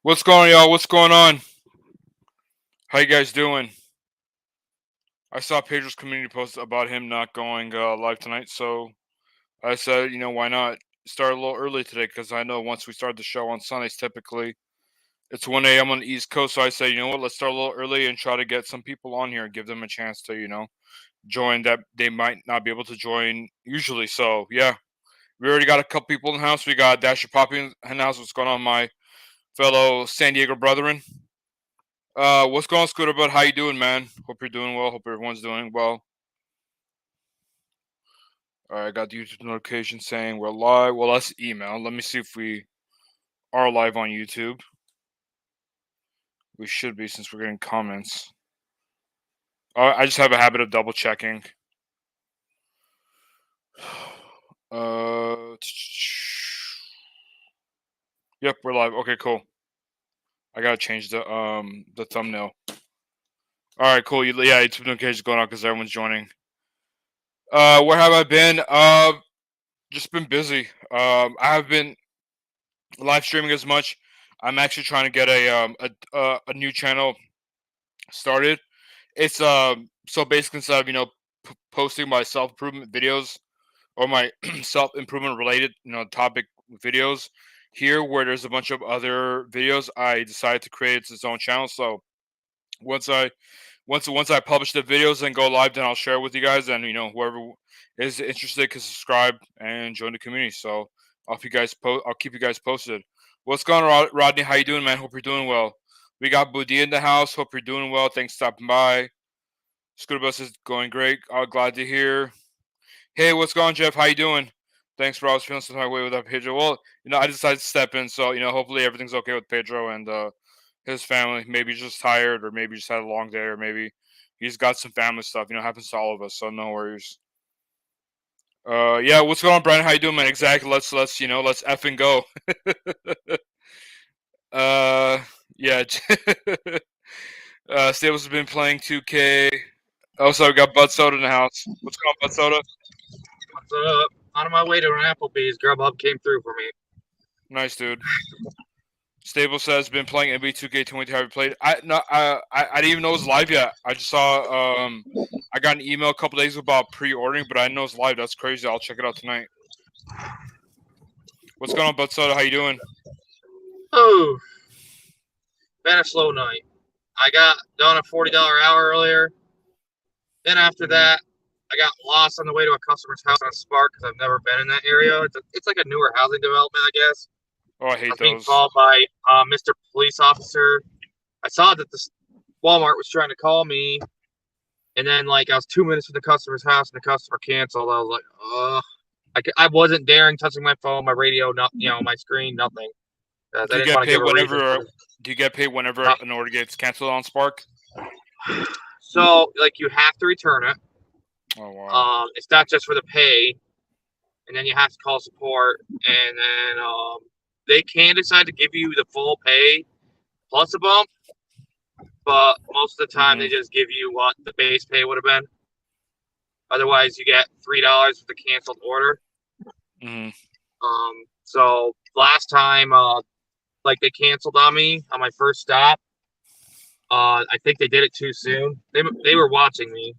What's going on, y'all? What's going on? How you guys doing? I saw Pedro's community post about him not going live tonight, so I said, why not start a little early today? Because I know once we start the show on Sundays, typically it's 1 a.m. on the East Coast. So I said, you know what? Let's start a little early and try to get some people on here and give them a chance to, join that they might not be able to join usually. So yeah, we already got a couple people in the house. We got Dasher Poppy in the house. What's going on, my fellow San Diego brethren? What's going on, Scooter Bud? How you doing, man? Hope you're doing well. Hope everyone's doing well. All right, I got the YouTube notification saying we're live. Well, let's email. Let me see if we are live on YouTube. We should be since we're getting comments. I just have a habit of double checking. Yep, we're live. Okay, cool. I gotta change the thumbnail. All right, cool. Yeah, YouTube notifications going on because everyone's joining. Where have I been? Just been busy. I have been live streaming as much. I'm actually trying to get a new channel started. It's so basically instead of posting my self improvement videos or my self improvement related topic videos here where there's a bunch of other videos, I decided to create its own channel. So once I publish the videos and go live, then I'll share it with you guys, and whoever is interested can subscribe and join the community. So I'll keep you guys posted. What's going on, Rodney? How you doing, man? Hope you're doing well. We got Budi in the house. Hope you're doing well. Thanks for stopping by. Scooter Bus is going great. Glad to hear. Hey, what's going on, Jeff? How you doing? Thanks, bro. I was feeling some kind of way with that Pedro. Well, I decided to step in, so hopefully everything's okay with Pedro and his family. Maybe he's just tired, or maybe just had a long day, or maybe he's got some family stuff. Happens to all of us, so no worries. Yeah, what's going on, Brian? How you doing, man? Exactly. Let's F and go. Yeah. Stables has been playing 2K. Also, we got Bud Soda in the house. What's going on, Bud Soda? What's up? On my way to an Applebee's, Grubhub came through for me. Nice, dude. Stable says been playing NBA 2K23. Have you played? I didn't even know it was live yet. I just saw I got an email a couple days about pre-ordering, but I didn't know it's live. That's crazy. I'll check it out tonight. What's going on, Bud Soda? How you doing? Oh, been a slow night. I got done a $40 hour earlier. Then after that, I got lost on the way to a customer's house on Spark because I've never been in that area. It's like a newer housing development, I guess. Oh, I hate those. Being called by Mr. Police Officer. I saw that the Walmart was trying to call me, and then I was 2 minutes from the customer's house, and the customer canceled. I was like, ugh. I wasn't daring touching my phone, my radio, my screen, nothing. Do you get paid whenever? Do you get paid whenever an order gets canceled on Spark? So, you have to return it. Oh wow. It's not just for the pay, and then you have to call support, and then they can decide to give you the full pay plus a bump, but most of the time they just give you what the base pay would have been. Otherwise, you get $3 for the canceled order. So last time, they canceled on me on my first stop. I think they did it too soon. They were watching me.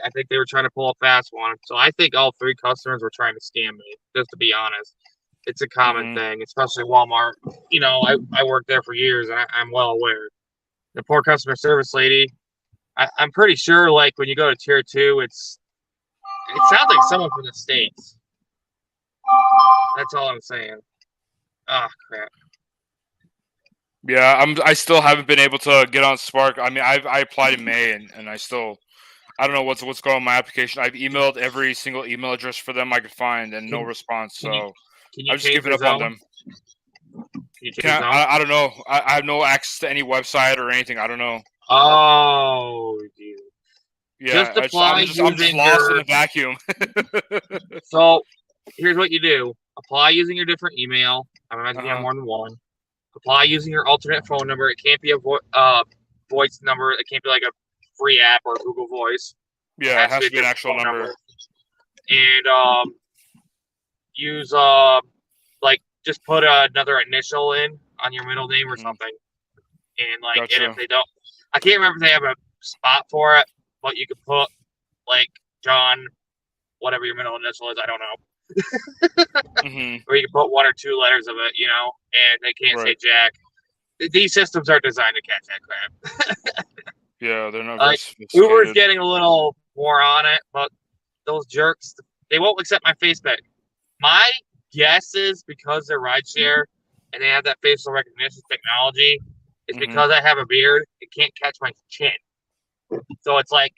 I think they were trying to pull a fast one. So I think all 3 customers were trying to scam me, just to be honest. It's a common thing, especially Walmart. I worked there for years, and I'm well aware. The poor customer service lady, I'm pretty sure, when you go to Tier 2, it sounds like someone from the States. That's all I'm saying. Ah, crap. Yeah, I still haven't been able to get on Spark. I mean, I applied in May, and I don't know what's going on in my application. I've emailed every single email address for them I could find, and no response. So I've just given up on them. I don't know. I have no access to any website or anything. I don't know. Oh, dude. Yeah, I'm just lost in the vacuum. So here's what you do: apply using your different email. I'm imagining you have more than one. Apply using your alternate phone number. It can't be a voice number. It can't be like a free app or Google Voice. Yeah, it has to be an actual number. And use just put another initial in on your middle name or something. And like, and Gotcha. if they don't, I can't remember if they have a spot for it, but you could put like John, whatever your middle initial is, I don't know. Mm-hmm. Or you can put one or two letters of it, and they can't say Right. Jack. These systems are designed to catch that crap. Yeah, they're not very Like Uber's sophisticated. getting a little more on it, but those jerks, they won't accept my face pic. My guess is because they're rideshare and they have that facial recognition technology, is Mm-hmm. because I have a beard, it can't catch my chin. So it's like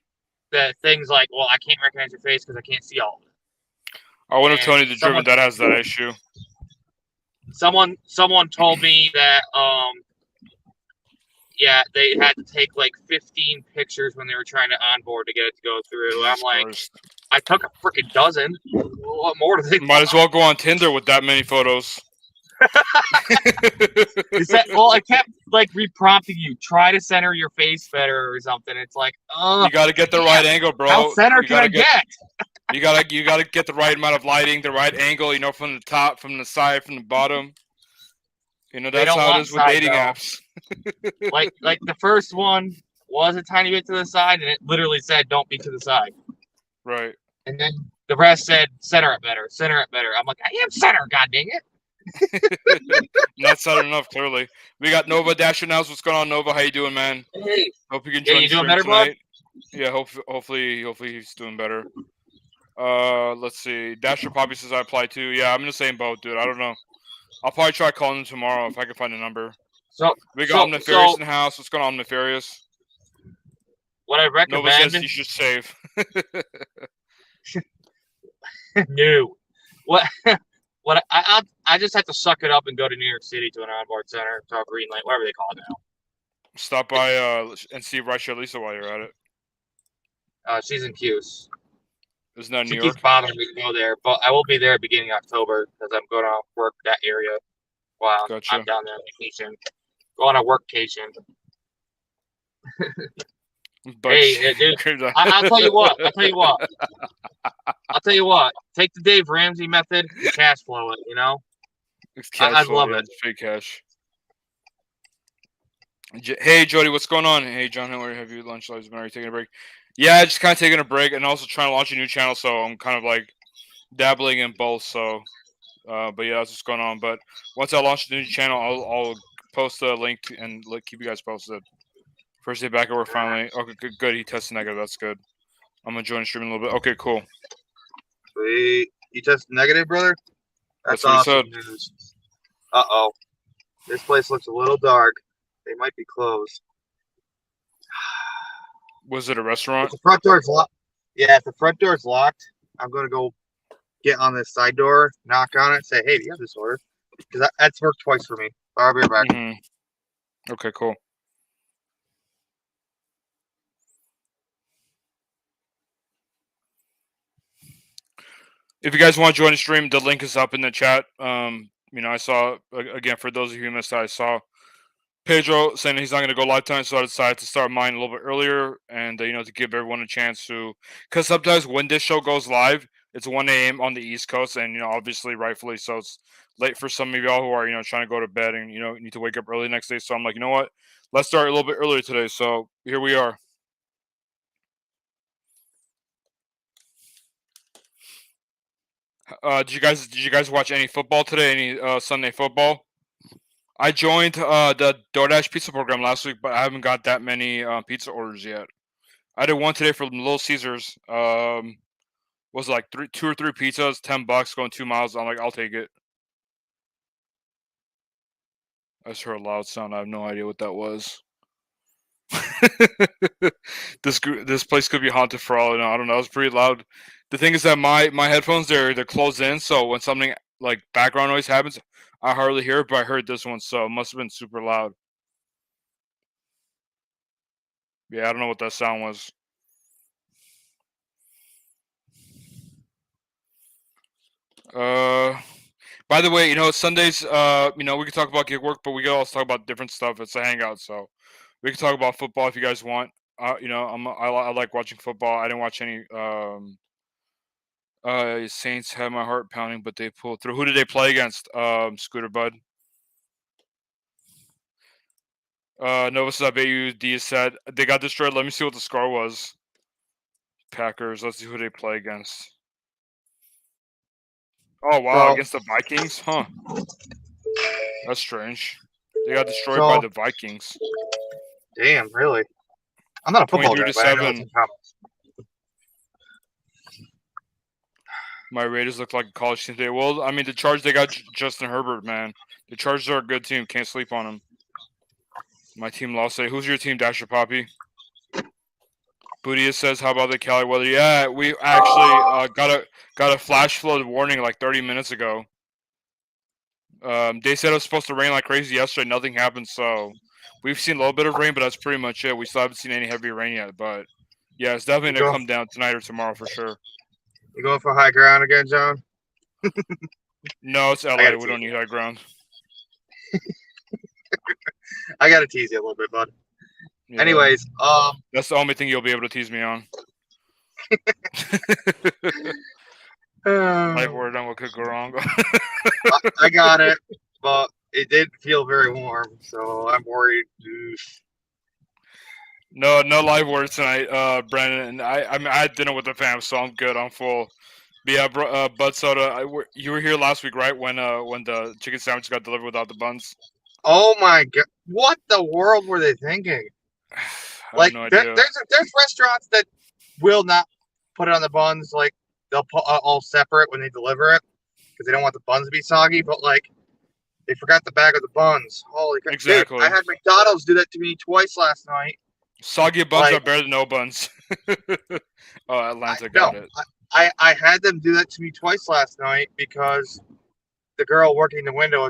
the things like, well, I can't recognize your face because I can't see all of it. I wonder if And Tony the Driven that has that issue. someone told me that yeah, they had to take like 15 pictures when they were trying to onboard to get it to go through. Jesus I'm like, Christ. I took a freaking dozen. What more do they Might as well go on Tinder with that many photos. Well, it kept like reprompting you. Try to center your face better or something. It's like, you got to get the right angle, bro. How center can I get? You gotta get the right amount of lighting, the right angle. From the top, from the side, from the bottom. That's how it is with dating apps. like the first one was a tiny bit to the side, and it literally said, "Don't be to the side." Right. And then the rest said, "Center it better, center it better." I'm like, I am center, god dang it. Not center enough, clearly. We got Nova Dasher now. What's going on, Nova? How you doing, man? Hey. Hope you can join the stream tonight. Yeah, hopefully he's doing better. Let's see. Dasher Poppy says I apply too. Yeah, I'm in the same boat, dude. I don't know. I'll probably try calling him tomorrow if I can find a number. So we got Nefarious in the house. What's going on, Nefarious? What I recommend. Nova says you should save. No. What I just have to suck it up and go to New York City to an onboard center, to a green light, whatever they call it now. Stop by and see Russia Lisa while you're at it. She's in Cuse. Isn't that New York? She keeps bothering me to go there, but I will be there beginning October because I'm going to work that area while I'm down there on vacation. Go on a workcation. Hey, dude, I'll tell you what. Take the Dave Ramsey method, cash flow it. It's cash flow. I love it. It's fake cash. Hey, Jody, what's going on? Hey, John, how have you? Lunch lives been? Are you taking a break? Yeah, just kind of taking a break and also trying to launch a new channel, so I'm kind of like dabbling in both. So, but yeah, that's what's going on. But once I launch the new channel, I'll post a link and keep you guys posted. First day back at work finally. Okay, good. He tested negative. That's good. I'm gonna join the stream in a little bit. Okay, cool. Sweet. You tested negative, brother? That's awesome news. Uh-oh. This place looks a little dark. They might be closed. Was it a restaurant? If the front door's locked. Yeah, if the front door's locked, I'm gonna go get on this side door, knock on it, say, "Hey, do you have this order?" Because that's worked twice for me. I'll be right back. Mm-hmm. Okay, cool. If you guys want to join the stream, the link is up in the chat. I saw again for those of you who missed, I saw Pedro saying he's not going to go live tonight, so I decided to start mine a little bit earlier, and to give everyone a chance to, because sometimes when this show goes live, it's 1 a.m. on the East Coast, and obviously rightfully so, it's late for some of y'all who are trying to go to bed and need to wake up early the next day. So I'm like, you know what? Let's start a little bit earlier today. So here we are. Did you guys watch any football today? Any Sunday football? I joined the DoorDash pizza program last week, but I haven't got that many pizza orders yet. I did one today for Little Caesars. Was it like 2 or 3 pizzas, $10, going 2 miles. I'm like, I'll take it. I just heard a loud sound. I have no idea what that was. This place could be haunted for all I know. I don't know. It was pretty loud. The thing is that my headphones they're closed in, so when something like background noise happens, I hardly hear it. But I heard this one, so it must have been super loud. Yeah, I don't know what that sound was. By the way, Sundays, we can talk about gig work, but we can also talk about different stuff. It's a hangout, so we can talk about football if you guys want. I like watching football. I didn't watch any. Saints had my heart pounding, but they pulled through. Who did they play against? Scooter Bud. Nova says I bet you D said they got destroyed. Let me see what the score was. Packers. Let's see who they play against. Oh wow, So, against the Vikings? Huh. That's strange. They got destroyed by so the Vikings. damn, really? I'm not a football guy, but I know it's 23-7. in comics. My Raiders look like a college team today. Well, I mean, the Chargers, they got Justin Herbert, man. The Chargers are a good team. Can't sleep on them. My team lost today. Who's your team, Dasher Poppy? Bootia says, how about the Cali weather? Yeah, we actually got a flash flood warning like 30 minutes ago. They said it was supposed to rain like crazy yesterday. Nothing happened, so we've seen a little bit of rain, but that's pretty much it. We still haven't seen any heavy rain yet, but yeah, it's definitely going to come down tonight or tomorrow for sure. You going for high ground again, John? No, it's LA. We don't need high ground. I gotta tease you a little bit, bud. Yeah. Anyways, that's the only thing you'll be able to tease me on. Life word on what could go wrong. I got it, but it did feel very warm, so I'm worried. No live words tonight, Brandon. I mean, I had dinner with the fam, so I'm good. I'm full. But yeah, Bud Soda, you were here last week, right? When the chicken sandwich got delivered without the buns. Oh my god! What the world were they thinking? Like, no idea. There's restaurants that will not put it on the buns. Like they'll put all separate when they deliver it because they don't want the buns to be soggy. But like they forgot the bag of the buns. Holy crap! Exactly. Dude, I had McDonald's do that to me twice last night. Soggy buns are better than no buns. Oh, Atlanta got it. I had them do that to me twice last night because the girl working the window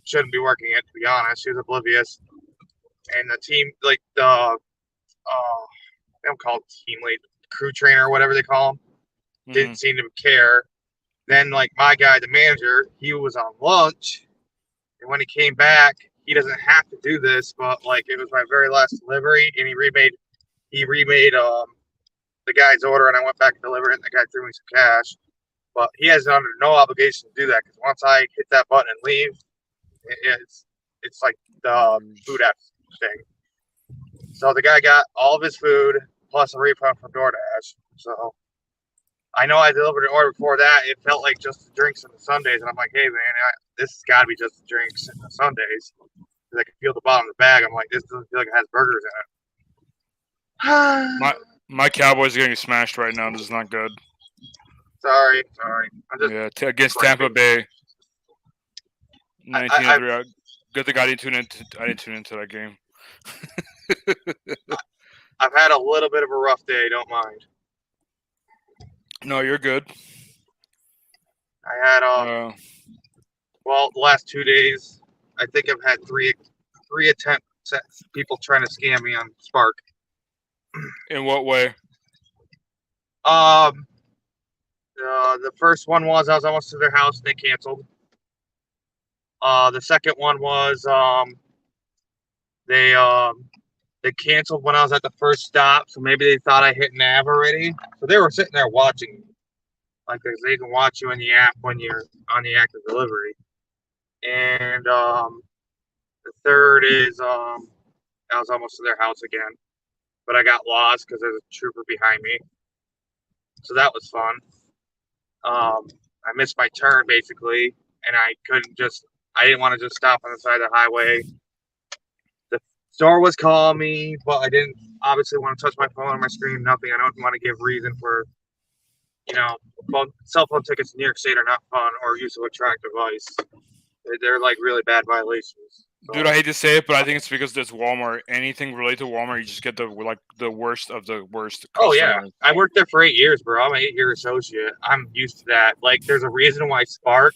shouldn't be working it, to be honest. She was oblivious. And the team, like the, they don't call it team lead, crew trainer, or whatever they call him, didn't seem to care. Then, like, my guy, the manager, he was on lunch. And when he came back, he doesn't have to do this, but, like, it was my very last delivery, and he remade the guy's order, and I went back and delivered it, and the guy threw me some cash. But he has under no obligation to do that, because once I hit that button and leave, it's like the food app thing. So the guy got all of his food plus a refund from DoorDash. So I know I delivered an order before that. It felt like just the drinks and the sundaes, and I'm like, hey man, this has got to be just the drinks and the sundaes. Because I can feel the bottom of the bag. I'm like, this doesn't feel like it has burgers in it. My Cowboys are getting smashed right now. This is not good. Sorry. Against Tampa Bay. 19-3. Good thing I didn't tune into that game. I've had a little bit of a rough day. Don't mind. No, you're good. I had the last 2 days, I think I've had three attempts at people trying to scam me on Spark. In what way? The first one was I was almost to their house and they canceled. The second one was they canceled when I was at the first stop, so maybe they thought I hit nav already. So they were sitting there watching me, like they can watch you in the app when you're on the active delivery. And the third is I was almost to their house again, but I got lost because there's a trooper behind me. So that was fun. I missed my turn basically, and I didn't want to just stop on the side of the highway. The store was calling me, but I didn't obviously want to touch my phone or my screen, nothing. I don't want to give reason for, cell phone tickets in New York State are not fun, or use of electronic device. They're like really bad violations. So. Dude, I hate to say it, but I think it's because there's Walmart. Anything related to Walmart, you just get the worst of the worst. Oh yeah, I worked there for 8 years, bro. I'm an 8-year associate. I'm used to that. Like, there's a reason why Spark,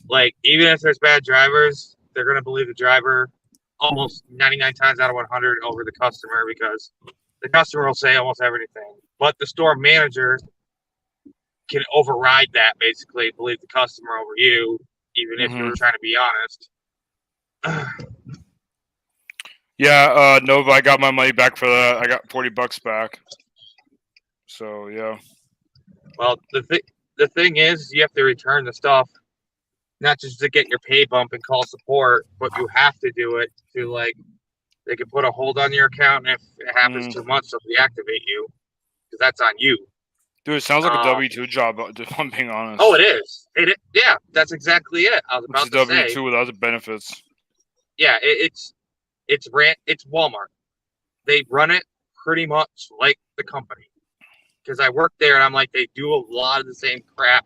like, even if there's bad drivers, they're gonna believe the driver almost 99 times out of 100 over the customer, because the customer will say almost everything, but the store manager can override that, basically believe the customer over you, even if you're trying to be honest. Yeah, Nova, I got my money back for that. I got $40 back. So yeah. Well, the thing is, you have to return the stuff, not just to get your pay bump and call support, but you have to do it to, like, They can put a hold on your account, and if it happens too much, they'll deactivate you because that's on you. Dude, it sounds like a W-2 job. If I'm being honest. Oh, it is. Yeah, that's exactly it. I was about to say. W-2 without the benefits. Yeah, it's Walmart. They run it pretty much like the company. Because I work there, and I'm like, they do a lot of the same crap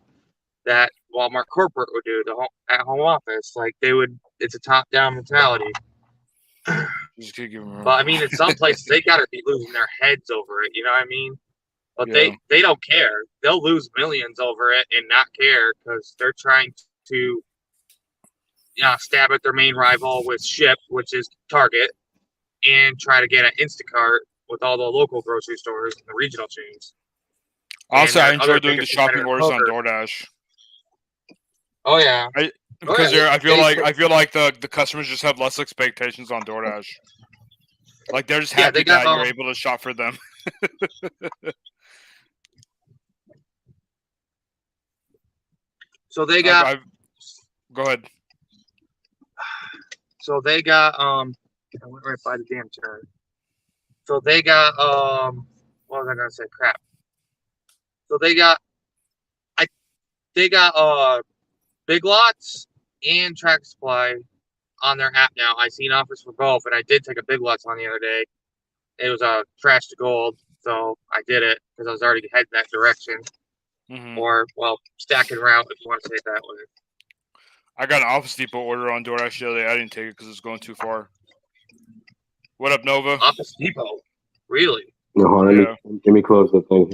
that Walmart corporate would do at home office. Like it's a top-down mentality. But I mean, in some places they gotta be losing their heads over it. You know what I mean? But they don't care. They'll lose millions over it and not care because they're trying to stab at their main rival with Ship, which is Target, and try to get an Instacart with all the local grocery stores and the regional chains. Also, I enjoy doing the shopping orders on DoorDash. Oh yeah, because I feel like the customers just have less expectations on DoorDash. Like they're just happy that you're able to shop for them. So they got. Go ahead. So they got I went right by the damn turn. So they got what was I gonna say? Crap. So they got Big Lots and Tractor Supply on their app now. I seen offers for both, and I did take a Big Lots on the other day. It was a trash to gold, so I did it because I was already heading that direction. Or stacking route if you want to say it that way. I got an Office Depot order on DoorDash the other day. I didn't take it because it's going too far. What up, Nova? Office Depot, really? No, hold on. Let me close the thing.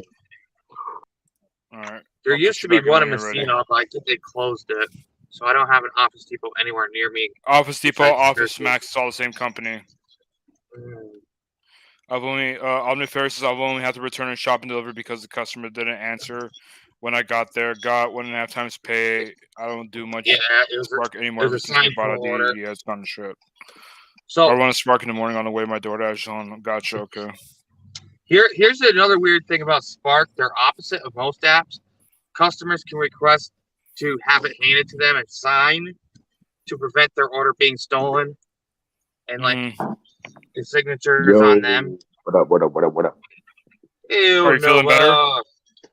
All right. There used to be one in Messina, but I think they closed it, so I don't have an Office Depot anywhere near me. Office Depot, Office Max, it's all the same company. I've only Omniferous says I've only had to return a shop and deliver because the customer didn't answer when I got there. Got 1.5 times pay. I don't do much Spark anymore. It was a sign order. Yeah, it's gone to shit. So I run a Spark in the morning on the way my DoorDash on. Gotcha. Okay. Here's another weird thing about Spark. They're opposite of most apps. Customers can request to have it handed to them and sign to prevent their order being stolen, and the signature is on them. What up? Ew, are you feeling better?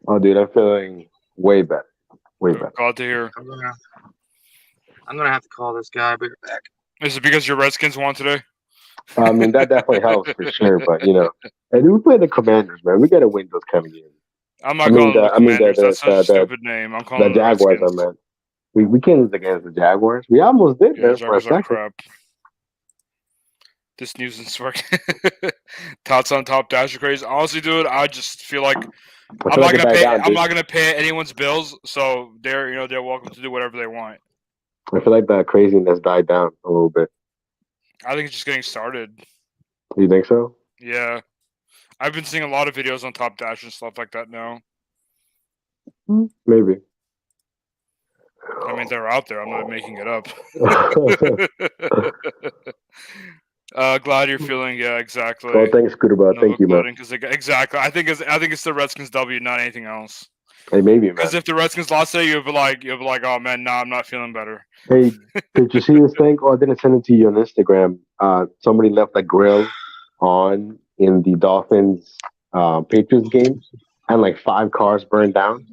Oh, dude, I'm feeling way better. Way better. Glad to hear. I'm gonna have to call this guy. I'll be right back. Is it because your Redskins won today? I mean, that definitely helps for sure. But and we play the Commanders, man. We gotta win those coming in. I'm not calling them the Commanders. That's such a stupid name. I'm calling the Jaguars. I meant we can't lose against the Jaguars. We almost did, man, for a second. Crap. This news is working. Tots on Top Dash are crazy. Honestly, dude, I just feel like I'm not gonna pay anyone's bills, so they're welcome to do whatever they want. I feel like that craziness died down a little bit. I think it's just getting started. You think so? Yeah. I've been seeing a lot of videos on Top Dash and stuff like that now. Maybe. I mean, they're out there. I'm not making it up. Glad you're feeling. Yeah, exactly. Well, thanks, Scooterbot. Thank you, man. Exactly. I think it's the Redskins W, not anything else. Hey, maybe, man. Because if the Redskins lost today, you'll be like, oh man, nah, I'm not feeling better. Hey, did you see this thing? Oh, I didn't send it to you on Instagram. Somebody left a grill on in the Dolphins Patriots game, and like 5 cars burned down.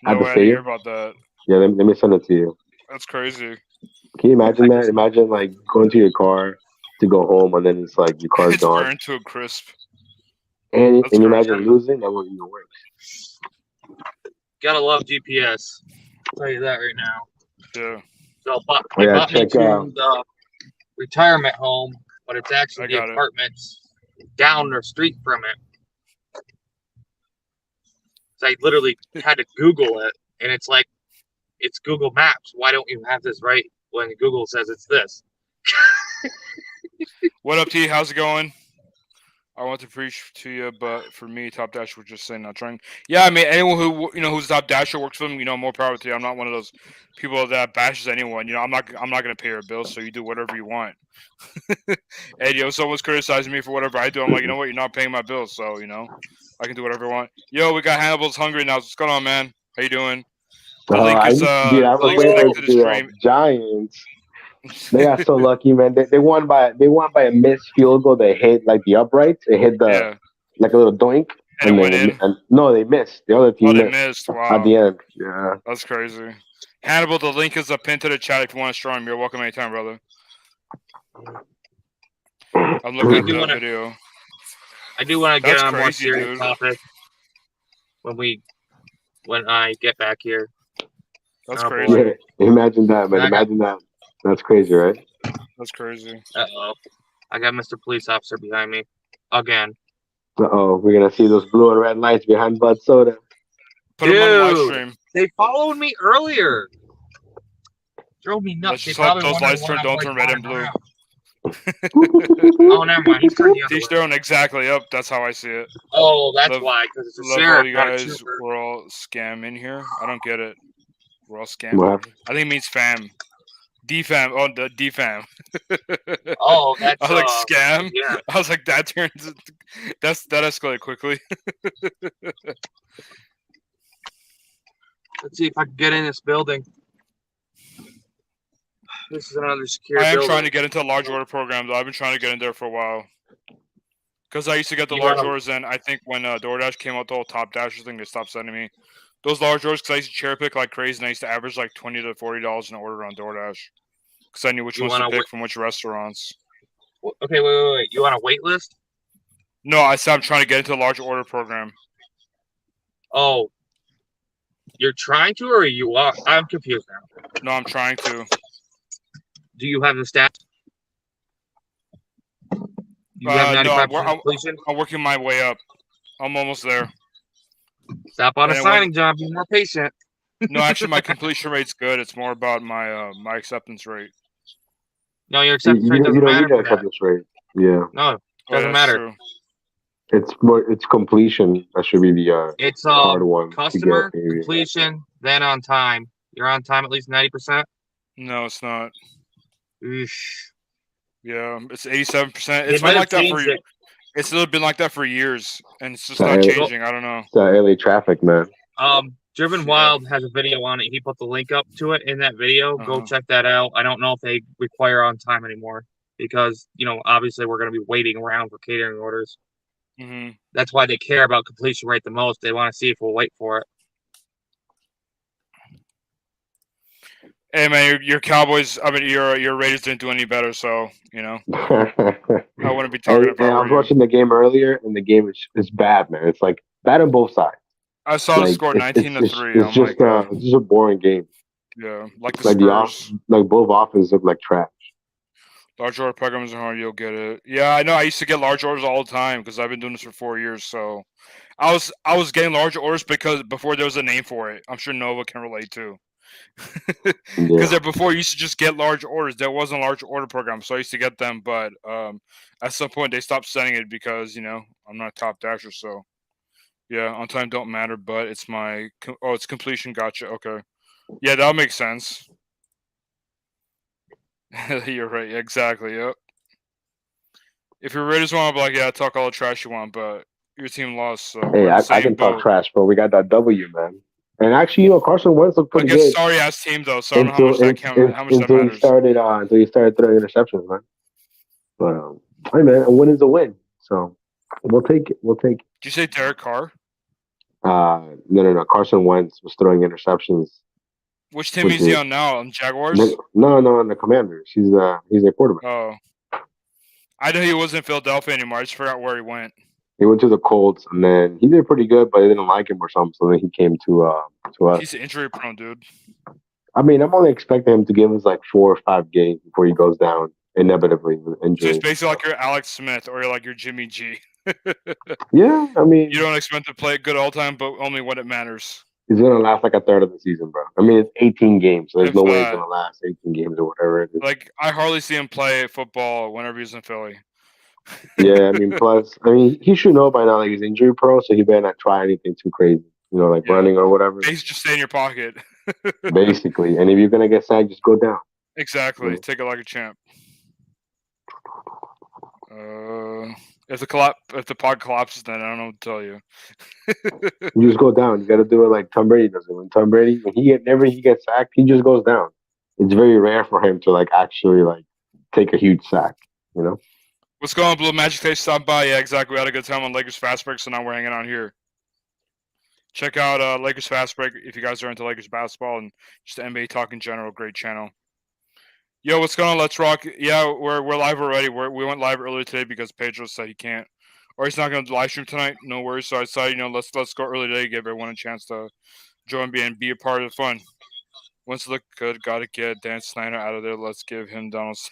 No way, I didn't hear about that. Yeah, let me send it to you. That's crazy. Can you imagine that? Imagine like going to your car to go home, and then it's like your car's gone. Burned to a crisp. And you imagine losing, that won't even work. Gotta love GPS. I'll tell you that right now. Yeah. So they bought me to the retirement home, but it's actually the apartments down the street from it. So I literally had to Google it, and it's like, it's Google Maps. Why don't you have this right when Google says it's this? What up, T? How's it going? I want to preach to you, but for me, Top Dash would just say not trying. Yeah, I mean, anyone who who's Top Dasher works for them, more power to you. I'm not one of those people that bashes anyone. I'm not gonna pay your bills, so you do whatever you want. And someone's criticizing me for whatever I do. I'm like, you know what? You're not paying my bills, so I can do whatever I want. Yo, we got Hannibal's hungry now. What's going on, man? How you doing? The link is I was waiting for the Giants. They got so lucky, man. They won by a missed field goal. They hit like the uprights. It hit the Yeah, like a little doink, and it went in. no, they missed. The other Oh, team they missed missed. at Wow, the end. Yeah. that's crazy. Hannibal, the link is up into the chat if you want to join. You're welcome anytime, brother. I'm looking at the video. I do want to get That's on a more crazy, serious dude. topic when I get back here. That's Oh, crazy. boy. Yeah, imagine that, man. I got- Imagine that. That's crazy, right? That's crazy. Uh-oh. I got Mr. Police Officer behind me. Again. We're gonna see those blue and red lights behind Bud Soda. Put him on the live Dude, stream. they followed me earlier. Drove me nuts. Let's They just hope probably those wondering lights why turn, I'm, don't like, turn red and running blue. around. Oh, never mind. He's turned the other Teach way. their own, exactly. Yep, that's how I see it. Oh, that's Love- why. Because it's a Love all sheriff, you not a guys. trooper. We're all scam in here. I don't get it. We're all scam. What happened? I think it means fam. D-fam. Oh, the D-fam. Oh, that's I was like scam. yeah. I was like that turns. That escalated quickly. Let's see if I can get in this building. This is another secure I am building. trying to get into a large order program though. I've been trying to get in there for a while. Because I used to get the You large wanna- orders, and I think when DoorDash came out, the whole Top Dasher thing, they stopped sending me those large orders because I used to cherry pick like crazy, and I used to average like $20 to $40 an order on DoorDash because I knew which You ones to wanna pick wait- from which restaurants. Okay, wait. You want a wait list? No, I said I'm trying to get into a large order program. Oh. You're trying to, or you are? I'm confused now. No, I'm trying to. Do you have the stats? You have No, 95% completion? I'm working my way up. I'm almost there. Stop on a And signing job. Be more patient. No, actually, my completion rate's good. It's more about my my acceptance rate. No, your acceptance rate You doesn't don't matter need for that that. acceptance rate. Yeah, No, Oh, doesn't that's matter. true. it's completion. That should be the It's hard one customer, to get. Maybe. completion, then on time. You're on time at least 90%? No, it's not. Eesh. Yeah, it's 87%. They It's might been have like that for. changed it. It's been like that for years, and it's just So not I- changing. I don't know. It's LA traffic, man. Driven Yeah. Wild has a video on it. He put the link up to it in that video. Go Uh-huh. check that out. I don't know if they require on time anymore because, obviously we're going to be waiting around for catering orders. Hmm. That's why they care about completion rate the most. They want to see if we'll wait for it. Hey man, your Cowboys. I mean, your Raiders didn't do any better, so I wouldn't be talking if I I were was you. watching the game earlier, and the game is bad, man. It's like bad on both sides. I saw the Like, score it's 19-3. It's just like, it's just a boring game. yeah, like the Like Spurs. like both offenses look like trash. Large order programs are hard. You'll get it. Yeah, I know. I used to get large orders all the time because I've been doing this for 4 years. So, I was getting large orders because before there was a name for it. I'm sure Nova can relate to. Because Yeah. before you used to just get large orders. There wasn't a large order program, so I used to get them. But at some point they stopped sending it because I'm not a top dasher. So yeah, on time don't matter. But it's it's completion. Gotcha. Okay. Yeah, that'll make sense. You're right. Exactly. Yep. If your Raiders want, I'll be like, yeah, talk all the trash you want, but your team lost. So Hey, we're in the I same can talk boat. trash, bro. We got that W, man. And actually, Carson Wentz looked pretty Against good sorry ass team though, so I don't know how much that count, how much that until he matters. started throwing interceptions, man. But hey, man, a win is a win. So we'll take it. Did you say Derek Carr? No. Carson Wentz was throwing interceptions. Which team is he on now? On Jaguars? No, on the Commanders. He's their quarterback. Oh. I know he wasn't in Philadelphia anymore. I just forgot where he went. He went to the Colts, and then he did pretty good, but they didn't like him or something. So then he came to us. He's injury prone, dude. I mean, I'm only expecting him to give us like 4 or 5 games before he goes down inevitably with So injury. he's basically like your Alex Smith or you're like your Jimmy G. Yeah, I mean, You don't expect to play good all time, but only when it matters. he's gonna last like a third of the season, bro. I mean, it's 18 games, so there's If no way he's that. gonna last 18 games or whatever it is. Like I hardly see him play football whenever he's in Philly. Yeah, I mean, he should know by now that he's injury prone, so he better not try anything too crazy, like Yeah. running or whatever. He's just stay in your pocket. Basically, and if you're gonna get sacked, just go down. Exactly. Yeah. Take it like a champ. If the pod collapses, then I don't know what to tell you. You just go down. You got to do it like Tom Brady does it. When he gets sacked, he just goes down. it's very rare for him to like actually like take a huge sack. You know. What's going on, Blue Magic Taste? Stop by. Yeah, exactly. We had a good time on Lakers Fast Break, so now we're hanging out here. Check out Lakers Fast Break if you guys are into Lakers basketball and just NBA talk in general. Great channel. Yo, what's going on? Let's rock. Yeah, we're live already. We went live earlier today because Pedro said he can't, or he's not going to live stream tonight. No worries. So I decided, let's go early today, give everyone a chance to join me and be a part of the fun. Once it look good, gotta get Dan Snyder out of there. Let's give him Donald's.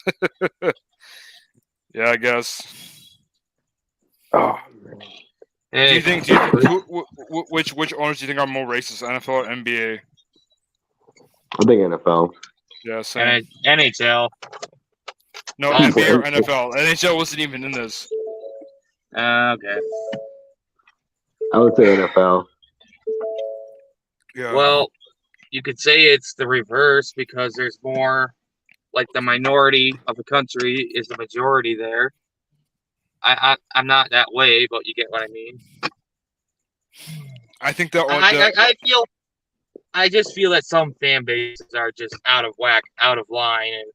Yeah, I guess. Oh man. Hey, Do you think which owners do you think are more racist, NFL or NBA? I think NFL. Yeah, same. NHL. No, NBA or NFL. NHL wasn't even in this. Okay. I would say NFL. Yeah. Well, you could say it's the reverse because there's more, like the minority of the country is the majority there. I'm not that way, but you get what I mean. I think that I just feel that some fan bases are just out of whack, out of line, and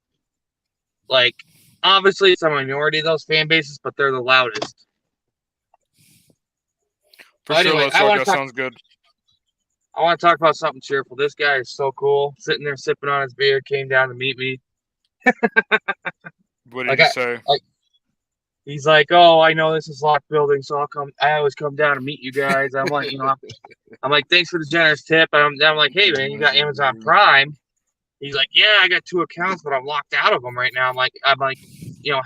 like obviously it's a minority of those fan bases, but they're the loudest. For sure, anyway, that sounds good. I want to talk about something cheerful. This guy is so cool, sitting there sipping on his beer, came down to meet me. What did you say? He's like, "Oh, I know this is locked building, so I always come down to meet you guys." I'm like, I'm like, "Thanks for the generous tip." I'm like, "Hey man, you got Amazon Prime?" He's like, "Yeah, I got 2 accounts, but I'm locked out of them right now." I'm like,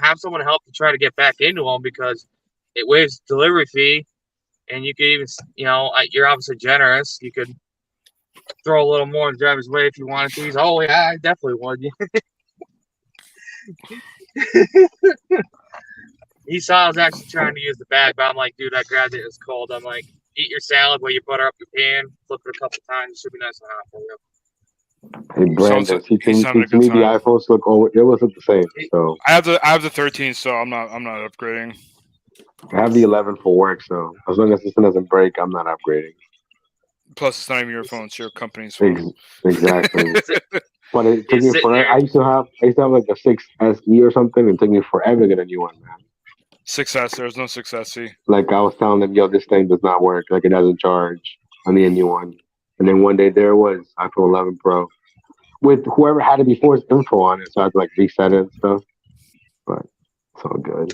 have someone help to try to get back into them because it waives delivery fee, and you could even, you're obviously generous. You could throw a little more in the driver's way if you wanted to. He's, "Oh yeah, I definitely would." He saw I was actually trying to use the bag, but I'm like, "Dude, I grabbed it. It was cold." I'm like, "Eat your salad while you butter up your pan. Flip it a couple times. It should be nice and hot for you." Hey Brandon, he thinks me the iPhones look it was the same. So I have the 13, so I'm not upgrading. I have the 11 for work, so as long as this one doesn't break, I'm not upgrading. Plus, it's not even your phone; it's your company's phone. Exactly. But it took me forever. I used to have like a 6 SE or something, and it took me forever to get a new one, man. 6S. There's no 6SE. Like I was telling them, yo, this thing does not work. Like it doesn't charge. I need a new one. And then one day there it was iPhone 11 Pro with whoever had it before's info on it, so I had to like reset it and stuff. But it's all good.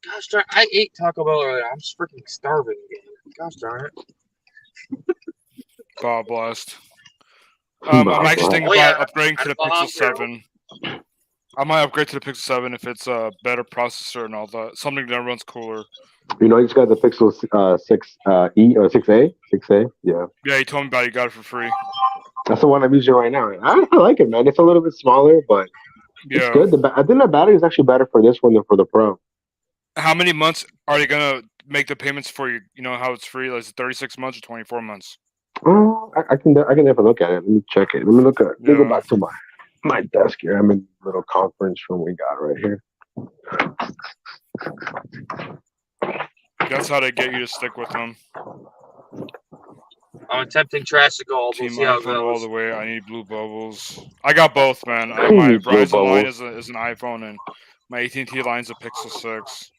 Gosh darn, I ate Taco Bell earlier. I'm just freaking starving again. Gosh darn it. God blessed. I'm actually thinking about upgrading to the Pixel 7. I might upgrade to the Pixel 7 if it's a better processor and all that. Something that runs cooler. You just got the Pixel 6E or 6A? 6A? Yeah. Yeah, you told me about it. You got it for free. That's the one I'm using right now. I like it, man. It's a little bit smaller, but it's good. I think the battery is actually better for this one than for the Pro. How many months are they going to make the payments for you? You know how it's free? Like, is it 36 months or 24 months? I can never look at it. Let me check it. Let me look at it. Let me go back to my desk here. I'm in a little conference room we got right here. That's how they get you to stick with them. I'm attempting trash to gold. We'll see how it goes. All the way. I need blue bubbles. I got both, man. My Verizon line is an iPhone, and my AT&T line's a Pixel 6.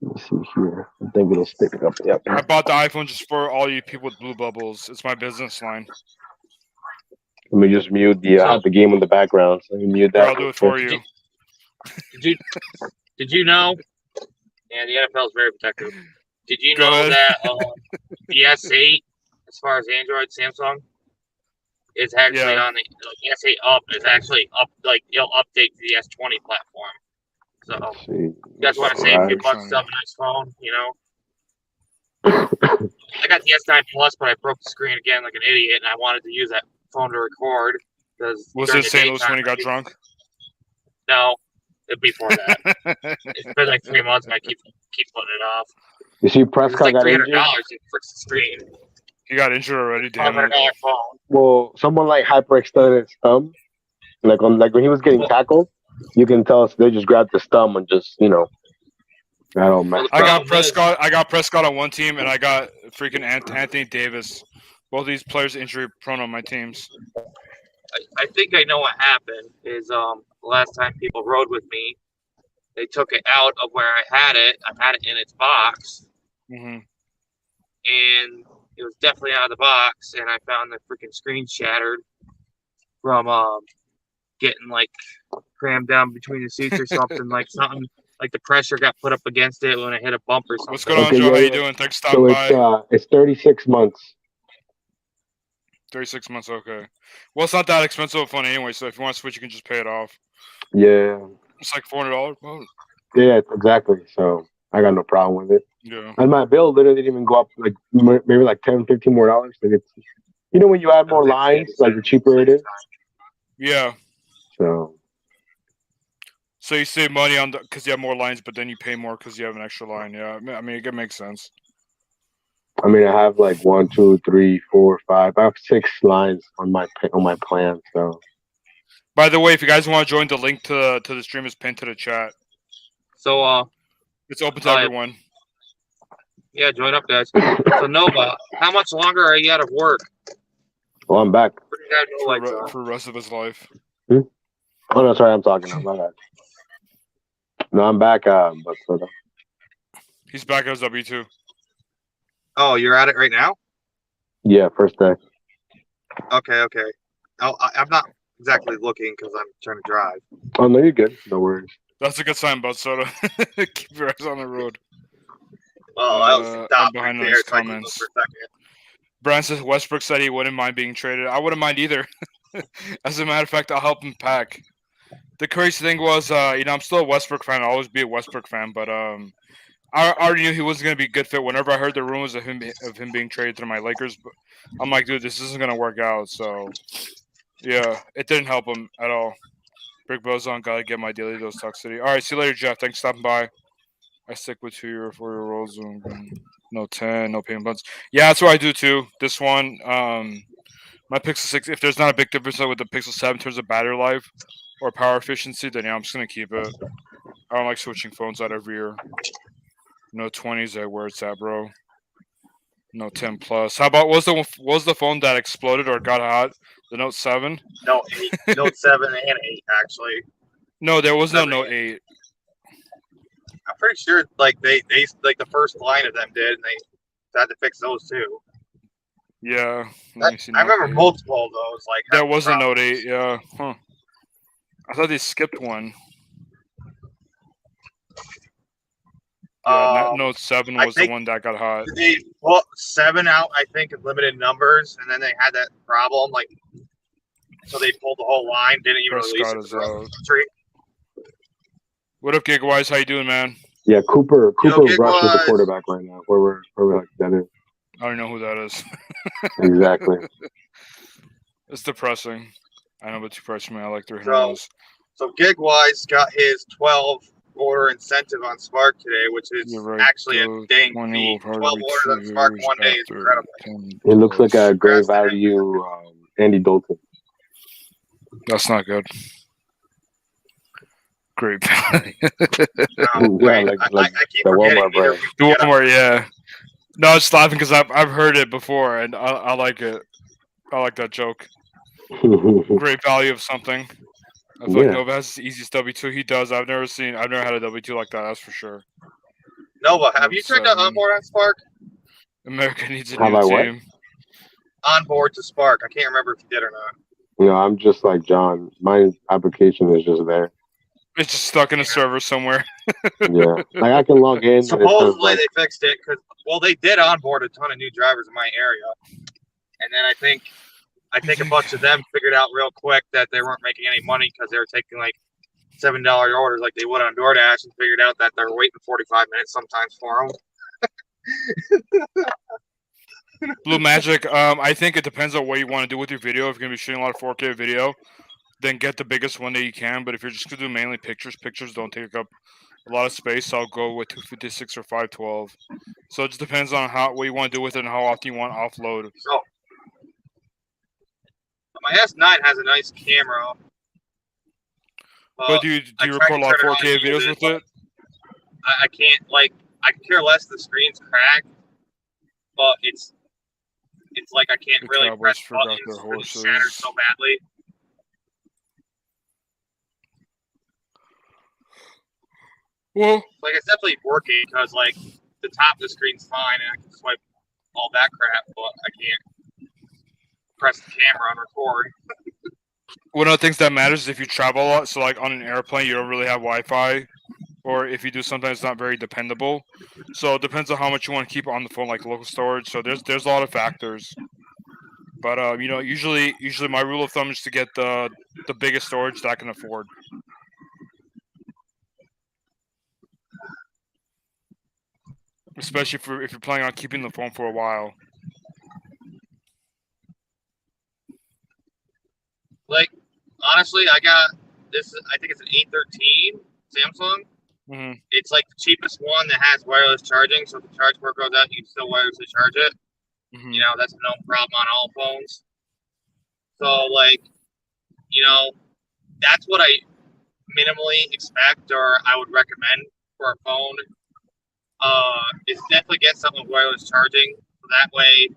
Let me see here. I think it'll stick it up. Yep. I bought the iPhone just for all you people with blue bubbles. It's my business line. Let me just mute the game in the background. So you mute that. I'll do it for you. Did you know? Yeah, the NFL is very protective. Did you know that the S8, as far as Android, Samsung, is actually on the S8 up is actually up, like it'll update to the S20 platform. So you guys want to save a few bucks on a nice phone, I got the S9 Plus, but I broke the screen again like an idiot, and I wanted to use that phone to record. Was it St. Louis when he got drunk? No, before that. It's been like 3 months, and I keep putting it off. You see, Prescott got injured. $300 to fix the screen. He got injured already. Damn it. Phone. Well, someone like hyperextended his thumb, like when he was getting tackled. You can tell they just grabbed the thumb and just I don't Well, mess the I got problem is- Prescott. I got Prescott on one team, and I got freaking Anthony Davis. Both of these players injury prone on my teams. I think I know what happened. Is the last time people rode with me, they took it out of where I had it. I had it in its box, Hmm. and it was definitely out of the box. And I found the freaking screen shattered from getting like crammed down between the seats or something. Like the pressure got put up against it when I hit a bump or something. What's going on, Okay, Joe? yeah, How you yeah. doing? Thanks for So stopping by. it's 36 months. 36 months, okay. Well, it's not that expensive of fun anyway, so if you want to switch, you can just pay it off. Yeah. It's like $400. Oh, Yeah, exactly. So I got no problem with it. yeah. And my bill literally didn't even go up like maybe like 10, 15 more dollars. Like it's, you know, when you add more lines, like the cheaper it is. Yeah. So you save money on because you have more lines, but then you pay more because you have an extra line. Yeah, I mean, it makes sense. I mean, I have like 1, 2, 3, 4, 5. I have 6 lines on my plan. So By the way, if you guys want to join, the link to the stream is pinned to the chat. So It's open to everyone. yeah, join up, guys. So Nova, how much longer are you out of work? well, I'm back. For the rest of his life. Oh no, sorry, I'm talking now. My bad. No, I'm back. But He's back as W2. Oh, you're at it right now? yeah, first day. Okay. I'm not exactly looking because I'm trying to drive. Oh no, you're good. No worries. That's a good sign, Bud Soda. Keep your eyes on the road. Well, I was I'm stopped behind right on there, his so I can look comments. for a second. Brian says Westbrook said he wouldn't mind being traded. I wouldn't mind either. As a matter of fact, I'll help him pack. The crazy thing was, I'm still a Westbrook fan. I'll always be a Westbrook fan, but I already knew he wasn't gonna be a good fit. Whenever I heard the rumors of him being traded to my Lakers, I'm like, dude, this isn't gonna work out. So, yeah, it didn't help him at all. Brick Boson, gotta get my daily dose toxicity. All right, see you later, Jeff. Thanks for stopping by. I stick with 2 or 4 year olds. No 10, no payment buttons. Yeah, that's what I do too. This one, my Pixel 6. If there's not a big difference with the Pixel 7 in terms of battery life or power efficiency, then yeah, I'm just gonna keep it. I don't like switching phones out every year. No 20s at where it's at, bro. No 10 plus. How about what was the phone that exploded or got hot? The Note 7? No, 8, Note 7 and 8 actually. No, there was no 7 Note and 8. I'm pretty sure like they like the first line of them did, and they had to fix those too. Yeah. I remember multiple of those. Like There having was a Note problems. 8, yeah. Huh. I thought they skipped one. Yeah, Note 7 was the one that got hot. They put 7 out, I think, in limited numbers, and then they had that problem. Like, so they pulled the whole line, didn't even release it to the rest of the country. What up, Gigwise? How you doing, man? Yeah, Cooper Gigwise. Rush is the quarterback right now. Where we like that is. I don't know who that is. Exactly. It's depressing. I know, but too pressing. I like their So- heroes. So Gigwise got his 12 order incentive on Spark today, which is You're right. actually a The dang 20 feat. will 12 probably orders be on 2 Spark in years one day is after incredible. 10 It looks like a great Congrats to him. value Andy Dalton. That's not good. Great. No, Yeah, like I keep the forgetting Walmart neither brand. we The can get up. Walmart, yeah. No, I was laughing because I've heard it before and I like it. I like that joke. Great value of something. I feel like Yeah. Nova has the easiest W2. He does. I've never had a W2 like that. That's for sure. Nova, have you tried to onboard on Spark? America needs a Have new I what? team. Onboard to Spark. I can't remember if you did or not. You know, I'm just like John. My application is just there. It's just stuck in a server somewhere. Yeah, like I can log in. And it says, Supposedly like, they fixed it because they did onboard a ton of new drivers in my area, and then I think a bunch of them figured out real quick that they weren't making any money because they were taking like $7 orders like they would on DoorDash, and figured out that they're waiting 45 minutes sometimes for them. Blue Magic, I think it depends on what you want to do with your video. If you're going to be shooting a lot of 4K video, then get the biggest one that you can. But if you're just going to do mainly pictures don't take up a lot of space. So I'll go with 256 or 512. So it just depends on what you want to do with it and how often you want to offload. So my S9 has a nice camera. But do you record a lot of 4K videos with it? I can't like I can care less if the screen's cracked, but it's like I can't The really Cowboys press forgot buttons their when it's shattered horses. so badly. Well, Like it's definitely working because like the top of the screen's fine and I can swipe all that crap, but I can't press the camera and record. one of the things that matters is if you travel a lot. So, like on an airplane, you don't really have Wi-Fi, or if you do, sometimes it's not very dependable. So it depends on how much you want to keep on the phone, like local storage. So there's a lot of factors. But usually my rule of thumb is to get the biggest storage that I can afford. Especially if you're planning on keeping the phone for a while. Like honestly, I got this. I think it's an 813 Samsung. Mm-hmm. It's like the cheapest one that has wireless charging, so if the charge port goes out, you can still wirelessly charge it. Mm-hmm. You know, that's no problem on all phones. So, like, you know, that's what I minimally expect or I would recommend for a phone. Is definitely get something with wireless charging. So that way,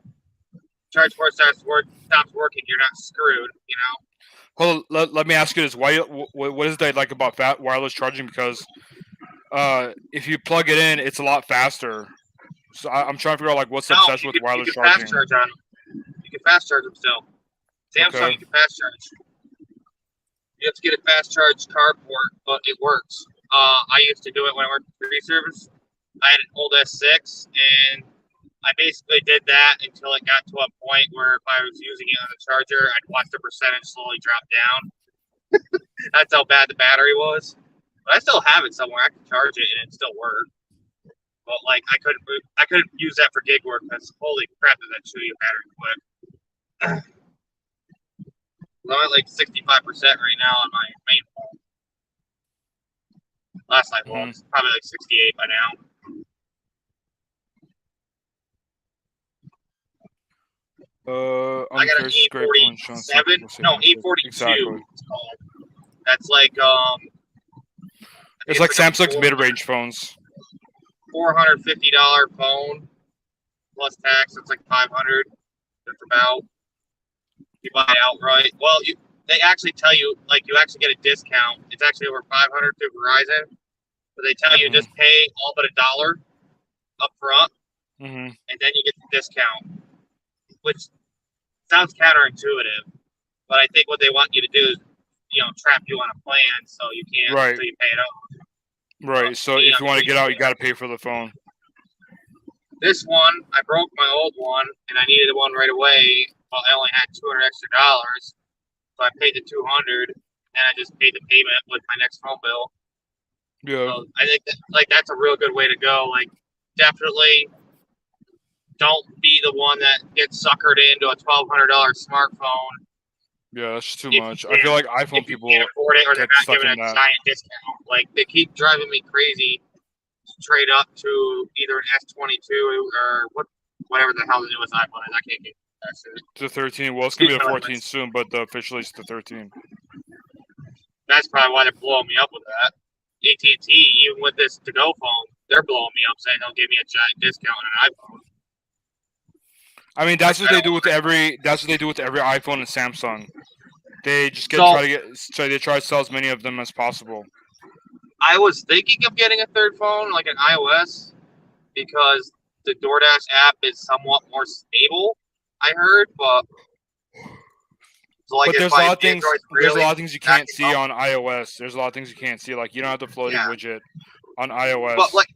charge port stops working, you're not screwed, you know? Well, let me ask you this: what is that like about wireless charging? Because if you plug it in, it's a lot faster. So I'm trying to figure out like what's the No, obsession with wireless you can charging. fast charge on them. You can fast charge them still. Samsung, Okay. you can fast charge. You have to get a fast charge car port, but it works. I used to do it when I worked for free service. I had an old S6, and I basically did that until it got to a point where if I was using it on the charger, I'd watch the percentage slowly drop down. That's how bad the battery was. But I still have it somewhere. I can charge it and it still work. But like I couldn't use that for gig work because holy crap, does that chew your battery quick. I'm at like 65% right now on my main phone. Last night was probably like 68 by now. I got an 847. No, 842. Exactly. It's called. That's like It's like Samsung's mid-range phones. $450 phone plus tax. It's like $500. Just about. You buy it outright. Well, they actually tell you like you actually get a discount. It's actually over $500 through Verizon, but they tell you just pay all but $1 up front, and then you get the discount, which sounds counterintuitive. But I think what they want you to do is, trap you on a plan so you can't until you pay it off. Right. So if you want to get out, you got to pay for the phone. This one, I broke my old one, and I needed one right away. Well, I only had $200 extra, so I paid the $200, and I just paid the payment with my next phone bill. Yeah. So I think that's a real good way to go. Like, definitely don't be the one that gets suckered into a $1,200 smartphone. Yeah, that's too much. I feel like iPhone people can't afford it, or they're not stuck giving in a that. giant discount. Like, they keep driving me crazy to trade up to either an S22 or whatever the hell the newest iPhone is. I can't get that shit. The 13. Well, it's gonna be the 14 soon, but officially it's the 13. That's probably why they're blowing me up with that. AT&T, even with this to-go phone, they're blowing me up saying they'll give me a giant discount on an iPhone. I mean, that's what they do with every. That's what they do with every iPhone and Samsung. They just try to sell as many of them as possible. I was thinking of getting a third phone, like an iOS, because the DoorDash app is somewhat more stable. I heard, but there's a lot of things. There's a lot of things you can't see on iOS. There's a lot of things you can't see. Like you don't have the floating widget on iOS. But like,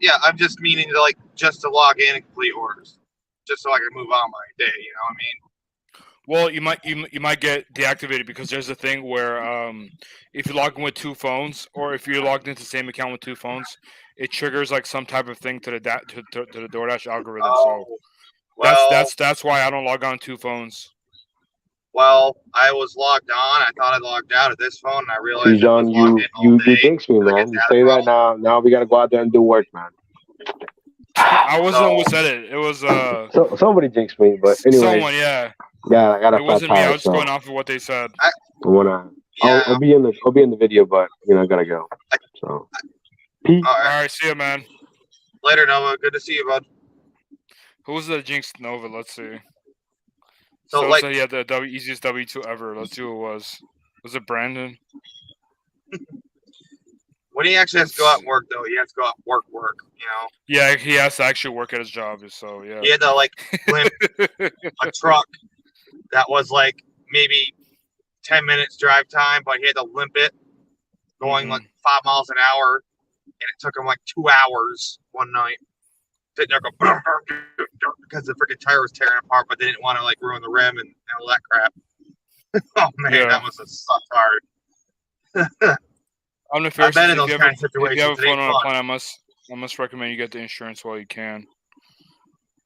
yeah, I'm just meaning to just to log in and complete orders, just so I can move on my day. You know what I mean? Well, you might get deactivated because there's a thing where if you log in with two phones, or if you're logged into the same account with two phones, it triggers like some type of thing to the DoorDash algorithm. That's why I don't log on two phones. Well, I was logged on. I thought I logged out of this phone, and I realized John, you jinxed me, man. You say that now. Now we gotta go out there and do work, man. I wasn't the one who said it. It was somebody jinxed me, but anyway. Someone, yeah. Yeah, I got a It wasn't me. I was just going off of what they said. I'll be in the video, but I gotta go. So Pete, All All right. right, see ya, man. Later, Nova. Good to see you, bud. Who was the Jinx Nova? Let's see. So, So like, he had the easiest W2 ever. Let's see who it was. Was it Brandon? when he actually has to go out and work, though, he has to go out and work, you know? Yeah, he has to actually work at his job. So yeah. He had to, like, limp a truck that was, like, maybe 10 minutes drive time, but he had to limp it going, like, 5 miles an hour, and it took him, like, 2 hours one night. Sitting there going, because the freaking tire was tearing apart, but they didn't want to, like, ruin the rim and all that crap. Oh, man, Yeah. that must have sucked hard. I'm the I've first. been in If those you kind ever, of situations. if you have a It ain't phone on a fun. plan, I must recommend you get the insurance while you can.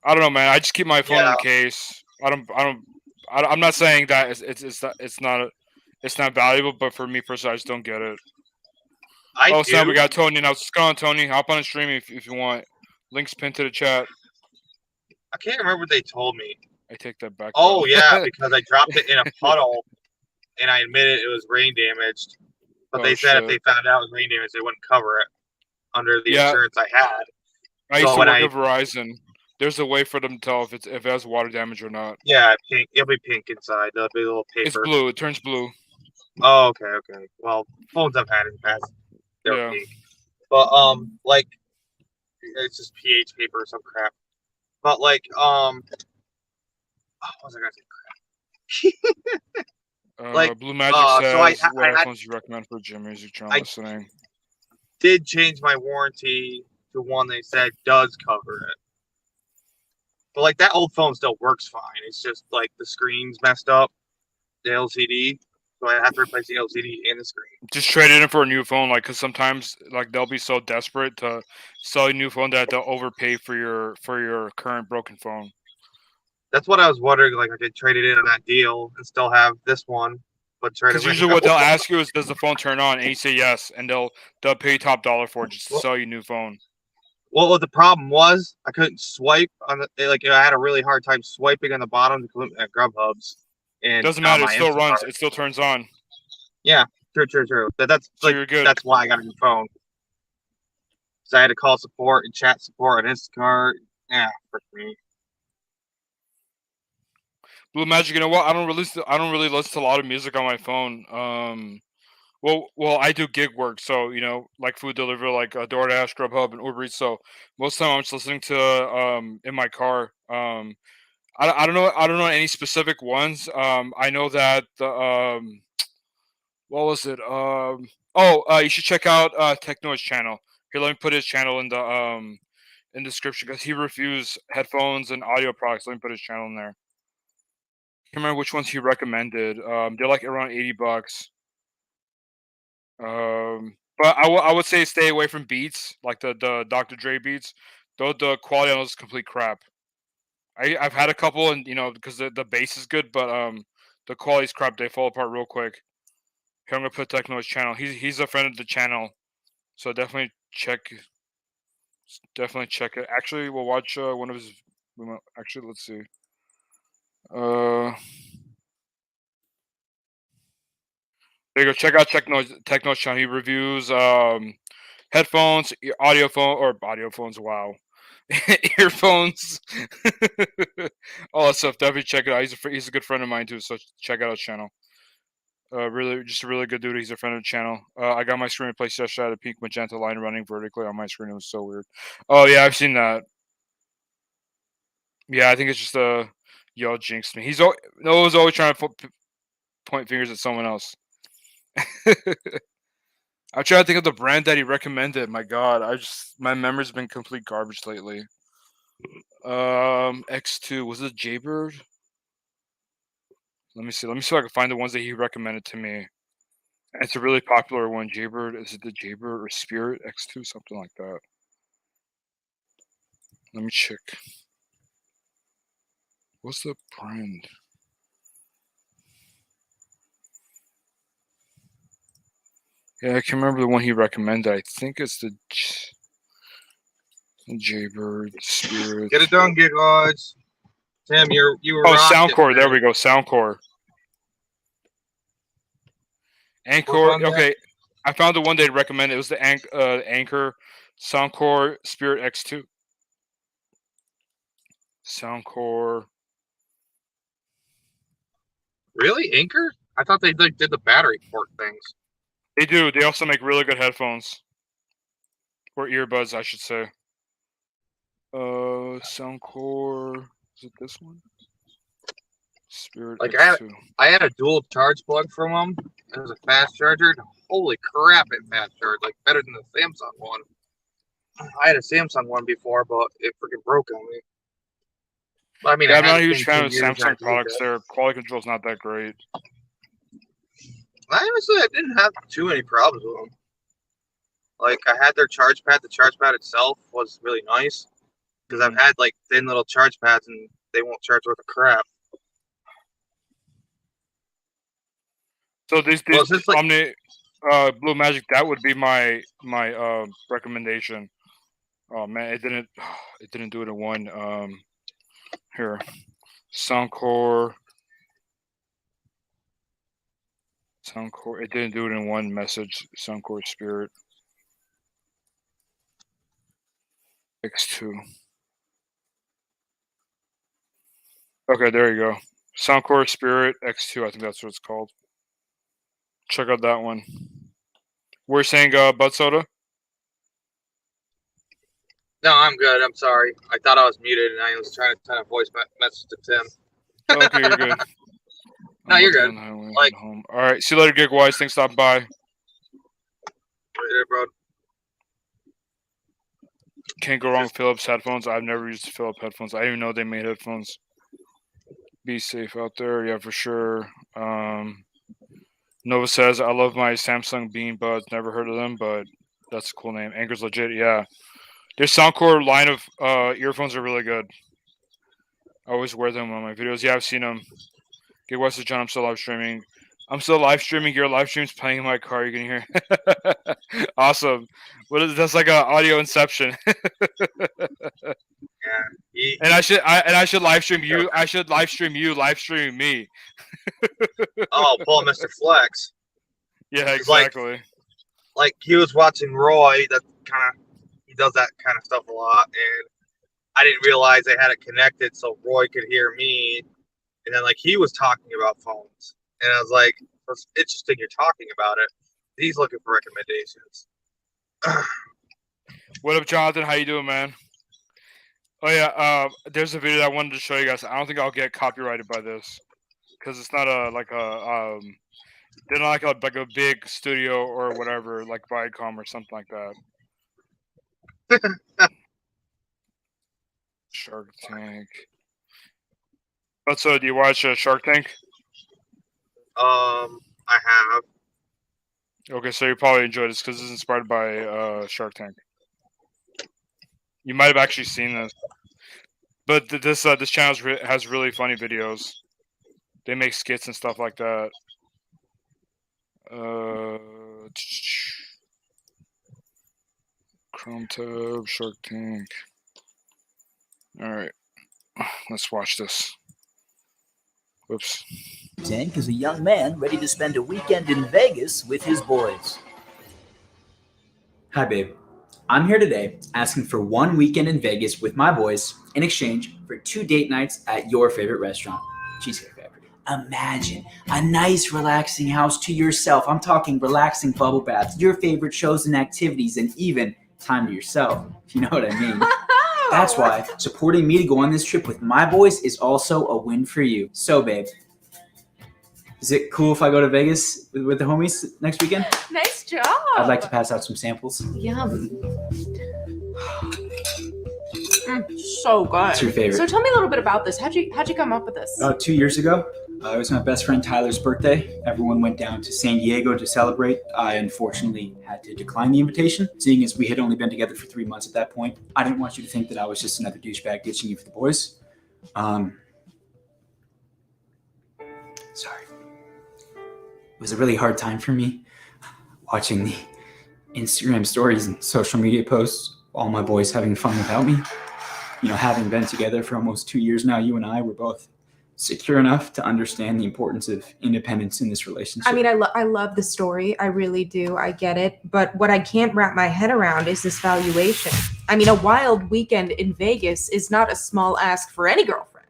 I don't know, man. I just keep my phone in Yeah. the case. I'm not saying that it's not valuable, but for me personally, I just don't get it. I Sam, do. we got Tony now. Let's go on, Tony. Hop on the stream if you want. Links pinned to the chat. I can't remember what they told me. I take that back. Oh, though. yeah, because I dropped it in a puddle, and I admitted it was rain damaged. But they said if they found out it was rain damage, they wouldn't cover it under the insurance I had. I used to work at Verizon. There's a way for them to tell if it has water damage or not. Yeah, pink. It'll be pink inside. There'll be a little paper. It's blue. It turns blue. Oh, okay. Well, phones I've had in the past, they're pink. But like, it's just pH paper or some crap. But like, what was I gonna say? Blue Magic says, so I what headphones you recommend for gym music channel listening? Did change my warranty to one they said does cover it. But like that old phone still works fine. It's just like the screen's messed up, the LCD. So I have to replace the LCD and the screen. Just trade it in for a new phone, like, because sometimes like they'll be so desperate to sell you a new phone that they'll overpay for your current broken phone. That's what I was wondering. Like I could trade it in on that deal and still have this one, but trade it. Because usually what they'll ask you is, does the phone turn on? And you say yes, and they'll pay you top dollar for it just to sell you a new phone. Well, what the problem was, I couldn't swipe on the like. I had a really hard time swiping on the bottom to come at Grubhub's. And doesn't matter. It still runs. It still turns on. Yeah, true. That's so like you're good. That's why I got a new phone. So I had to call support and chat support on Instacart. Yeah, for me. Blue Magic. You know what? I don't really listen to a lot of music on my phone. Well, I do gig work, so like food delivery, like DoorDash, Grubhub, and Uber Eats. So most of the time I'm just listening to in my car. I don't know any specific ones. I know that the what was it? You should check out Techno's channel. Here, let me put his channel in the description because he reviews headphones and audio products. Let me put his channel in there. I can't remember which ones he recommended. They're like around $80. But I would say stay away from Beats, like the Dr. Dre beats. Though the quality on those is complete crap. I've had a couple, and because the bass is good, but the quality's crap. They fall apart real quick. Here, I'm gonna put Techno's channel. He's a friend of the channel, so definitely check it. Actually, we'll watch one of his. Actually, let's see. There you go. Check out Techno's channel. He reviews headphones, audio phones. Wow, earphones. All that stuff. Definitely check it out. He's a good friend of mine too. So check out his channel. Really, just a really good dude. He's a friend of the channel. I got my screen replaced yesterday. I had a pink magenta line running vertically on my screen. It was so weird. Oh yeah, I've seen that. Yeah, I think it's just y'all jinxed me. Noah's always trying to point fingers at someone else. I'm trying to think of the brand that he recommended. My God, my memory's been complete garbage lately. X2 was it Jaybird? Let me see if I can find the ones that he recommended to me. It's a really popular one. Jaybird. Is it the Jaybird or Spirit X2? Something like that. Let me check. What's the brand? Yeah, I can remember the one he recommended. I think it's the Jaybird Spirit. Get it done, Gig Lodge. Tim, you were. Oh, Soundcore. There we go. Soundcore. Anchor. Okay. I found the one they recommended. It was the Anchor Soundcore Spirit X2. Soundcore. Really, Anchor? I thought they did the battery port things. They do. They also make really good headphones. Or earbuds, I should say. Soundcore. Is it this one? Spirit Like X2. I had a dual charge plug from them. It was a fast charger. Holy crap, it fast charged. Like better than the Samsung one. I had a Samsung one before, but it freaking broke on me. But, I mean, Yeah, I I'm had not a the huge thing fan of 2 years, and I Samsung did products. that. Their quality control is not that great. I didn't have too many problems with them. Like, I had their charge pad. The charge pad itself was really nice. Because I've had, like, thin little charge pads, and they won't charge worth of crap. So this Well, since, like, Omni Blue Magic, that would be my recommendation. Oh man, it didn't do it in one. Here, Soundcore. It didn't do it in one message. Soundcore Spirit X2. Okay, there you go. Soundcore Spirit X2. I think that's what it's called. Check out that one. We're saying Bud Soda. no, I'm good. I'm sorry. I thought I was muted, and I was trying to send a voice message to Tim. Oh, okay, you're good. No, you're good. Like, home. All right, see you later, Gig Wise. Thanks for stopping by. Later, bro. Can't go wrong with Philips headphones. I've never used Philips headphones. I didn't even know they made headphones. Be safe out there, yeah, for sure. Nova says, I love my Samsung Bean Buds. Never heard of them, but that's a cool name. Anchor's legit, yeah. Their Soundcore line of earphones are really good. I always wear them on my videos. Yeah, I've seen them. Get West of John, I'm still live streaming. Your live stream's playing in my car. You can hear. Awesome. That's like an audio inception. Yeah. And I should live stream you. I should live stream you. Live streaming me. Oh, Paul, Mr. Flex. Yeah, exactly. Like he was watching Roy. He does that kind of stuff a lot, and I didn't realize they had it connected so Roy could hear me. And then, like, he was talking about phones. And I was like, it's interesting you're talking about it. He's looking for recommendations. What up, Jonathan? How you doing, man? Oh, yeah. There's a video that I wanted to show you guys. I don't think I'll get copyrighted by this. Because it's not they're not like a big studio or whatever, like Viacom or something like that. Shark Tank. So, do you watch Shark Tank? I have. Okay, so you probably enjoyed this because it's inspired by Shark Tank. You might have actually seen this, but this channel has really funny videos. They make skits and stuff like that. Chrome tab, Shark Tank. All right, let's watch this. Whoops. Tank is a young man ready to spend a weekend in Vegas with his boys. Hi, babe. I'm here today asking for one weekend in Vegas with my boys in exchange for 2 date nights at your favorite restaurant, Cheesecake Factory. Imagine a nice, relaxing house to yourself. I'm talking relaxing bubble baths, your favorite shows and activities, and even time to yourself, if you know what I mean. That's why supporting me to go on this trip with my boys is also a win for you. So, babe, is it cool if I go to Vegas with the homies next weekend? Nice job. I'd like to pass out some samples. Yum. So good. What's your favorite? So tell me a little bit about this. How'd you come up with this? 2 years ago, it was my best friend Tyler's birthday. Everyone went down to San Diego to celebrate. I unfortunately had to decline the invitation, seeing as we had only been together for 3 months at that point. I didn't want you to think that I was just another douchebag ditching you for the boys. Sorry. It was a really hard time for me watching the Instagram stories and social media posts, all my boys having fun without me. You know, having been together for almost 2 years now, you and I were both secure enough to understand the importance of independence in this relationship. I mean, I love the story. I really do. I get it. But what I can't wrap my head around is this valuation. I mean, a wild weekend in Vegas is not a small ask for any girlfriend.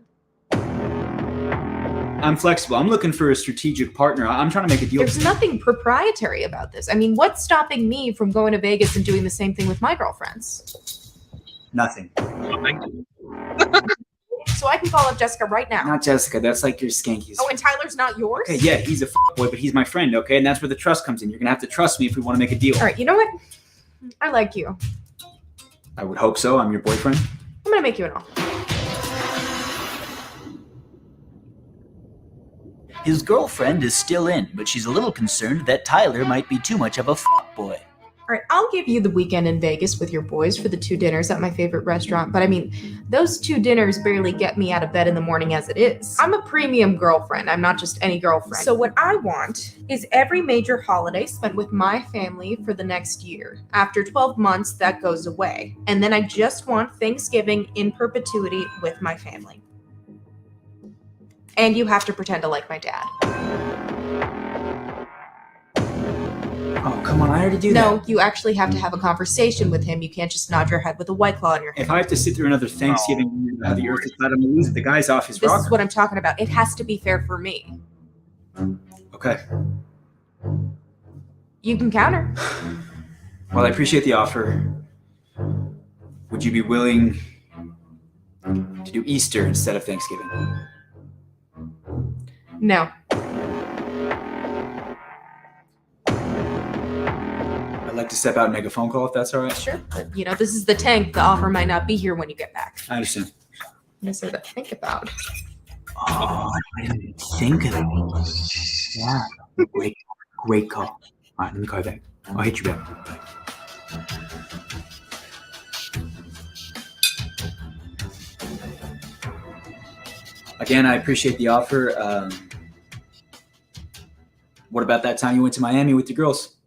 I'm flexible. I'm looking for a strategic partner. I'm trying to make a deal. There's nothing proprietary about this. I mean, what's stopping me from going to Vegas and doing the same thing with my girlfriends? Nothing. So I can call up Jessica right now. Not Jessica. That's like your skankies. Oh, and Tyler's not yours? Okay, yeah, he's a boy, but he's my friend, okay? And that's where the trust comes in. You're going to have to trust me if we want to make a deal. All right, you know what? I like you. I would hope so. I'm your boyfriend. I'm going to make you an offer. His girlfriend is still in, but she's a little concerned that Tyler might be too much of a boy. All right, I'll give you the weekend in Vegas with your boys for the 2 dinners at my favorite restaurant. But I mean, those 2 dinners barely get me out of bed in the morning as it is. I'm a premium girlfriend. I'm not just any girlfriend. So what I want is every major holiday spent with my family for the next year. After 12 months, that goes away. And then I just want Thanksgiving in perpetuity with my family. And you have to pretend to like my dad. Oh, come on. I already do that. No, you actually have to have a conversation with him. You can't just nod your head with a White Claw in your hand. If I have to sit through another Thanksgiving, the earth is not going to lose it. The guy's off his This rocker. is what I'm talking about. It has to be fair for me. Okay. You can counter. Well, I appreciate the offer. Would you be willing to do Easter instead of Thanksgiving? No. I'd like to step out and make a phone call if that's all right. Sure. But, you know, this is the tank. The offer might not be here when you get back. I understand. That's something to think about. Oh, I didn't even think of that. Yeah. Great call. All right, let me call you back. I'll hit you back. Again, I appreciate the offer. What about that time you went to Miami with your girls?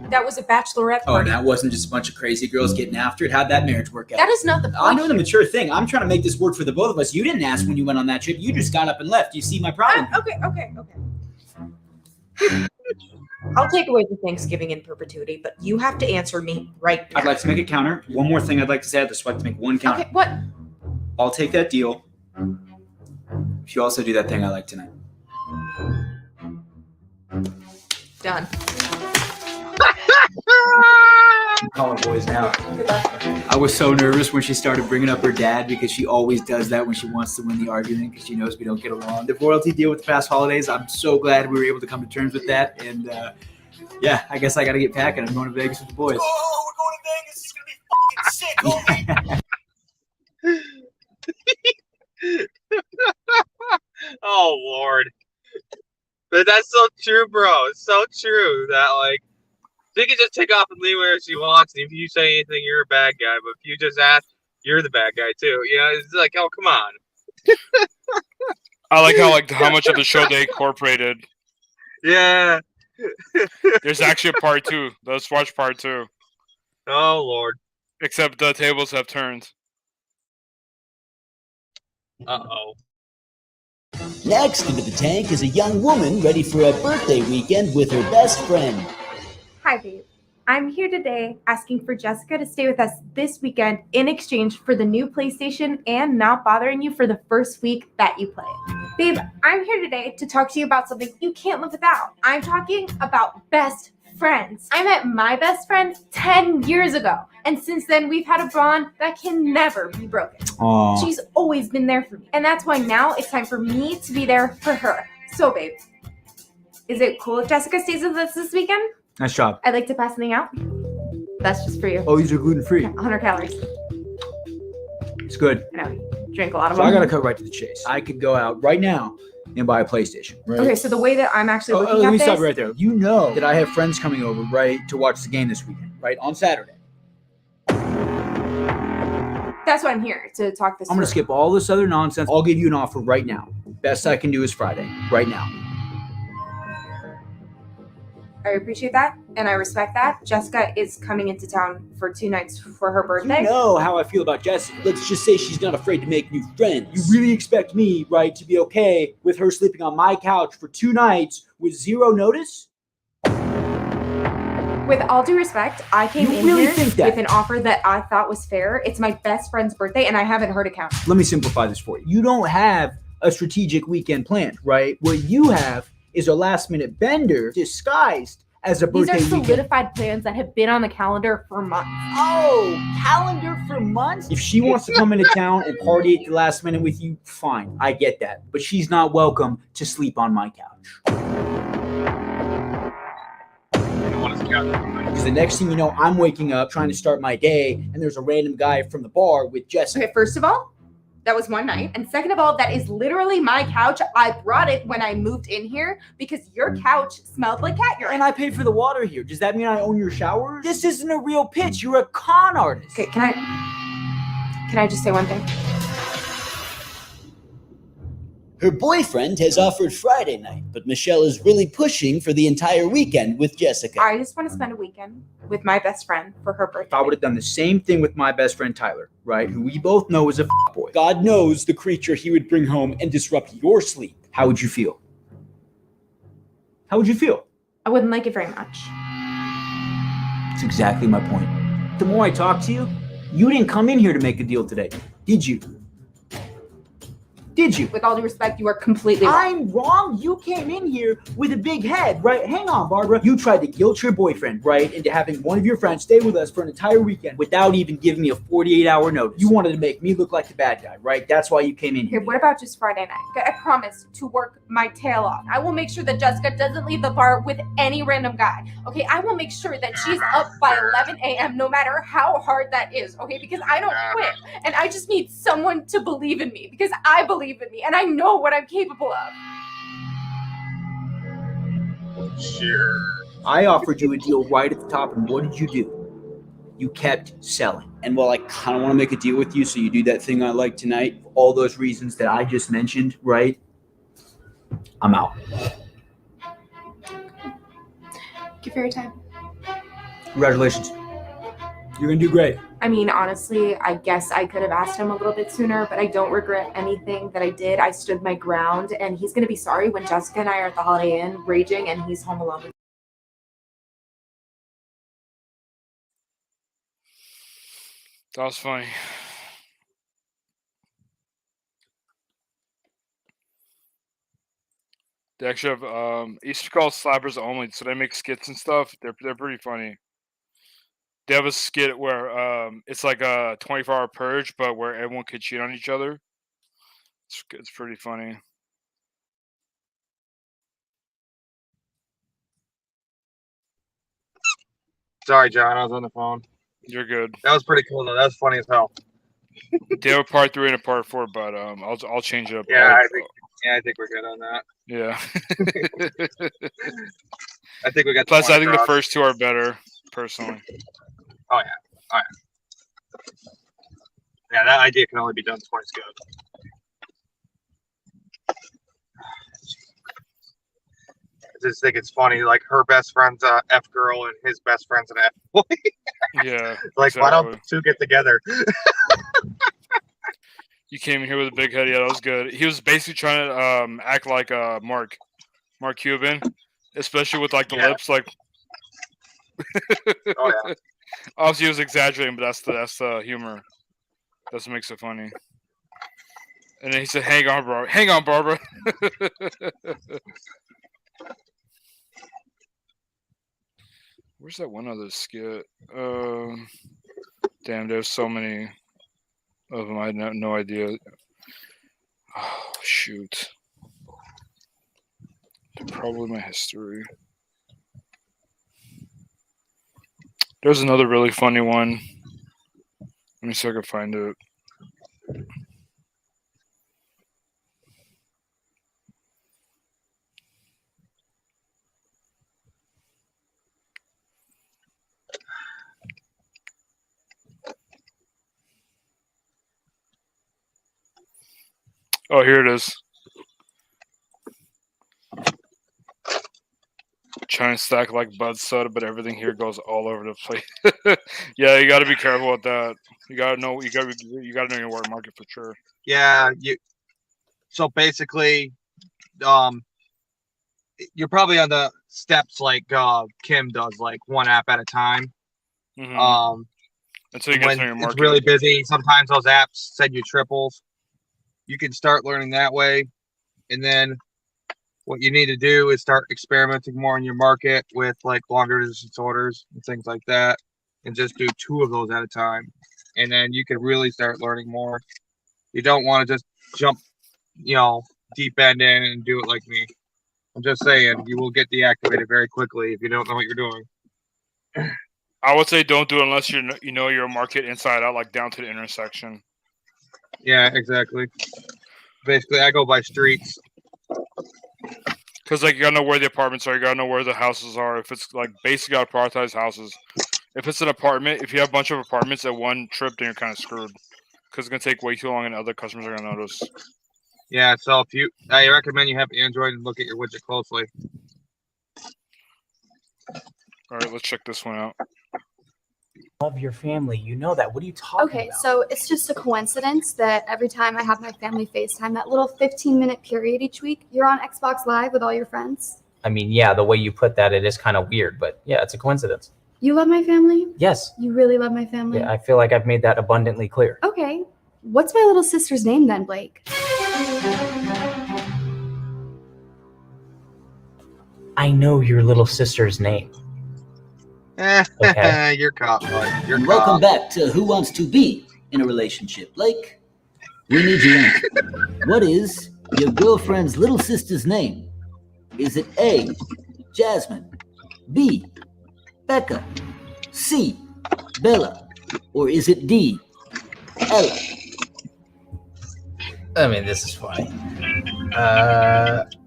That was a bachelorette Oh, party. that wasn't just a bunch of crazy girls getting after it. How'd that marriage work out? That is not the point. I'm doing the mature thing. I'm trying to make this work for the both of us. You didn't ask when you went on that trip. You just got up and left. You see my problem? Okay. I'll take away the Thanksgiving in perpetuity, but you have to answer me right now. I'd like to make a counter. One more thing I'd like to say. I'd just like to make one counter. Okay, what? I'll take that deal if you also do that thing I like tonight. Done. I'm calling boys now. I was so nervous when she started bringing up her dad because she always does that when she wants to win the argument because she knows we don't get along. The royalty deal with the past holidays, I'm so glad we were able to come to terms with that. And yeah, I guess I got to get packing. I'm going to Vegas with the boys. Oh, we're going to Vegas. It's going to be fucking sick. Oh Lord. But that's so true, bro. It's so true that like she can just take off and leave where she wants. And if you say anything, you're a bad guy. But if you just ask, you're the bad guy too. You know, it's like, oh come on. I like how much of the show they incorporated. Yeah. There's actually a part 2. Let's watch part 2. Oh Lord. Except the tables have turned. Uh-oh. Next into the tank is a young woman ready for a birthday weekend with her best friend. Hi, babe. I'm here today asking for Jessica to stay with us this weekend in exchange for the new PlayStation and not bothering you for the first week that you play it. Babe, I'm here today to talk to you about something you can't live without. I'm talking about best friends. I met my best friend 10 years ago, and since then we've had a bond that can never be broken. Aww. She's always been there for me, and that's why now it's time for me to be there for her. So, babe, is it cool if Jessica stays with us this weekend? Nice job. I'd like to pass something out. That's just for you. Oh, these are gluten-free. 100 calories. It's good. I know, you drink a lot of So them. I got to cut right to the chase. I could go out right now and buy a PlayStation. Right? Okay, so the way that I'm actually looking let at me this... stop you right there. You know that I have friends coming over, right, to watch the game this weekend, right, on Saturday. That's why I'm here, to talk this I'm going to through. skip all this other nonsense. I'll give you an offer right now. Best I can do is Friday, right now. I appreciate that, and I respect that. Jessica is coming into town for 2 nights for her birthday. You know how I feel about Jessica. Let's just say she's not afraid to make new friends. You really expect me, right, to be okay with her sleeping on my couch for 2 nights with 0 notice? With all due respect, I came You in really here think that? with an offer that I thought was fair. It's my best friend's birthday, and I haven't heard a count. Let me simplify this for you. You don't have a strategic weekend planned, right? What you have is a last-minute bender disguised as a These birthday are weekend. solidified plans that have been on the calendar for months. Oh, calendar for months? If she wants to come into town and party at the last minute with you, fine. I get that. But she's not welcome to sleep on my couch. Because the next thing you know, I'm waking up trying to start my day, and there's a random guy from the bar with Jessica. Okay, first of all, that was one night. And second of all, that is literally my couch. I brought it when I moved in here because your couch smelled like cat urine. And I paid for the water here. Does that mean I own your shower? This isn't a real pitch. You're a con artist. Okay, can I just say one thing? Her boyfriend has offered Friday night, but Michelle is really pushing for the entire weekend with Jessica. I just want to spend a weekend with my best friend for her birthday. I would have done the same thing with my best friend Tyler, right? Who we both know is a boy. God knows the creature he would bring home and disrupt your sleep. How would you feel? How would you feel? I wouldn't like it very much. That's exactly my point. The more I talk to you, you didn't come in here to make a deal today, did you? Did you? With all due respect, you are completely wrong. I'm wrong. You came in here with a big head, right? Hang on, Barbara. You tried to guilt your boyfriend, right, into having one of your friends stay with us for an entire weekend without even giving me a 48-hour notice. You wanted to make me look like the bad guy, right? That's why you came in here. Okay, what about just Friday night? Okay, I promise to work my tail off. I will make sure that Jessica doesn't leave the bar with any random guy. Okay, I will make sure that she's up by 11 a.m. no matter how hard that is. Okay, because I don't quit. And I just need someone to believe in me because I believe in me and I know what I'm capable of. Sure. I offered you a deal right at the top, and what did you do? You kept selling. And while I kind of want to make a deal with you so you do that thing I like tonight, for all those reasons that I just mentioned, right? I'm out. Thank you for your time. Congratulations. You're going to do great. I mean, honestly, I guess I could have asked him a little bit sooner, but I don't regret anything that I did. I stood my ground, and he's going to be sorry when Jessica and I are at the Holiday Inn raging and he's home alone with That was funny. They actually have Easter called Slappers Only, so they make skits and stuff. They're pretty funny. They have a skit where it's like a 24-hour purge, but where everyone could cheat on each other. It's pretty funny. Sorry, John. I was on the phone. You're good. That was pretty cool, though. That was funny as hell. They have a part 3 and a part 4, but I'll change it up. Yeah, I think we're good on that. Yeah. I think we got. Plus, I think the first 2 are better, personally. Oh yeah. Yeah, that idea can only be done twice good. I just think it's funny, like her best friend's a F girl and his best friend's an F boy. Yeah. Like, exactly. why don't the two get together? You came in here with a big head. Yeah, that was good. He was basically trying to act like Mark Cuban, especially with like the lips. Like, Oh yeah. obviously he was exaggerating, but that's the humor. That's what makes it funny. And then he said, "Hang on, bro. Hang on, Barbara." Where's that one other skit? Damn, there's so many of them. I had no idea. Oh, shoot. They're probably my history. There's another really funny one. Let me see if I can find it. Oh, here it is. trying to stack like Bud Soda, but everything here goes all over the place. Yeah, you got to be careful with that. You got to know. You got to know your work market for sure. Yeah, so basically, you're probably on the steps like Kim does, like one app at a time. Mm-hmm. Until you get When to know your market. it's really busy, sometimes those apps send you triples. You can start learning that way, and then what you need to do is start experimenting more in your market with like longer distance orders and things like that, and just do 2 of those at a time, and then you can really start learning more. You don't want to just jump, deep end in and do it like me. I'm just saying, you will get deactivated very quickly if you don't know what you're doing. I would say don't do it unless you know your market inside out, like down to the intersection. Yeah, exactly. Basically, I go by streets. Because like you gotta know where the apartments are, you gotta know where the houses are. If it's like basically gotta prioritize houses. If it's an apartment, if you have a bunch of apartments at one trip, then you're kind of screwed. Because it's gonna take way too long, and other customers are gonna notice. Yeah, so I recommend you have Android and look at your widget closely. All right, let's check this one out. Love your family. You know that. What are you talking Okay, about? so it's just a coincidence that every time I have my family FaceTime, that little 15-minute period each week, you're on Xbox Live with all your friends. I mean, yeah, the way you put that, it is kind of weird, but yeah, it's a coincidence. You love my family? Yes. You really love my family? Yeah, I feel like I've made that abundantly clear. Okay. What's my little sister's name then, Blake? I know your little sister's name. Okay. You're caught, bud. You're Welcome caught. back to Who Wants to Be in a Relationship. Blake, we need your answer. What is your girlfriend's little sister's name? Is it A, Jasmine, B, Becca, C, Bella, or is it D, Ella? I mean, this is funny.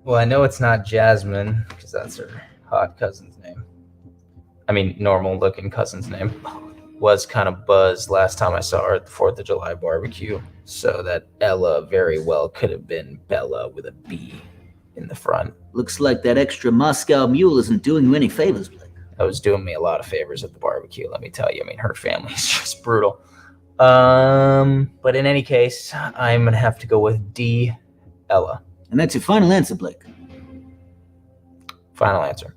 Well, I know it's not Jasmine, because that's her hot cousin's name. I mean, normal-looking cousin's name. Was kind of buzzed last time I saw her at the 4th of July barbecue, so that Ella very well could have been Bella with a B in the front. Looks like that extra Moscow mule isn't doing you any favors, Blake. That was doing me a lot of favors at the barbecue, let me tell you. I mean, her family is just brutal. But in any case, I'm going to have to go with D, Ella. And that's your final answer, Blake. Final answer.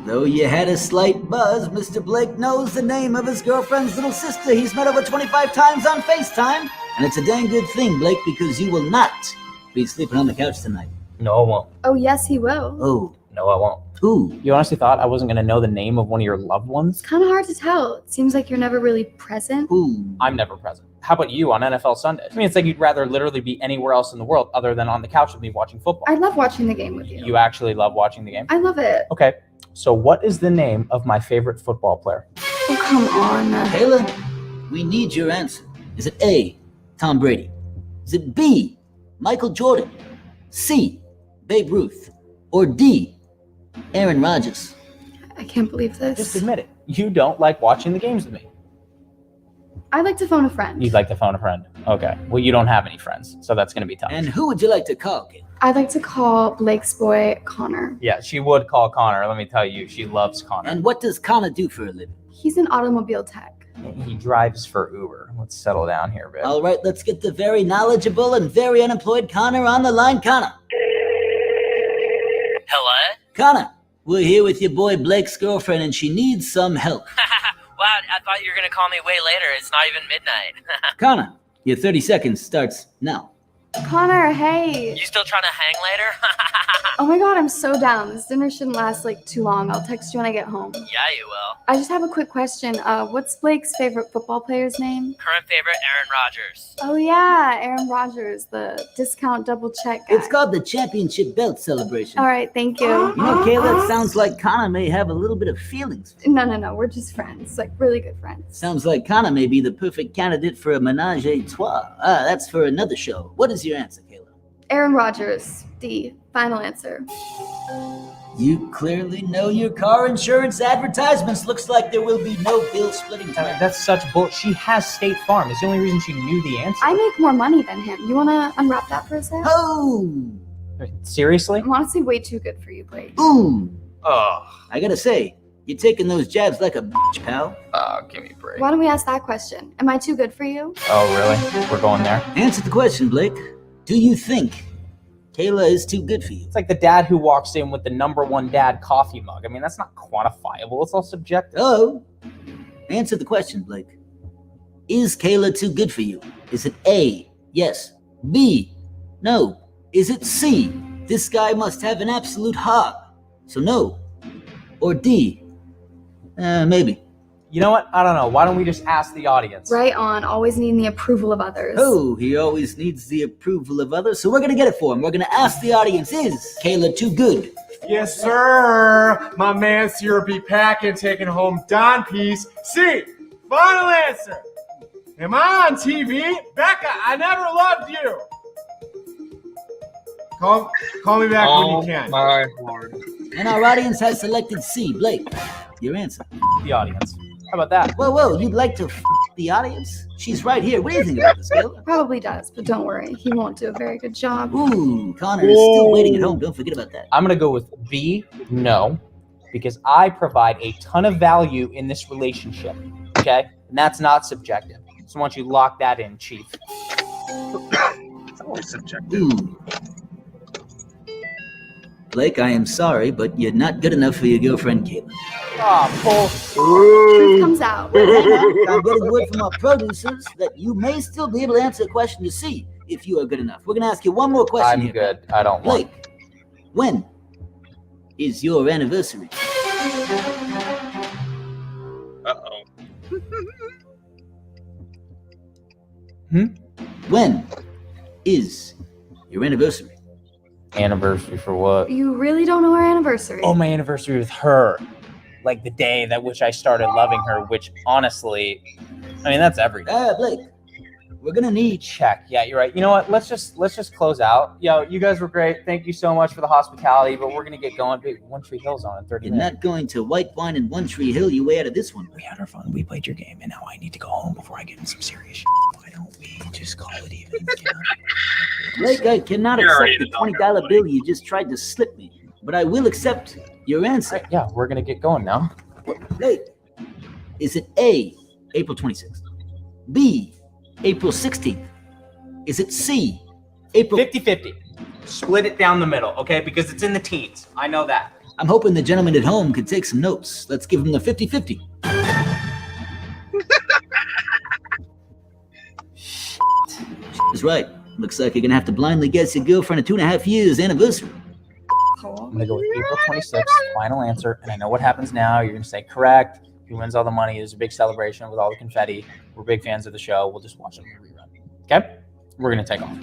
Though you had a slight buzz, Mr. Blake knows the name of his girlfriend's little sister he's met over 25 times on FaceTime. And it's a dang good thing, Blake, because you will not be sleeping on the couch tonight. No, I won't. Oh, yes, he will. Oh. No, I won't. Who? You honestly thought I wasn't going to know the name of one of your loved ones? It's kind of hard to tell. It seems like you're never really present. Who? I'm never present. How about you on NFL Sunday? I mean, it's like you'd rather literally be anywhere else in the world other than on the couch with me watching football. I love watching the game with you. You actually love watching the game? I love it. Okay, so what is the name of my favorite football player? Oh, come on. Taylor, we need your answer. Is it A, Tom Brady? Is it B, Michael Jordan? C, Babe Ruth? Or D, Aaron Rodgers? I can't believe this. Just admit it. You don't like watching the games with me. I'd like to phone a friend. You'd like to phone a friend. Okay. Well, you don't have any friends, so that's going to be tough. And who would you like to call, kid? I'd like to call Blake's boy Connor. Yeah, she would call Connor. Let me tell you, she loves Connor. And what does Connor do for a living? He's an automobile tech. He drives for Uber. Let's settle down here, babe. All right, let's get the very knowledgeable and very unemployed Connor on the line. Connor. Hello? Connor, we're here with your boy Blake's girlfriend, and she needs some help. Wow, I thought you were going to call me way later. It's not even midnight. Connor, your 30 seconds starts now. Connor, hey. You still trying to hang later? Oh my god, I'm so down. This dinner shouldn't last like too long. I'll text you when I get home. Yeah, you will. I just have a quick question. What's Blake's favorite football player's name? Current favorite, Aaron Rodgers. Oh yeah, Aaron Rodgers, the discount double check guy. It's called the championship belt celebration. All right, thank you. You know, Kayla, it sounds like Connor may have a little bit of feelings. No, we're just friends, like really good friends. Sounds like Connor may be the perfect candidate for a menage a trois. That's for another show. What is your answer, Kayla? Aaron Rodgers, D. Final answer. You clearly know your car insurance advertisements. Looks like there will be no bill splitting tonight. That's such bull. She has State Farm. It's the only reason she knew the answer. I make more money than him. You want to unwrap that for a sec? Oh! Seriously? I'm honestly way too good for you, Blake. Ooh, Oh, I gotta say, you're taking those jabs like a bitch, pal. give me a break. Why don't we ask that question? Am I too good for you? Oh, really? We're going there? Answer the question, Blake. Do you think Kayla is too good for you? It's like the dad who walks in with the #1 dad coffee mug. I mean, that's not quantifiable. It's all subjective. Oh, answer the question, Blake. Is Kayla too good for you? Is it A, yes, B, no? Is it C, this guy must have an absolute heart, so no? Or D, maybe. You know what? I don't know. Why don't we just ask the audience? Right on, always needing the approval of others. Oh, he always needs the approval of others, so we're gonna get it for him. We're gonna ask the audience, is Kayla too good? Yes, sir. My man Syrupy Packin' taking home Don Piece. C. Final answer. Am I on TV? Becca, I never loved you. Call me back when you can. My Lord. And our audience has selected C. Blake, your answer. The audience. How about that? Whoa, you'd like to the audience? She's right here. What do you think about this, Kayla? Probably does, but don't worry. He won't do a very good job. Ooh, Connor is still waiting at home. Don't forget about that. I'm going to go with B, no, because I provide a ton of value in this relationship, okay? And that's not subjective. So why don't you lock that in, Chief? It's always subjective. Ooh. Blake, I am sorry, but you're not good enough for your girlfriend, Kayla. Truth comes out. But hang on, I'm getting word from our producers that you may still be able to answer a question to see if you are good enough. We're going to ask you one more question I'm here. good. I don't want. Blake, when is your anniversary? Uh-oh. When is your anniversary? Anniversary for what? You really don't know our anniversary. Oh, my anniversary with her. Like the day that which I started loving her, which honestly, I mean, that's everything. Blake, we're going to need... Check. Yeah, you're right. You know what? Let's just close out. Yo, you guys were great. Thank you so much for the hospitality, but we're going to get going. Big One Tree Hill's on in 30 You're minutes. not going to white wine and One Tree Hill your way out of this one. We had our fun. We played your game, and now I need to go home before I get in some serious shit. Why don't we just call it even? Blake, I cannot You're accept the already $20 bill you just tried to slip me, but I will accept your answer. Yeah, we're going to get going now. Blake, is it A, April 26th, B, April 16th? Is it C, April... 50-50. Split it down the middle, okay? Because it's in the teens. I know that. I'm hoping the gentleman at home can take some notes. Let's give him the 50-50. Is right. Looks like you're gonna have to blindly guess your girlfriend a 2.5 years anniversary. I'm going to go with April 26th, final answer. And I know what happens now. You're going to say correct. Who wins all the money? There's a big celebration with all the confetti. We're big fans of the show. We'll just watch it on the rerun. Okay? We're going to take off.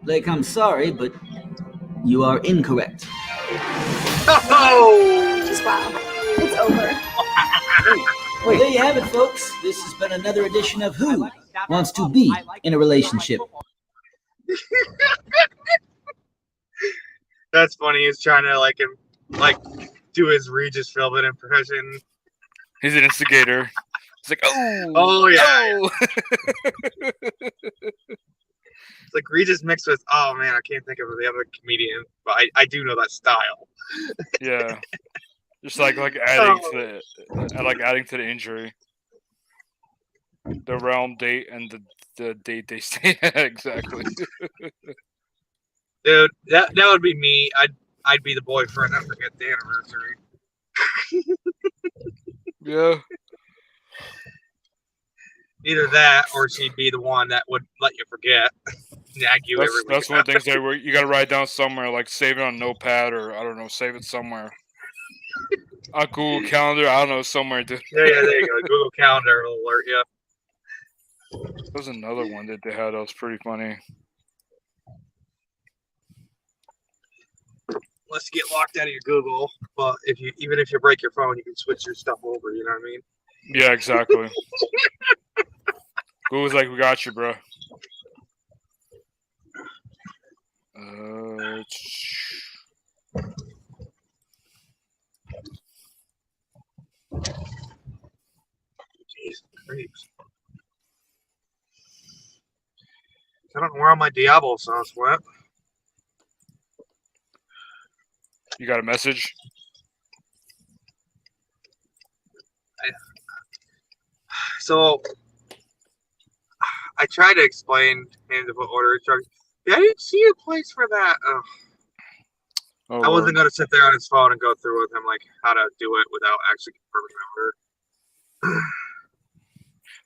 Blake, I'm sorry, but you are incorrect. Oh! Just wow. It's over. Well, there you have it, folks. This has been another edition of Who Wants to Be in a Relationship. That's funny. He's trying to do his Regis Philbin impression. He's an instigator. It's like, Oh yeah. oh. It's like Regis mixed with, oh man, I can't think of the other comedian, but I do know that style. Yeah. Just like adding to the injury. The realm date and the date they stay at, exactly. Dude, that would be me. I'd be the boyfriend. I forget the anniversary. Yeah. Either that, or she'd be the one that would let you forget. Nag you every week. That's one of the things that you got to write down somewhere, like save it on Notepad or I don't know, save it somewhere. On Google Calendar, I don't know, somewhere. Dude. Yeah, there you go. Google Calendar will alert you. There was another one that they had that was pretty funny. Unless you get locked out of your Google, but even if you break your phone, you can switch your stuff over. You know what I mean? Yeah, exactly. Google's like, we got you, bro. Grapes. I don't know where all my Diablo sauce went. You got a message? So I tried to explain to him to put order instructions. Yeah, I didn't see a place for that. Oh, I wasn't Lord. gonna sit there on his phone and go through with him like how to do it without actually confirming the order.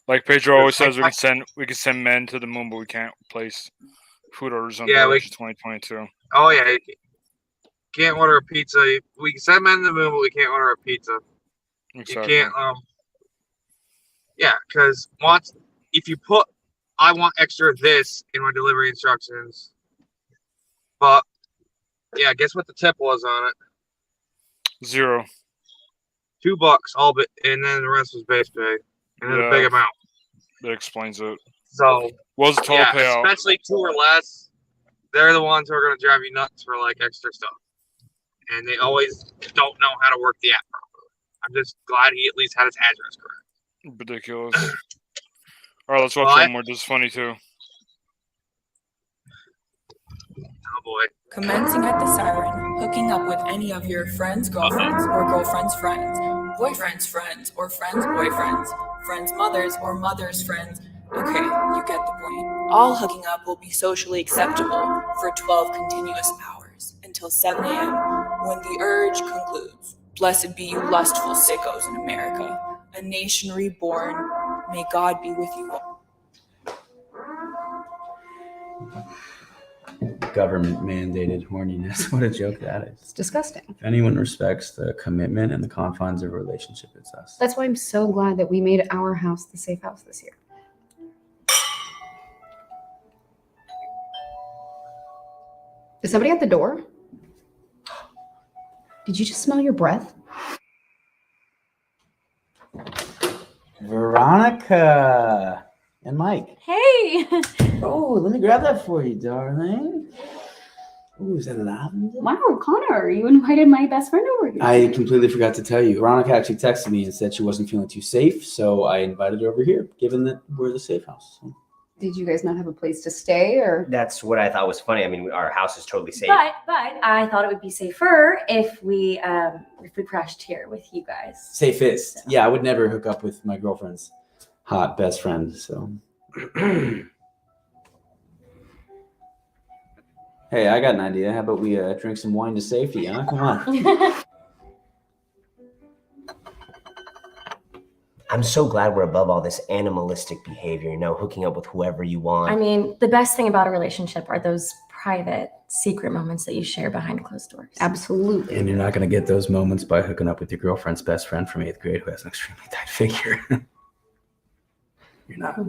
Like Pedro always says, we can send men to the moon, but we can't place food orders on DoorDash 2022. Oh yeah, you can't order a pizza. We can send men to the moon, but we can't order a pizza. Exactly. You can't. Yeah, because once if you put, I want extra this in my delivery instructions, but yeah, guess what the tip was on it? $0. $2, all but, and then the rest was base pay, and it's a big amount. That explains it. So what's the total payout? especially 2 or less, they're the ones who are going to drive you nuts for like extra stuff, and they always don't know how to work the app properly. I'm just glad he at least had his address correct. Ridiculous. All right, let's watch one more. This is funny too. Oh boy. Commencing at the siren, hooking up with any of your friends' girlfriends or girlfriends' friends, boyfriends' friends or friends' boyfriends, friends' mothers or mothers' friends. Okay, you get the point. All hooking up will be socially acceptable for 12 continuous hours until 7 a.m. when the urge concludes. Blessed be you lustful sickos in America, a nation reborn. May God be with you all. Government mandated horniness. What a joke that is. It's disgusting. If anyone respects the commitment and the confines of a relationship, it's us. That's why I'm so glad that we made our house the safe house this year. Is somebody at the door? Did you just smell your breath? Veronica and Mike. Hey! Oh, let me grab that for you, darling. Oh, is that lavender? Wow, Connor, you invited my best friend over here. I completely forgot to tell you. Veronica actually texted me and said she wasn't feeling too safe, so I invited her over here, given that we're the safe house. So. Did you guys not have a place to stay, or? That's what I thought was funny. I mean, our house is totally safe. But I thought it would be safer if we crashed here with you guys. Safest. So. Yeah, I would never hook up with my girlfriend's hot best friend, so. Hey, I got an idea. How about we drink some wine to safety, huh? Come on. I'm so glad we're above all this animalistic behavior, hooking up with whoever you want. I mean, the best thing about a relationship are those private, secret moments that you share behind closed doors. Absolutely. And you're not going to get those moments by hooking up with your girlfriend's best friend from 8th grade who has an extremely tight figure. You're not.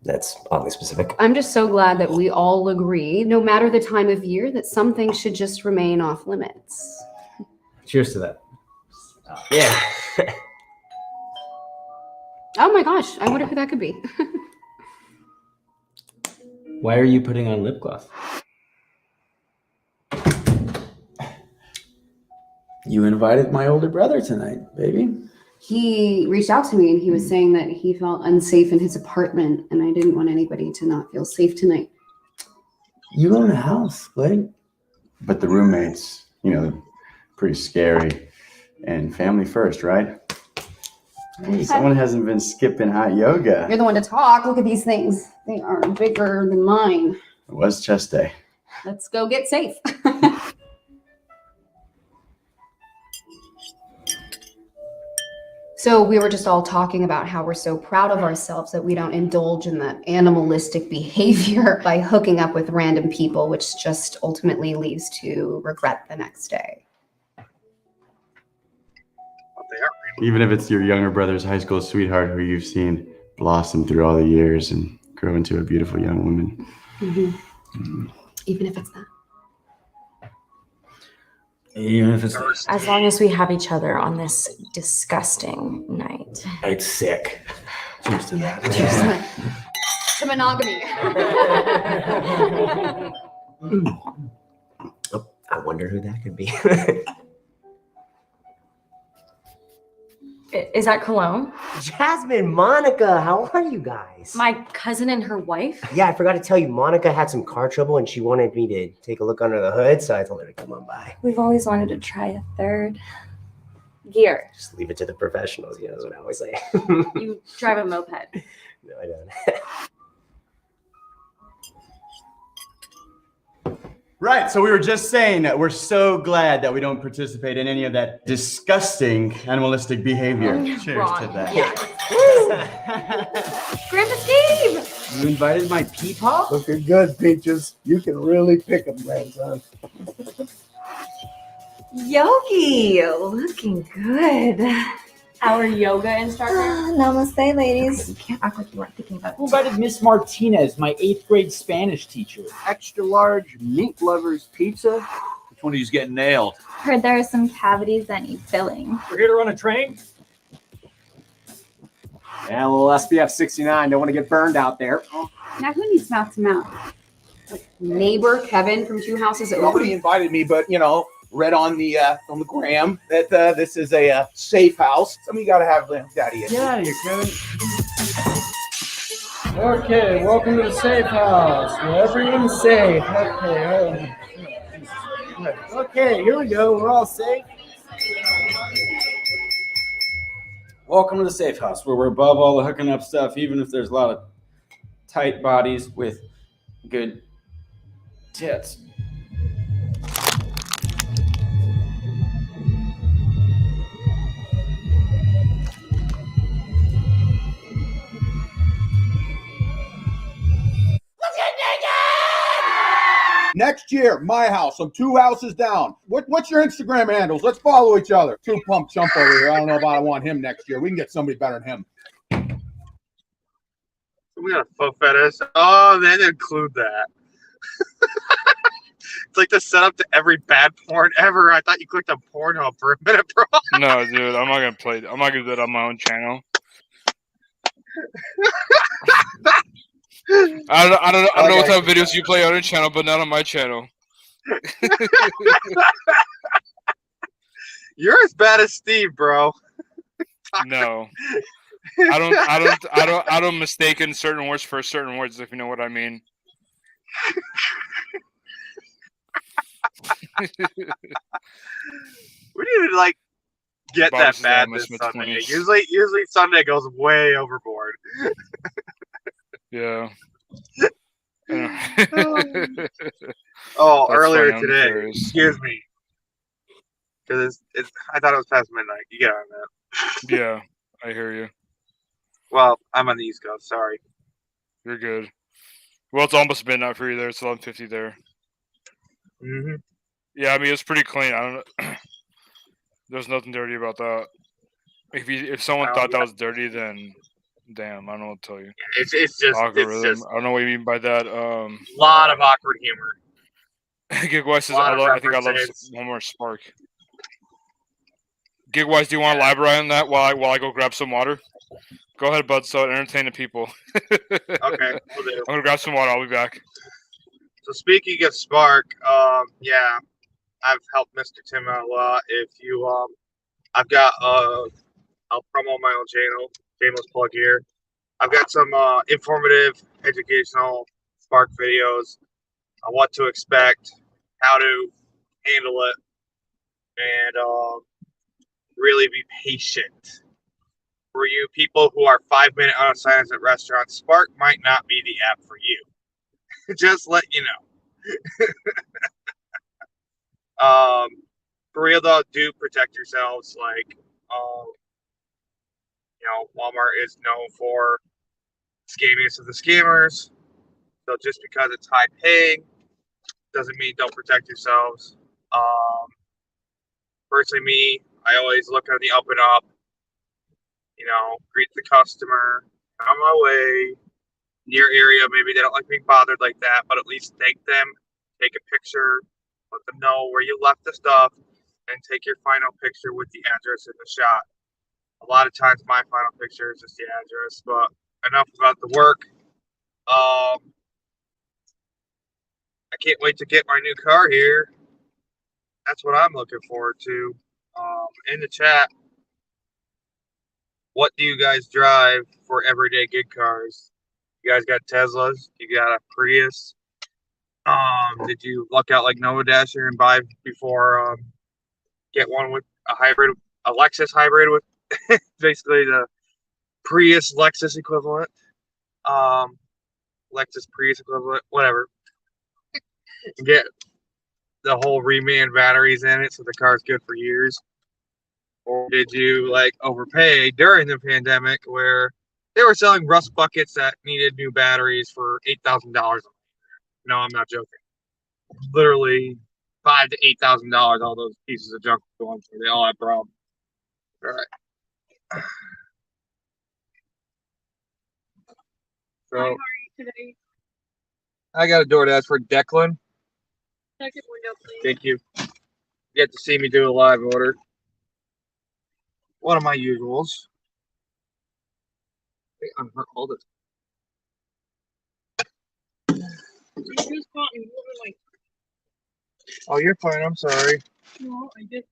That's oddly specific. I'm just so glad that we all agree, no matter the time of year, that some things should just remain off limits. Cheers to that. Yeah. Oh my gosh, I wonder who that could be. Why are you putting on lip gloss? You invited my older brother tonight, baby. He reached out to me and he was saying that he felt unsafe in his apartment and I didn't want anybody to not feel safe tonight. You own a house, Blake. But the roommates, pretty scary. And family first, right? Hey, someone hasn't been skipping hot yoga. You're the one to talk. Look at these things. They are bigger than mine. It was chest day. Let's go get safe. So we were just all talking about how we're so proud of ourselves that we don't indulge in that animalistic behavior by hooking up with random people, which just ultimately leads to regret the next day. Even if it's your younger brother's high school sweetheart who you've seen blossom through all the years and grow into a beautiful young woman. Mm-hmm. Mm-hmm. Even if it's that. Even if it's as long as we have each other on this disgusting night. It's sick. Cheers to that. To monogamy. I wonder who that could be. Is that Cologne? Jasmine, Monica, how are you guys? My cousin and her wife? Yeah, I forgot to tell you, Monica had some car trouble and she wanted me to take a look under the hood, so I told her to come on by. We've always wanted to try a third gear. Just leave it to the professionals, you know, that's what I always say. You drive a moped. No, I don't. Right, so we were just saying that we're so glad that we don't participate in any of that disgusting animalistic behavior. Cheers Wrong. to that. Yeah. Grandpa Steve! You invited my peepaw? Looking good, Peaches. You can really pick them, grandson. Yogi, looking good. Our yoga instructor. Namaste, ladies. You can't act like you weren't thinking about it. Who invited Miss Martinez, my 8th grade Spanish teacher? Extra large meat lovers pizza. Which one of you's getting nailed? Heard there are some cavities that need filling. We're here to run a train. Yeah, a little SPF 69. Don't want to get burned out there. Now, who needs mouth to mouth? Neighbor Kevin from 2 houses over. Nobody invited me, but read on the gram that this is a safe house. Some of you gotta have daddy. Get out of here, Kevin. Okay, welcome to the safe house where everyone's safe. Okay, here we go. We're all safe. Welcome to the safe house, where we're above all the hooking up stuff, even if there's a lot of tight bodies with good tits. Next year, my house. I'm 2 houses down. What's your Instagram handles? Let's follow each other. 2 pump chump over here. I don't know if I want him next year. We can get somebody better than him. We got a foot fetish. Oh, they didn't include that. It's like the setup to every bad porn ever. I thought you clicked on Pornhub for a minute, bro. No, dude, I'm not gonna play. I'm not gonna do that on my own channel. I don't know what type of videos you play on your channel, but not on my channel. You're as bad as Steve, bro. No, I don't mistake in certain words for certain words, if you know what I mean. We need to get that bad this Sunday. Usually Sunday goes way overboard. Yeah. Oh, That's earlier funny, today. Excuse me. Because I thought it was past midnight. You get on that. Yeah, I hear you. Well, I'm on the East Coast. Sorry. You're good. Well, it's almost midnight for you there. It's 11:50 there. Mm-hmm. Yeah, I mean it's pretty clean. I don't know. There's nothing dirty about that. If someone thought that was dirty, then damn, I don't know what to tell you. It's just algorithm. It's just I don't know what you mean by that. lot of awkward humor. Gigwise says I think I love one more spark. Gigwise, do you want to elaborate on that while I go grab some water? Go ahead, bud. So entertain the people. Okay, we'll do. I'm gonna grab some water. I'll be back. So speaking of Spark, yeah, I've helped Mr. Tim out a lot. If you, I've got I'll promote my own channel. Shameless plug here. I've got some informative, educational Spark videos on what to expect, how to handle it, and really be patient. For you people who are 5-minute unsilence at restaurants, Spark might not be the app for you. Just let you know. For real though, do protect yourselves. Walmart is known for scammiest of the scammers. So just because it's high paying doesn't mean don't protect yourselves. Personally, me, I always look on the up and up. Greet the customer, on my way. Near area, maybe they don't like being bothered like that, but at least thank them, take a picture, let them know where you left the stuff, and take your final picture with the address in the shot. A lot of times my final picture is just the address, but enough about the work. I can't wait to get my new car here. That's what I'm looking forward to. In the chat, what do you guys drive for everyday gig cars? You guys got Teslas? You got a Prius? Did you luck out like Nova Dasher and buy before get one with a hybrid, a Lexus hybrid with basically the Prius Lexus equivalent, Lexus Prius equivalent, whatever. Get the whole reman batteries in it so the car's good for years. Or did you like overpay during the pandemic where they were selling rust buckets that needed new batteries for $8,000? No, I'm not joking. Literally $5,000 to $8,000. All those pieces of junk going for. They all have problems. All right. So today? I got a DoorDash for Declan. Second window, please. Thank you. You get to see me do a live order. One of my usuals. Wait, I'm hold it. You just caught me moving like. Oh, you're fine. I'm sorry. No, I just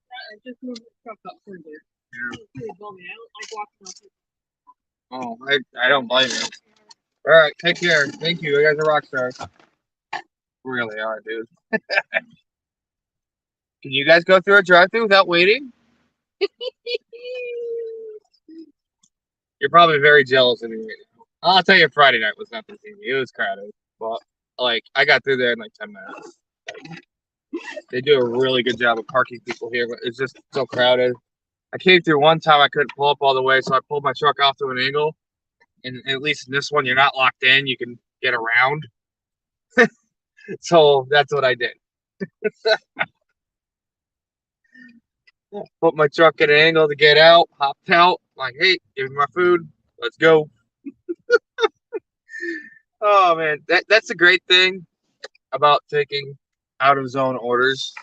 moved the truck up further. Yeah. Really bummed me. I don't like walking up. Oh, I don't blame you. All right, take care. Thank you. You guys are rock stars. Really are, dude. Can you guys go through a drive-thru without waiting? You're probably very jealous of me right now. I'll tell you, Friday night was nothing to me. It was crowded, but like I got through there in like 10 minutes. Like, they do a really good job of parking people here, but it's just so crowded. I came through one time, I couldn't pull up all the way, so I pulled my truck off to an angle. And at least in this one, you're not locked in; you can get around. So that's what I did. Put my truck at an angle to get out, hopped out, like, hey, give me my food, let's go. Oh man, that's a great thing about taking out of zone orders.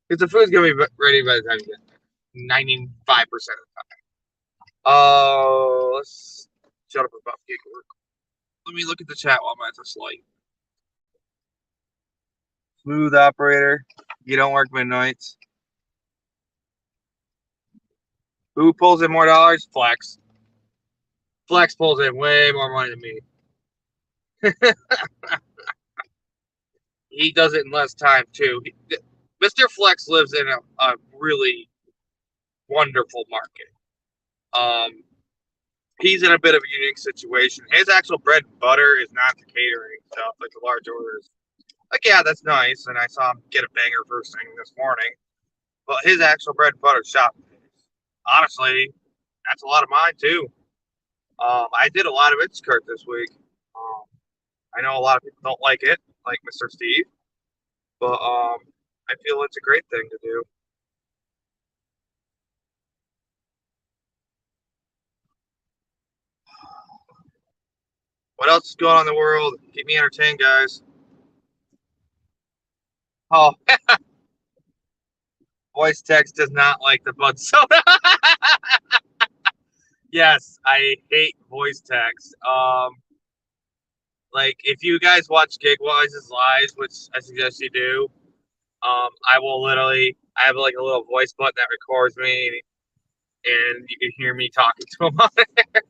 Because the food's gonna be ready by the time you get there. 95% of the time. Let's shut up about gig work. Let me look at the chat while I'm at this light. Smooth operator. You don't work midnights. Who pulls in more dollars? Flex. Flex pulls in way more money than me. He does it in less time too. Mr. Flex lives in a really wonderful market. He's in a bit of a unique situation. His actual bread and butter is not the catering stuff, like the large orders. Like, yeah, that's nice, and I saw him get a banger first thing this morning. But his actual bread and butter shop, honestly, that's a lot of mine too. I did a lot of Instacart this week. I know a lot of people don't like it, like Mr. Steve, but I feel it's a great thing to do. What else is going on in the world? Keep me entertained, guys. Oh, voice text does not like the Bud Soda. Yes, I hate voice text. Like if you guys watch Gigwise's lives, which I suggest you do, I will literally, I have like a little voice button that records me, and you can hear me talking to him on there.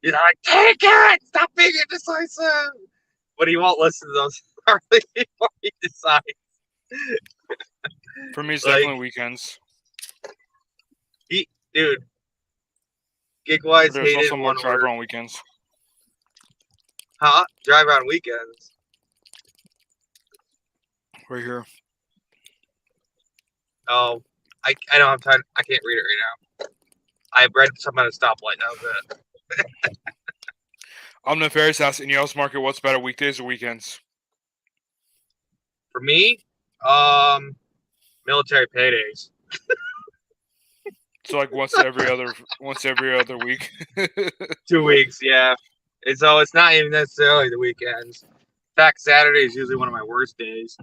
You're like, take it! Stop being indecisive! But he won't listen to those hardly before he decides. For me, it's Like, definitely weekends. Dude, Gigwise There's hated also more one driver word. on weekends. Huh? Driver on weekends. Right here. Oh, I don't have time. I can't read it right now. I read something at a stoplight. That was it. I'm Nefarious asking Yale's Market, what's better, weekdays or weekends? For me, military paydays. So like once every other week. 2 weeks, yeah. And so it's not even necessarily the weekends. In fact, Saturday is usually one of my worst days.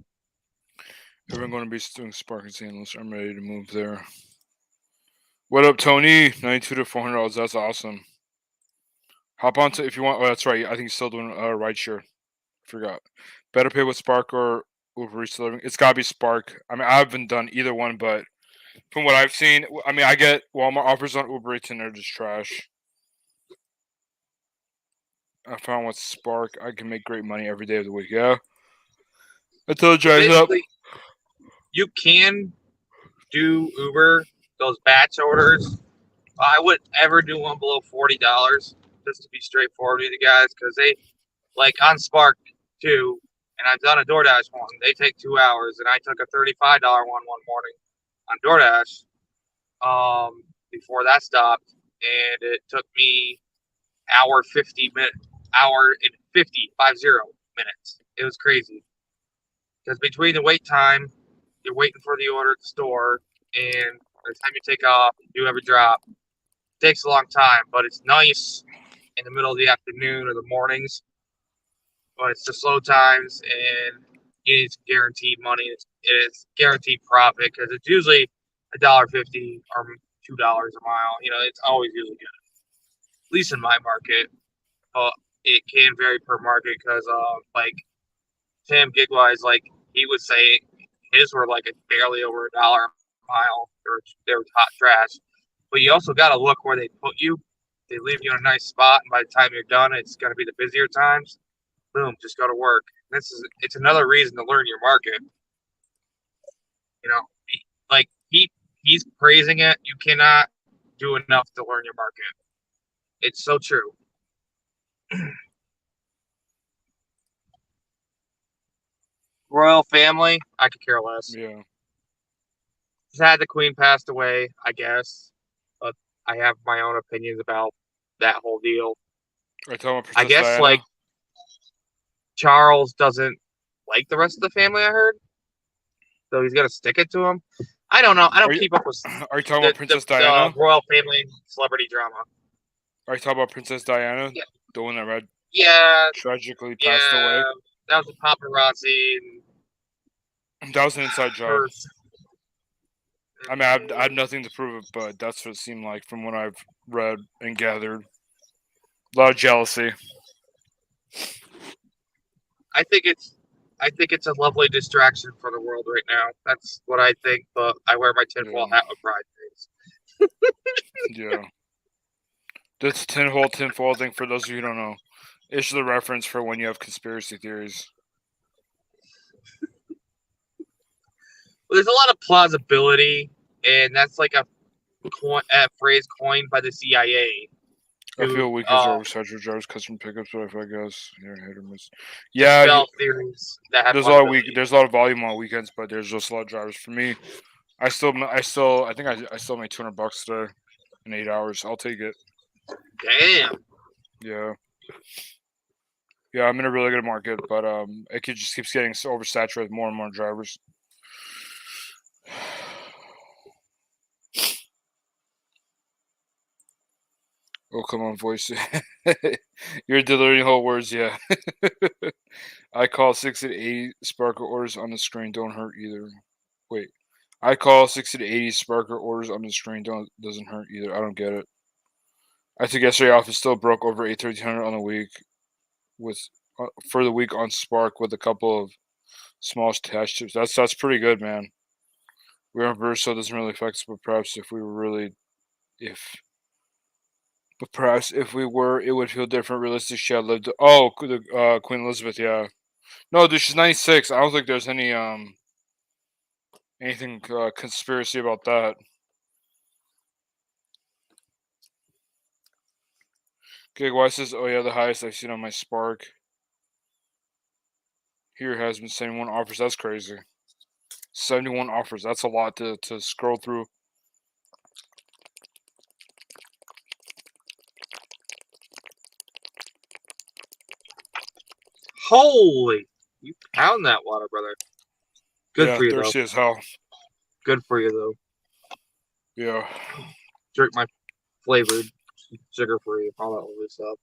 Everyone going to be doing Spark and St. Louis. I'm ready to move there. What up, Tony? 92 to $400. That's awesome. Hop on to if you want. Oh, that's right. I think he's still doing rideshare. Forgot. Better pay with Spark or Uber Eats delivering. It's got to be Spark. I mean, I haven't done either one, but from what I've seen, I mean, I get Walmart offers on Uber Eats and they're just trash. I found with Spark, I can make great money every day of the week. Yeah. Until it dries up. Basically, you can do Uber, those batch orders. I wouldn't ever do one below $40, just to be straightforward with you guys, because they, like on Spark too, and I've done a DoorDash one. They take 2 hours, and I took a $35 one morning on DoorDash before that stopped, and it took me hour and 50 minutes. It was crazy. Because between the wait time, you're waiting for the order at the store, and by the time you take off, you do every drop. It takes a long time, but it's nice in the middle of the afternoon or the mornings. But it's the slow times, and you need some guaranteed money. It's guaranteed profit because it's usually $1.50 or $2 a mile. You know, it's always usually good. At least in my market. But it can vary per market because, like, Tim Gigwise, like, he would say his were like barely over $1 a mile. They were hot trash. But you also got to look where they put you. They leave you in a nice spot, and by the time you're done, it's going to be the busier times. Boom, just go to work. It's another reason to learn your market. You know, he's praising it. You cannot do enough to learn your market. It's so true. Royal family, I could care less. Yeah. Just had the queen passed away, I guess. But I have my own opinions about that whole deal. I guess Diana? like Charles doesn't like the rest of the family, I heard. So he's gonna stick it to him. I don't know. I don't keep up with Are you talking about Princess Diana? The royal family celebrity drama. Are you talking about Princess Diana? Yeah. The one that Yeah. tragically passed away? That was a paparazzi. That was an inside job. I mean, I have nothing to prove it, but that's what it seemed like from what I've read and gathered. A lot of jealousy. I think it's a lovely distraction for the world right now. That's what I think, but I wear my tinfoil hat with pride days. Yeah. This tinfoil thing, for those of you who don't know, is the reference for when you have conspiracy theories. Well, there's a lot of plausibility, and that's like a phrase coined by the CIA. I feel weekends are oversaturated drivers, customer pickups, but I guess hit or miss. Yeah, theories that have there's a lot of volume on weekends, but there's just a lot of drivers. For me, I think I still made $200 today in 8 hours. I'll take it. Damn. Yeah. Yeah, I'm in a really good market, but it just keeps getting so oversaturated with more and more drivers. Oh, come on, voice. You're delivering whole words, yeah. I call 60 to 80 Sparker orders on the screen. Don't hurt either. Wait. I call 60 to 80 Sparker orders on the screen. Doesn't hurt either. I don't get it. I think yesterday off is still broke over 8,300 on the week for the week on Spark with a couple of small tax chips. That's pretty good, man. We're on Verso, doesn't really affect us, but perhaps if we were, it would feel different. Realistic, she had lived. Oh, Queen Elizabeth, yeah. No, dude, she's 96. I don't think there's anything conspiracy about that. Gigwise says, "Oh yeah, the highest I've seen on my Spark. Here has been 71 offers. That's crazy. 71 offers. That's a lot to scroll through." Holy, you pound that water, brother. Good for you, though. Thirsty as hell. Good for you, though. Yeah. Drink my flavored, sugar-free, all that lovely stuff.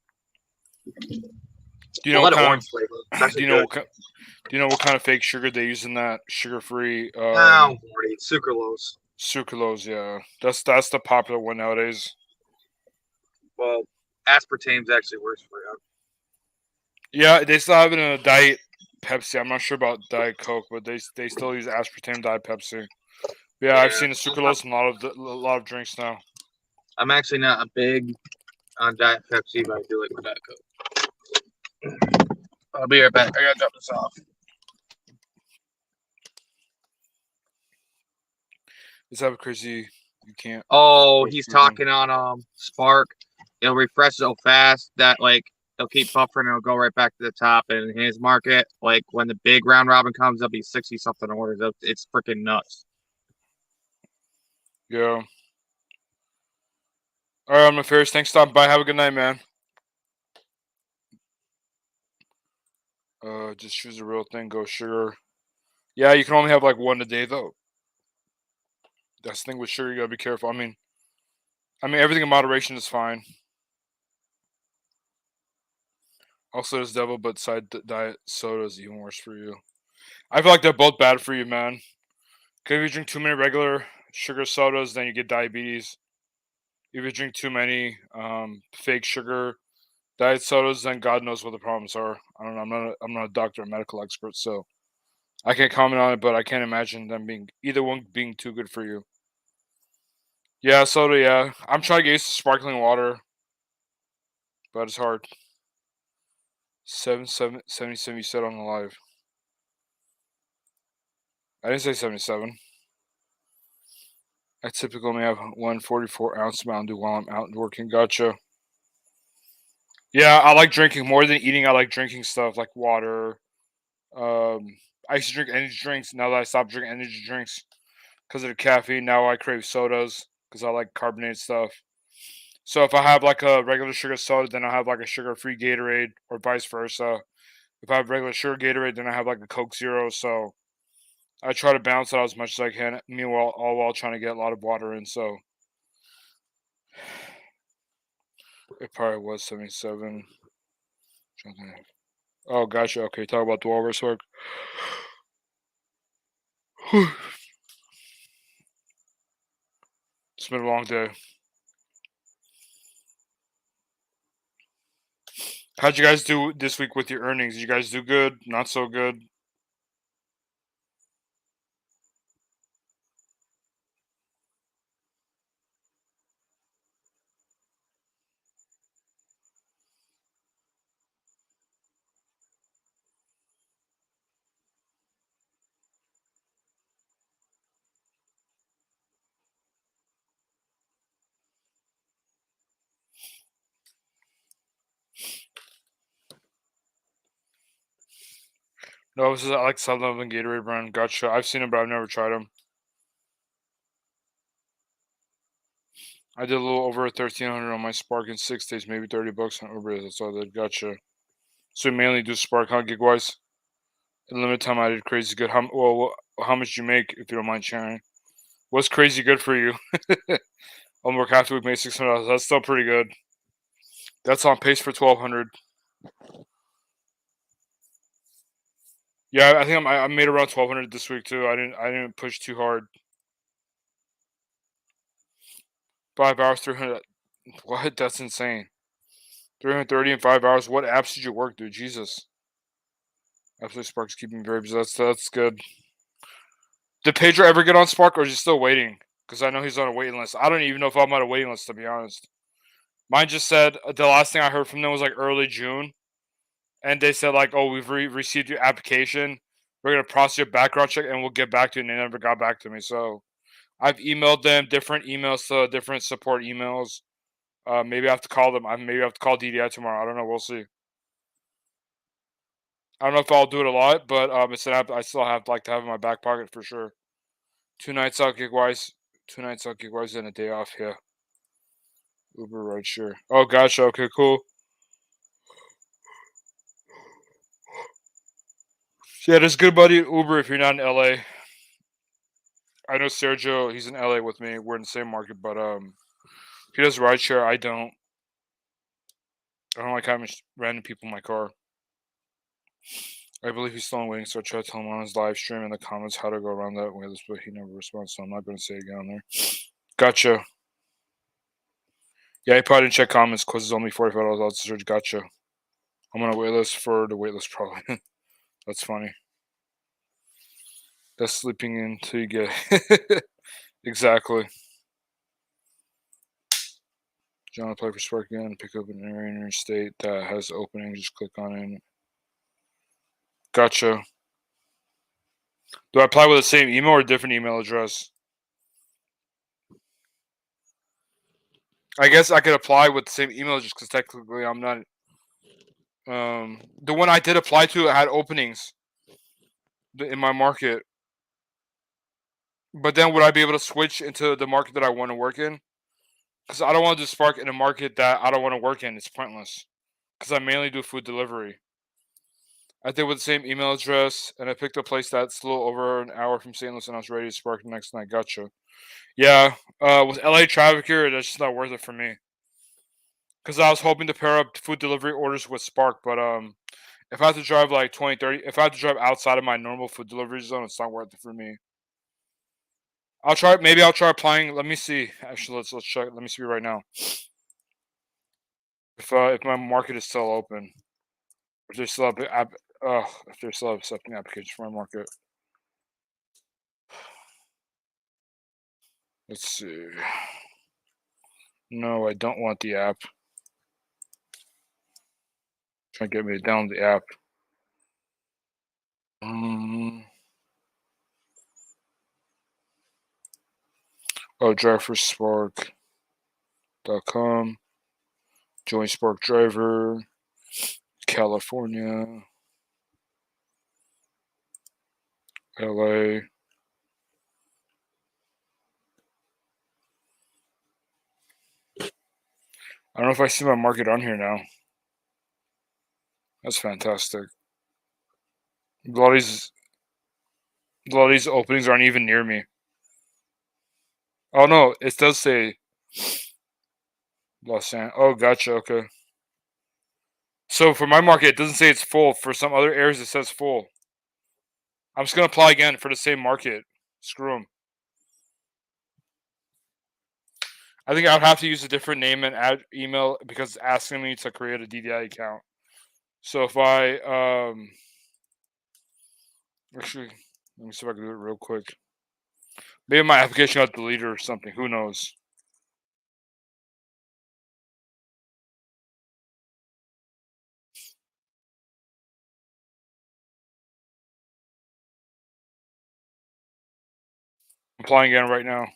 Do you know what kind orange flavor? Do you know what kind of fake sugar they use in that sugar-free? Oh, Marty, sucralose. Sucralose, yeah. That's the popular one nowadays. Well, aspartame's actually worse for you. Yeah, they still have it in a Diet Pepsi. I'm not sure about Diet Coke, but they still use aspartame Diet Pepsi. Yeah, I've seen the sucralose in a lot of drinks now. I'm actually not a big on Diet Pepsi, but I do like Diet Coke. I'll be right back. I gotta drop this off. Is that crazy? You can't. Oh, he's talking on Spark. It'll refresh so fast that like it'll keep buffering and it'll go right back to the top. And in his market, like when the big round robin comes, there'll be 60 something orders. It's freaking nuts. Yeah. All right, I'm Ferris. Thanks for stopping by. Have a good night, man. Just choose a real thing. Go sugar. Yeah, you can only have like one a day though. That's the thing with sugar. You gotta be careful. I mean, everything in moderation is fine. Also, there's devil, but diet soda is even worse for you. I feel like they're both bad for you, man. Because if you drink too many regular sugar sodas, then you get diabetes. If you drink too many fake sugar diet sodas, then God knows what the problems are. I don't know. I'm not a doctor or medical expert, so I can't comment on it. But I can't imagine them being either one being too good for you. Yeah, soda. Yeah, I'm trying to get used to sparkling water, but it's hard. 77 you said on the live. I didn't say 77. I typically only have 144-ounce Mountain Dew while I'm out and working. Gotcha. Yeah, I like drinking more than eating. I like drinking stuff like water. I used to drink energy drinks. Now that I stopped drinking energy drinks because of the caffeine, now I crave sodas because I like carbonated stuff. So if I have like a regular sugar soda, then I have like a sugar-free Gatorade, or vice versa. If I have regular sugar Gatorade, then I have like a Coke Zero. So I try to balance it out as much as I can. Meanwhile, all while trying to get a lot of water in. So it probably was 77. Oh, gotcha. Okay, talk about the walrus work. It's been a long day. How'd you guys do this week with your earnings? Did you guys do good? Not so good? No, this is I like 7-Eleven Gatorade brand. Gotcha. I've seen them, but I've never tried them. I did a little over 1,300 on my Spark in 6 days, maybe $30 on Uber. That's all I did. Gotcha. So you mainly do Spark, huh, gig-wise? In limited time, I did crazy good. How much do you make, if you don't mind sharing? What's crazy good for you? I'll work half the week, made $600. That's still pretty good. That's on pace for 1,200. Yeah, I think I made around 1,200 this week too. I didn't push too hard. 5 hours, 300. What? That's insane. 330 in 5 hours. What apps did you work, dude? Jesus. Absolutely, Spark's keeping me very busy. That's good. Did Pedro ever get on Spark, or is he still waiting? Because I know he's on a waiting list. I don't even know if I'm on a waiting list, to be honest. Mine just said the last thing I heard from them was like early June, and they said like, "Oh, we've received your application. We're gonna process your background check, and we'll get back to you." And they never got back to me. So I've emailed them different emails to different support emails. Maybe I have to call them. Maybe I have to call DDI tomorrow. I don't know. We'll see. I don't know if I'll do it a lot, but it's an app I still have like to have in my back pocket for sure. 2 nights out gig-wise. 2 nights out gig-wise and a day off. Yeah. Uber ride share. Oh, gotcha. Okay, cool. Yeah, there's good buddy at Uber if you're not in LA. I know Sergio. He's in LA with me. We're in the same market, but he does rideshare. I don't. I don't like having random people in my car. I believe he's still waiting, so I tried to tell him on his live stream in the comments how to go around that way, but he never responds, so I'm not going to say it again on there. Gotcha. Yeah, he probably didn't check comments because it's only $45 out to search. Gotcha. I'm on a waitlist for the waitlist, probably. That's funny. That's sleeping until you get exactly. John, apply for Spark again. Pick up an area in your state that has opening. Just click on it. Gotcha. Do I apply with the same email or a different email address? I guess I could apply with the same email just because technically I'm not. The one I did apply to had openings in my market. But then would I be able to switch into the market that I want to work in? Because I don't want to do Spark in a market that I don't want to work in. It's pointless. Because I mainly do food delivery. I did with the same email address, and I picked a place that's a little over an hour from St. Louis, and I was ready to Spark the next night. Gotcha. Yeah, with LA traffic here, that's just not worth it for me. Because I was hoping to pair up food delivery orders with Spark, but if I have to drive like 20, 30, if I have to drive outside of my normal food delivery zone, it's not worth it for me. I'll try. Maybe I'll try applying. Let me see. Actually, let's check. Let me see right now. If my market is still open, if they still have if they still have accepting applications for my market. Let's see. No, I don't want the app. Trying to get me to download the app. Oh, drive for Spark.com. Join Spark Driver. California. LA. I don't know if I see my market on here now. That's fantastic. A lot of these openings aren't even near me. Oh no, it does say Los Angeles. Oh, gotcha. Okay. So for my market, it doesn't say it's full. For some other areas, it says full. I'm just gonna apply again for the same market. Screw them. I think I'd have to use a different name and add email because it's asking me to create a Ddi account. So if I actually, let me see if I can do it real quick. Maybe my application got deleted or something. Who knows? I'm applying again right now.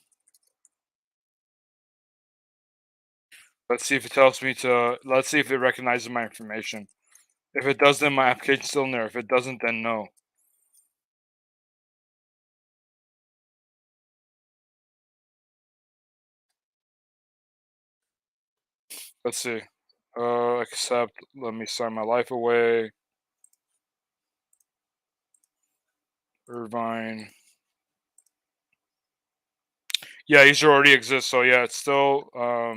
Let's see if it tells me to. Let's see if it recognizes my information. If it does, then my application's still in there. If it doesn't, then no. Let's see. Accept. Let me sign my life away. Irvine. Yeah, these already exist. So yeah, it's still. All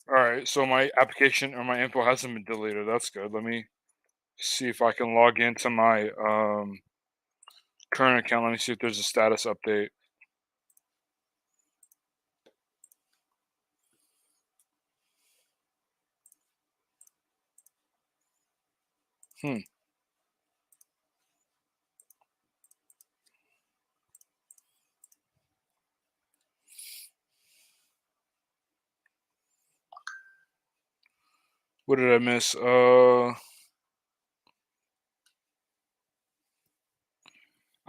right. So my application or my info hasn't been deleted. That's good. Let me see if I can log into my current account. Let me see if there's a status update. What did I miss? I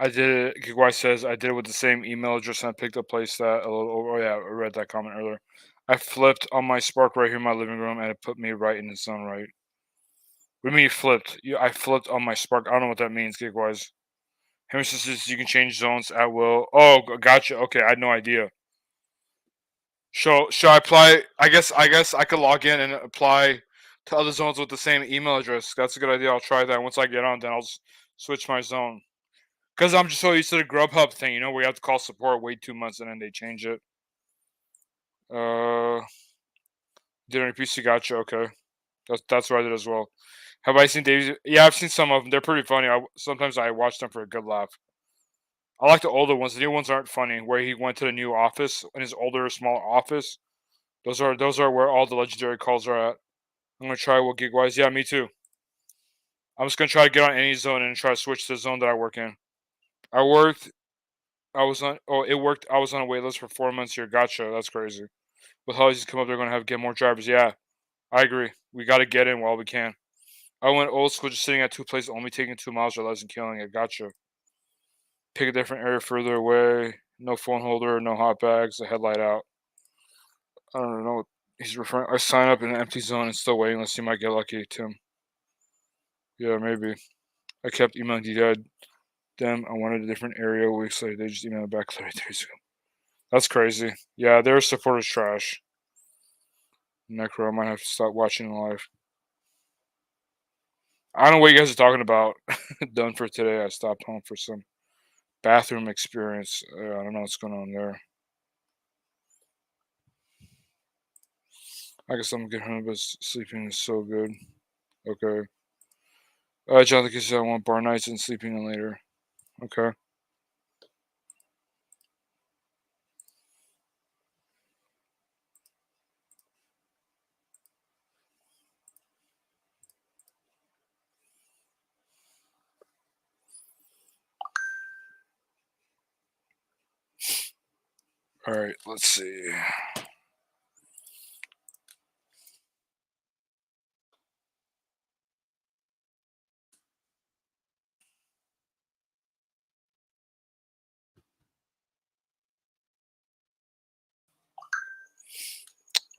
did it. Gigwise says I did it with the same email address and I picked a place that a little. Oh yeah, I read that comment earlier. I flipped on my Spark right here in my living room and it put me right in the zone. Right. What do you mean you flipped? I flipped on my Spark. I don't know what that means. Gigwise. Henry says you can change zones at will. Oh, gotcha. Okay, I had no idea. Should I apply? I guess I could log in and apply to other zones with the same email address. That's a good idea. I'll try that. Once I get on, then I'll switch my zone. Because I'm just so used to the Grubhub thing, where you have to call support, wait 2 months, and then they change it. Dinner PC, gotcha. Okay, that's what I did as well. Have I seen Davies? Yeah, I've seen some of them. They're pretty funny. Sometimes I watch them for a good laugh. I like the older ones. The new ones aren't funny. Where he went to the new office in his older, smaller office. Those are where all the legendary calls are at. I'm gonna try what Gigwise. Yeah, me too. I'm just gonna try to get on any zone and try to switch to the zone that I work in. I worked it worked. I was on a wait list for 4 months here. Gotcha. That's crazy. With holidays come up, they're going to get more drivers. Yeah, I agree. We got to get in while we can. I went old school, just sitting at two places, only taking 2 miles or less and killing it. Gotcha. Pick a different area further away. No phone holder, no hot bags, the headlight out. I don't know what he's referring. I sign up in an empty zone and still waiting. Let's see, might get lucky, Tim. Yeah, maybe. I kept emailing DDI them. I wanted a different area. Weeks later, they just emailed back 30 days ago. That's crazy. Yeah, their support is trash. Necro, I might have to stop watching live. I don't know what you guys are talking about. Done for today. I stopped home for some bathroom experience. I don't know what's going on there. I guess I'm getting home, but sleeping is so good. Okay. Jonathan says I want bar nights and sleeping in later. Okay. All right, let's see.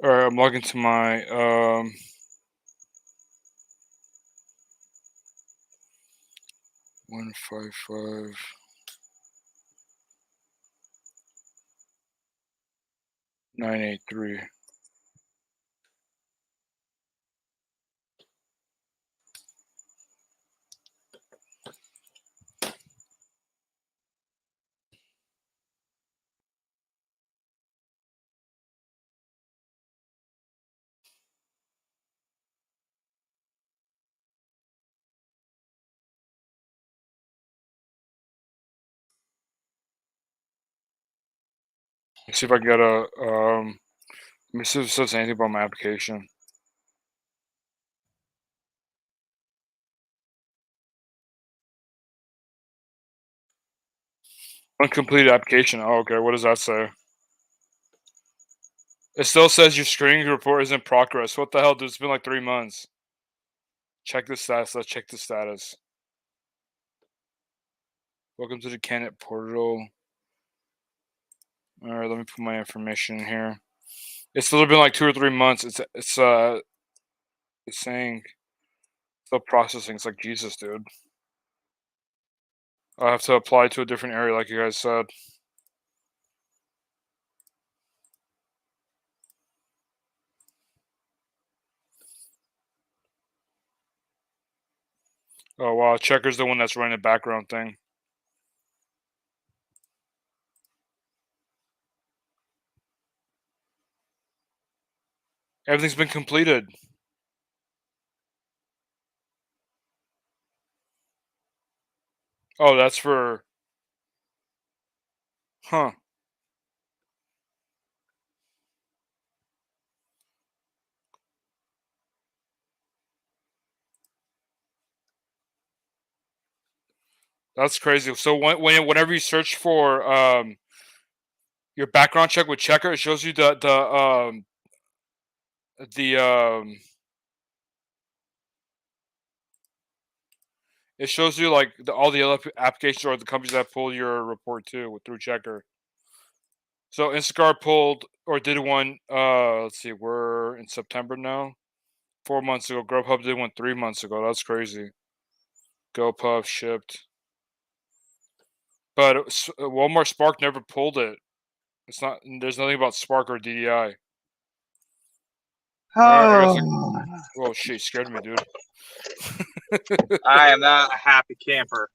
All right, I'm logging to my 155 983. Let's see if I can get a let me see if it says anything about my application. Uncompleted application. Oh, okay. What does that say? It still says your screening report is in progress. What the hell, dude? It's been like 3 months. Check the status. Let's check the status. Welcome to the candidate portal. All right, let me put my information in here. It's still been like 2 or 3 months. It's saying still processing. It's like Jesus, dude. I have to apply to a different area, like you guys said. Oh wow, Checker's the one that's running the background thing. Everything's been completed. Oh, that's for. Huh. That's crazy. So whenever you search for your background check with Checker, it shows you the it shows you like all the other applications or the companies that pull your report too through Checker. So Instacart pulled or did one. Let's see, we're in September now. 4 months ago. Grubhub did one 3 months ago. That's crazy. GoPuff shipped, but Walmart Spark never pulled it. It's not. There's nothing about Spark or DDI. Whoa, shit, scared me, dude. I am not a happy camper.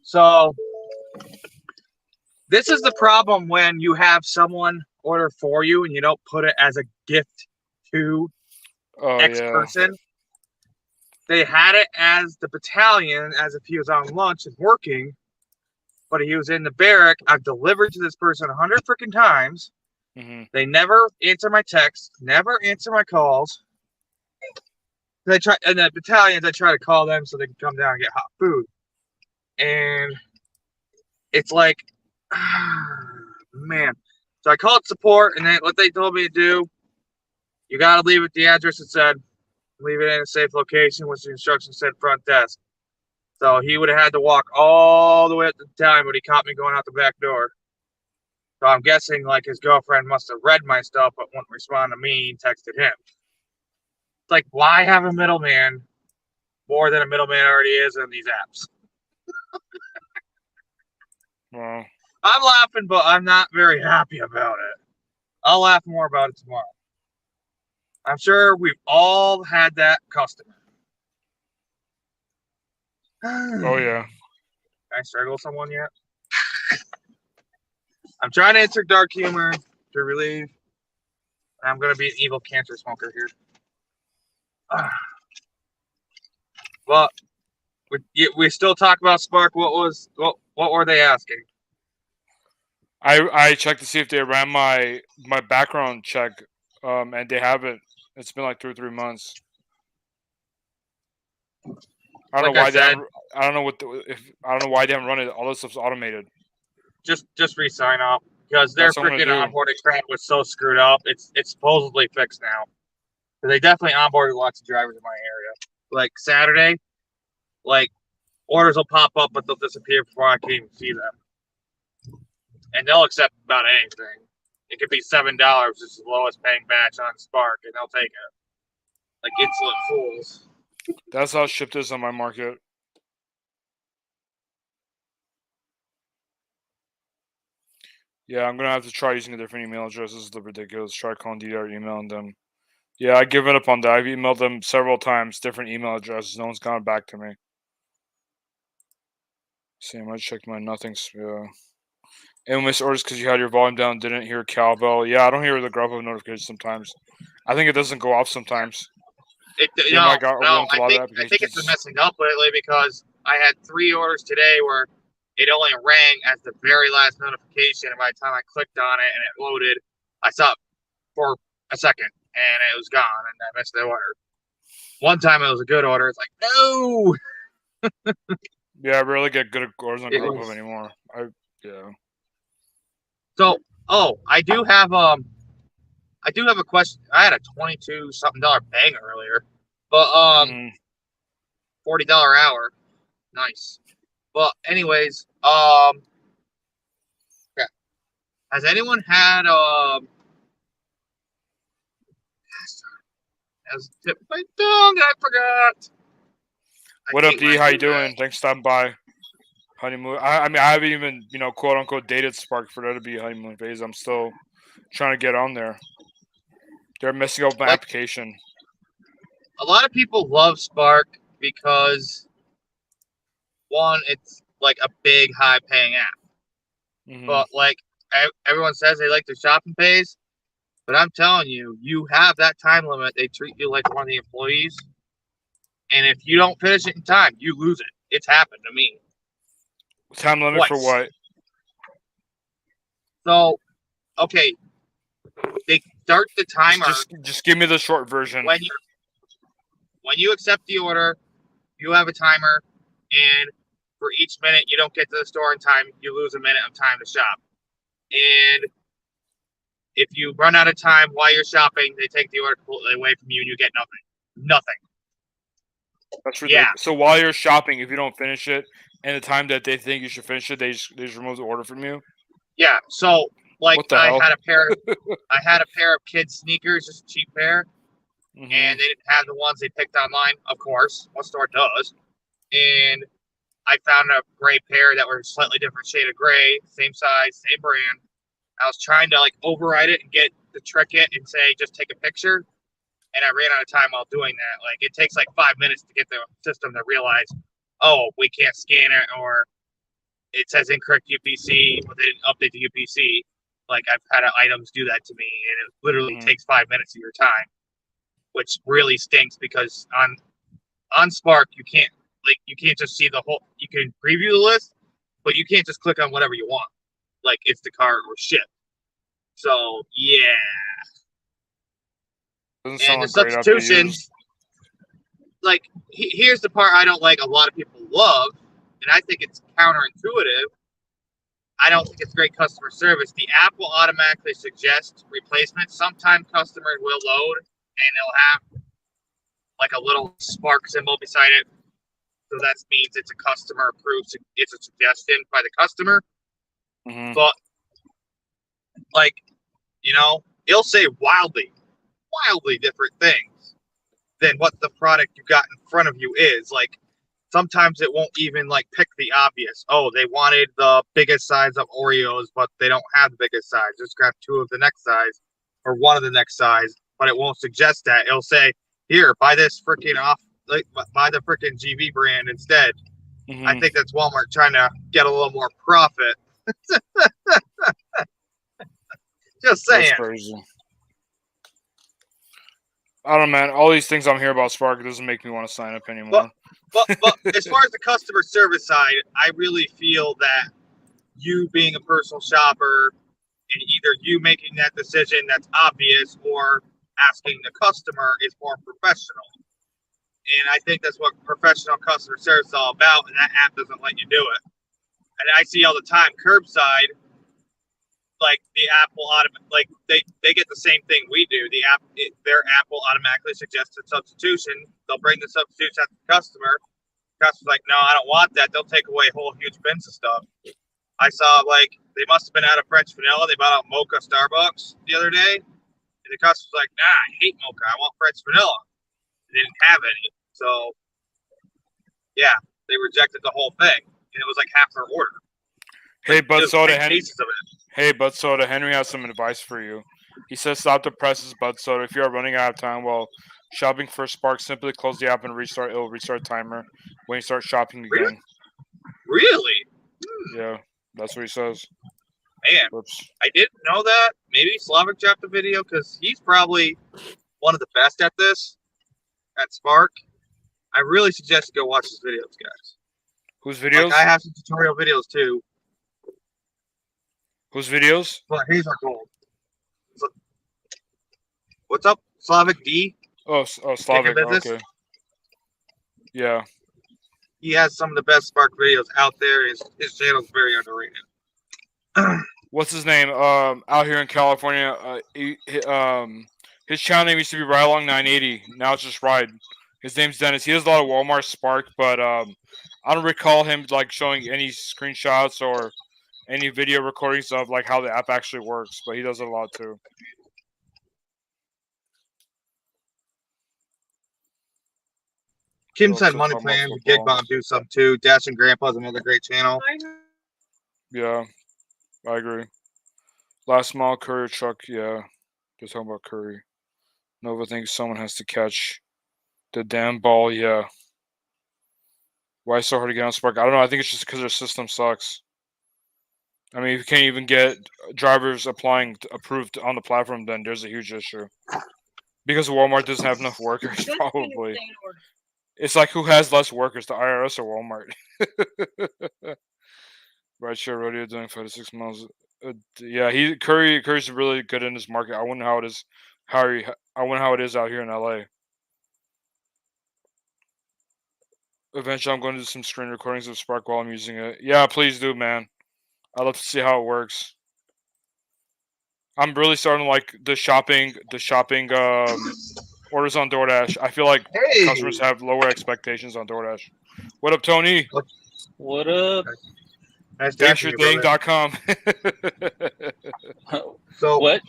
So this is the problem when you have someone order for you and you don't put it as a gift to X person. They had it as the battalion, as if he was on lunch and working, but he was in the barrack. I've delivered to this person 100 freaking times. Mm-hmm. They never answer my texts, never answer my calls. They try, and the battalions, I try to call them so they can come down and get hot food. And it's like Man. So I called support, and what they told me to do, you got to leave it the address it said. Leave it in a safe location, which the instructions said front desk. So he would have had to walk all the way up to the time, but he caught me going out the back door. So I'm guessing like his girlfriend must have read my stuff, but wouldn't respond to me and texted him. It's like, why have a middleman more than a middleman already is in these apps? Well, I'm laughing, but I'm not very happy about it. I'll laugh more about it tomorrow. I'm sure we've all had that customer. oh yeah. Can I strangle someone yet? I'm trying to enter dark humor to relieve. I'm going to be an evil cancer smoker here. But we still talk about Spark. What were they asking? I checked to see if they ran my background check, and they haven't. It's been like 2 or 3 months. I don't know why they haven't, I don't know why they haven't run it. All this stuff's automated. Just re-sign up because their freaking onboarding crap was so screwed up. It's supposedly fixed now. They definitely onboarded lots of drivers in my area. Like Saturday, like orders will pop up, but they'll disappear before I can even see them. And they'll accept about anything. It could be $7, which is the lowest paying batch on Spark, and they'll take it. Like insolent fools. That's how shipped is on my market. Yeah, I'm gonna have to try using a different email address. This is ridiculous. Try calling Ddi or emailing them. Yeah, I've given up on that. I've emailed them several times, different email addresses. No one's gotten back to me. See, I might check my nothings. Yeah. And missed orders because you had your volume down. Didn't hear cowbell. Yeah, I don't hear the Grubhub notifications sometimes. I think it doesn't go off sometimes. I think it's been messing up lately because I had 3 orders today where it only rang as the very last notification, and by the time I clicked on it and it loaded, I saw it for a second and it was gone, and I missed the order. One time it was a good order. It's like, no. Yeah, I rarely get good orders on Grubhub anymore. Yeah. So, I do have a question. I had a $22-something bang earlier, but $40 hour, nice. But anyways, okay. Has anyone had As tip my tongue, I forgot. What up, D? How you doing? Thanks for stopping by. Honeymoon. I mean, I haven't even, quote unquote, dated Spark for there to be a honeymoon phase. I'm still trying to get on there. They're messing up my application. A lot of people love Spark because, one, it's like a big, high-paying app. Mm-hmm. But like everyone says, they like the shopping pays. But I'm telling you, you have that time limit. They treat you like one of the employees. And if you don't finish it in time, you lose it. It's happened to me. Time limit for what? So, okay. They start the timer. Just give me the short version. When you accept the order, you have a timer. And for each minute you don't get to the store in time, you lose a minute of time to shop. And if you run out of time while you're shopping, they take the order completely away from you and you get nothing. Nothing. That's ridiculous. Yeah. So while you're shopping, if you don't finish it and the time that they think you should finish it, they just remove the order from you? Yeah. So like I had a pair of kids sneakers, just a cheap pair. Mm-hmm. And they didn't have the ones they picked online, of course. What store does? And I found a gray pair that were a slightly different shade of gray, same size, same brand. I was trying to override it and get the trick it and say just take a picture, and I ran out of time while doing that. Like it takes 5 minutes to get the system to realize, oh, we can't scan it, or it says incorrect UPC, but they didn't update the UPC. Like I've had items do that to me, and it literally takes 5 minutes of your time, which really stinks because on Spark you can't just see the whole. You can preview the list, but you can't just click on whatever you want. Like it's the cart or ship. So yeah. And the substitutions, here's the part I don't like. A lot of people love, and I think it's counterintuitive. I don't think it's great customer service. The app will automatically suggest replacements. Sometimes customers will load and they'll have like a little spark symbol beside it. So that means it's a customer approved. It's a suggestion by the customer. Mhm. But like, it'll say wildly different things than what the product you got in front of you is. Like, sometimes it won't even like pick the obvious. Oh, they wanted the biggest size of Oreos, but they don't have the biggest size. Just grab 2 of the next size or 1 of the next size, but it won't suggest that. It'll say, here, buy this freaking buy the freaking GB brand instead. I think that's Walmart trying to get a little more profit. Just saying. That's crazy. I don't know, man. All these things I'm hearing about Spark doesn't make me want to sign up anymore. But as far as the customer service side, I really feel that you being a personal shopper and either you making that decision that's obvious or asking the customer is more professional. And I think that's what professional customer service is all about, and that app doesn't let you do it. And I see all the time curbside, like the app will automatically, like they get the same thing we do. Their app will automatically suggest a substitution. They'll bring the substitution to the customer. The customer's like, no, I don't want that. They'll take away whole huge bins of stuff. I saw like they must have been out of French vanilla. They bought out mocha Starbucks the other day, and the customer's like, nah, I hate mocha. I want French vanilla. They didn't have any, so yeah, they rejected the whole thing, and it was like half their order. Hey, Bud Soda, 10 Henry. cases of it. Hey, Bud Soda, Henry has some advice for you. He says, stop the presses, Bud Soda. If you are running out of time while shopping for Spark, simply close the app and restart. It will restart timer when you start shopping again. Really? Yeah, that's what he says. Man, Whoops. I didn't know that. Maybe Slavic dropped the video because he's probably one of the best at this, at Spark. I really suggest you go watch his videos, guys. Whose videos? Like, I have some tutorial videos too. Whose videos? But here's our goal. So, what's up, Slavic D? Oh, Slavic. Business? Okay. Yeah. He has some of the best Spark videos out there. His channel's very underrated. What's his name? Out here in California, his channel name used to be Ride Along 980. Now it's just Ride. His name's Dennis. He does a lot of Walmart Spark, but I don't recall him like showing any screenshots or any video recordings of like how the app actually works. But he does it a lot too. Kim said Money Plan, Gig Bomb do some too. Dash and Grandpa's another great channel. Yeah, I agree. Last Mile Courier Truck, yeah. They're talking about Curry. Nova thinks someone has to catch the damn ball, yeah. Why it's so hard to get on Spark? I don't know. I think it's just because their system sucks. I mean, if you can't even get drivers approved on the platform, then there's a huge issue. Because Walmart doesn't have enough workers, probably. It's like who has less workers, the IRS or Walmart? Right, sure, rodeo doing 5 to 6 miles. Yeah, Curry's really good in this market. I wonder how it is. I wonder how it is out here in LA. Eventually, I'm going to do some screen recordings of Spark while I'm using it. Yeah, please do, man. I'd love to see how it works. I'm really starting to like the shopping orders on DoorDash. I feel like customers have lower expectations on DoorDash. What up, Tony? What up? DasherDating.com. So what?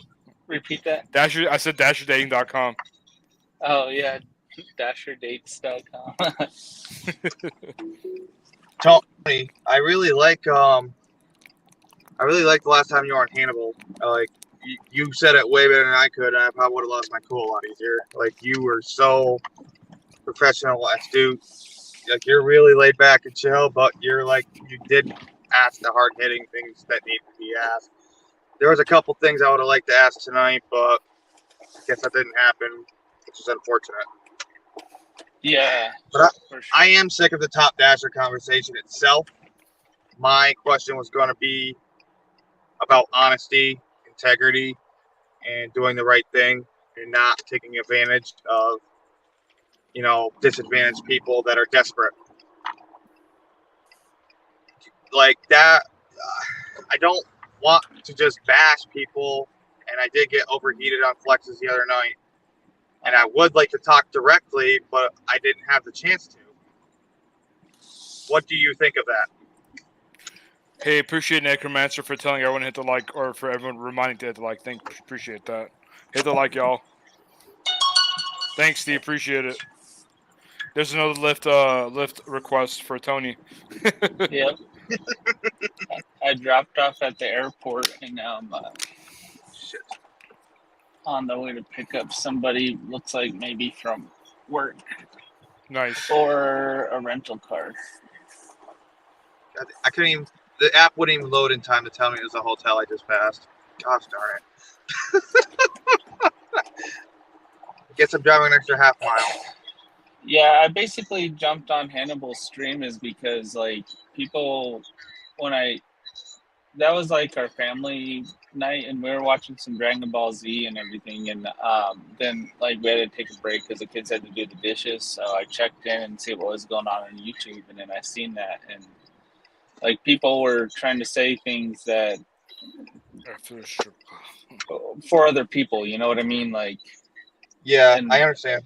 Repeat that. I said DasherDating.com. Oh yeah, DasherDates.com. Tony, I really like the last time you were on Hannibal. Like you said it way better than I could. I probably would have lost my cool a lot easier. Like you were so professional, astute. Like you're really laid back and chill, but you're like you did ask the hard hitting things that need to be asked. There was a couple things I would have liked to ask tonight, but I guess that didn't happen, which is unfortunate. Yeah. But I am sick of the Top Dasher conversation itself. My question was going to be about honesty, integrity, and doing the right thing and not taking advantage of, disadvantaged people that are desperate. Like that, I don't want to just bash people, and I did get overheated on flexes the other night, and I would like to talk directly, but I didn't have the chance to. What do you think of that? Hey, appreciate Necromancer for telling everyone to hit the like, or for everyone reminding to hit the like. Appreciate that. Hit the like, y'all. Thanks, Steve. Appreciate it. There's another lift request for Tony. Yep. I dropped off at the airport, and now I'm on the way to pick up somebody. Looks like maybe from work. Nice. Or a rental car. I couldn't even. The app wouldn't even load in time to tell me it was a hotel I just passed. Gosh darn it. Guess I'm driving an extra half mile. Yeah, I basically jumped on Hannibal's stream is because like people that was like our family night and we were watching some Dragon Ball Z and everything, and then like we had to take a break because the kids had to do the dishes, so I checked in and see what was going on YouTube, and then I seen that, and like people were trying to say things that for other people, you know what I mean? Like, yeah, I understand.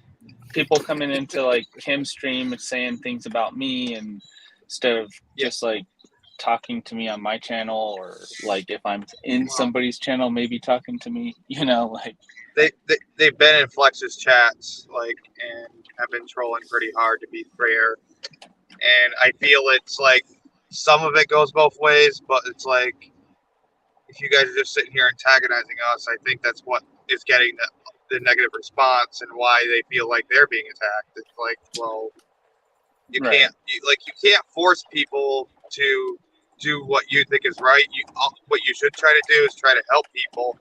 People coming into like Kim's stream and saying things about me, and instead of just like talking to me on my channel, or like if I'm in somebody's channel, maybe talking to me, you know, like they've been in Flex's chats, like, and have been trolling pretty hard, to be fair. And I feel it's like some of it goes both ways, but it's like if you guys are just sitting here antagonizing us, I think that's what is getting the negative response and why they feel like they're being attacked. It's like, well, you can't force people to do what you think is right. What you should try to do is try to help people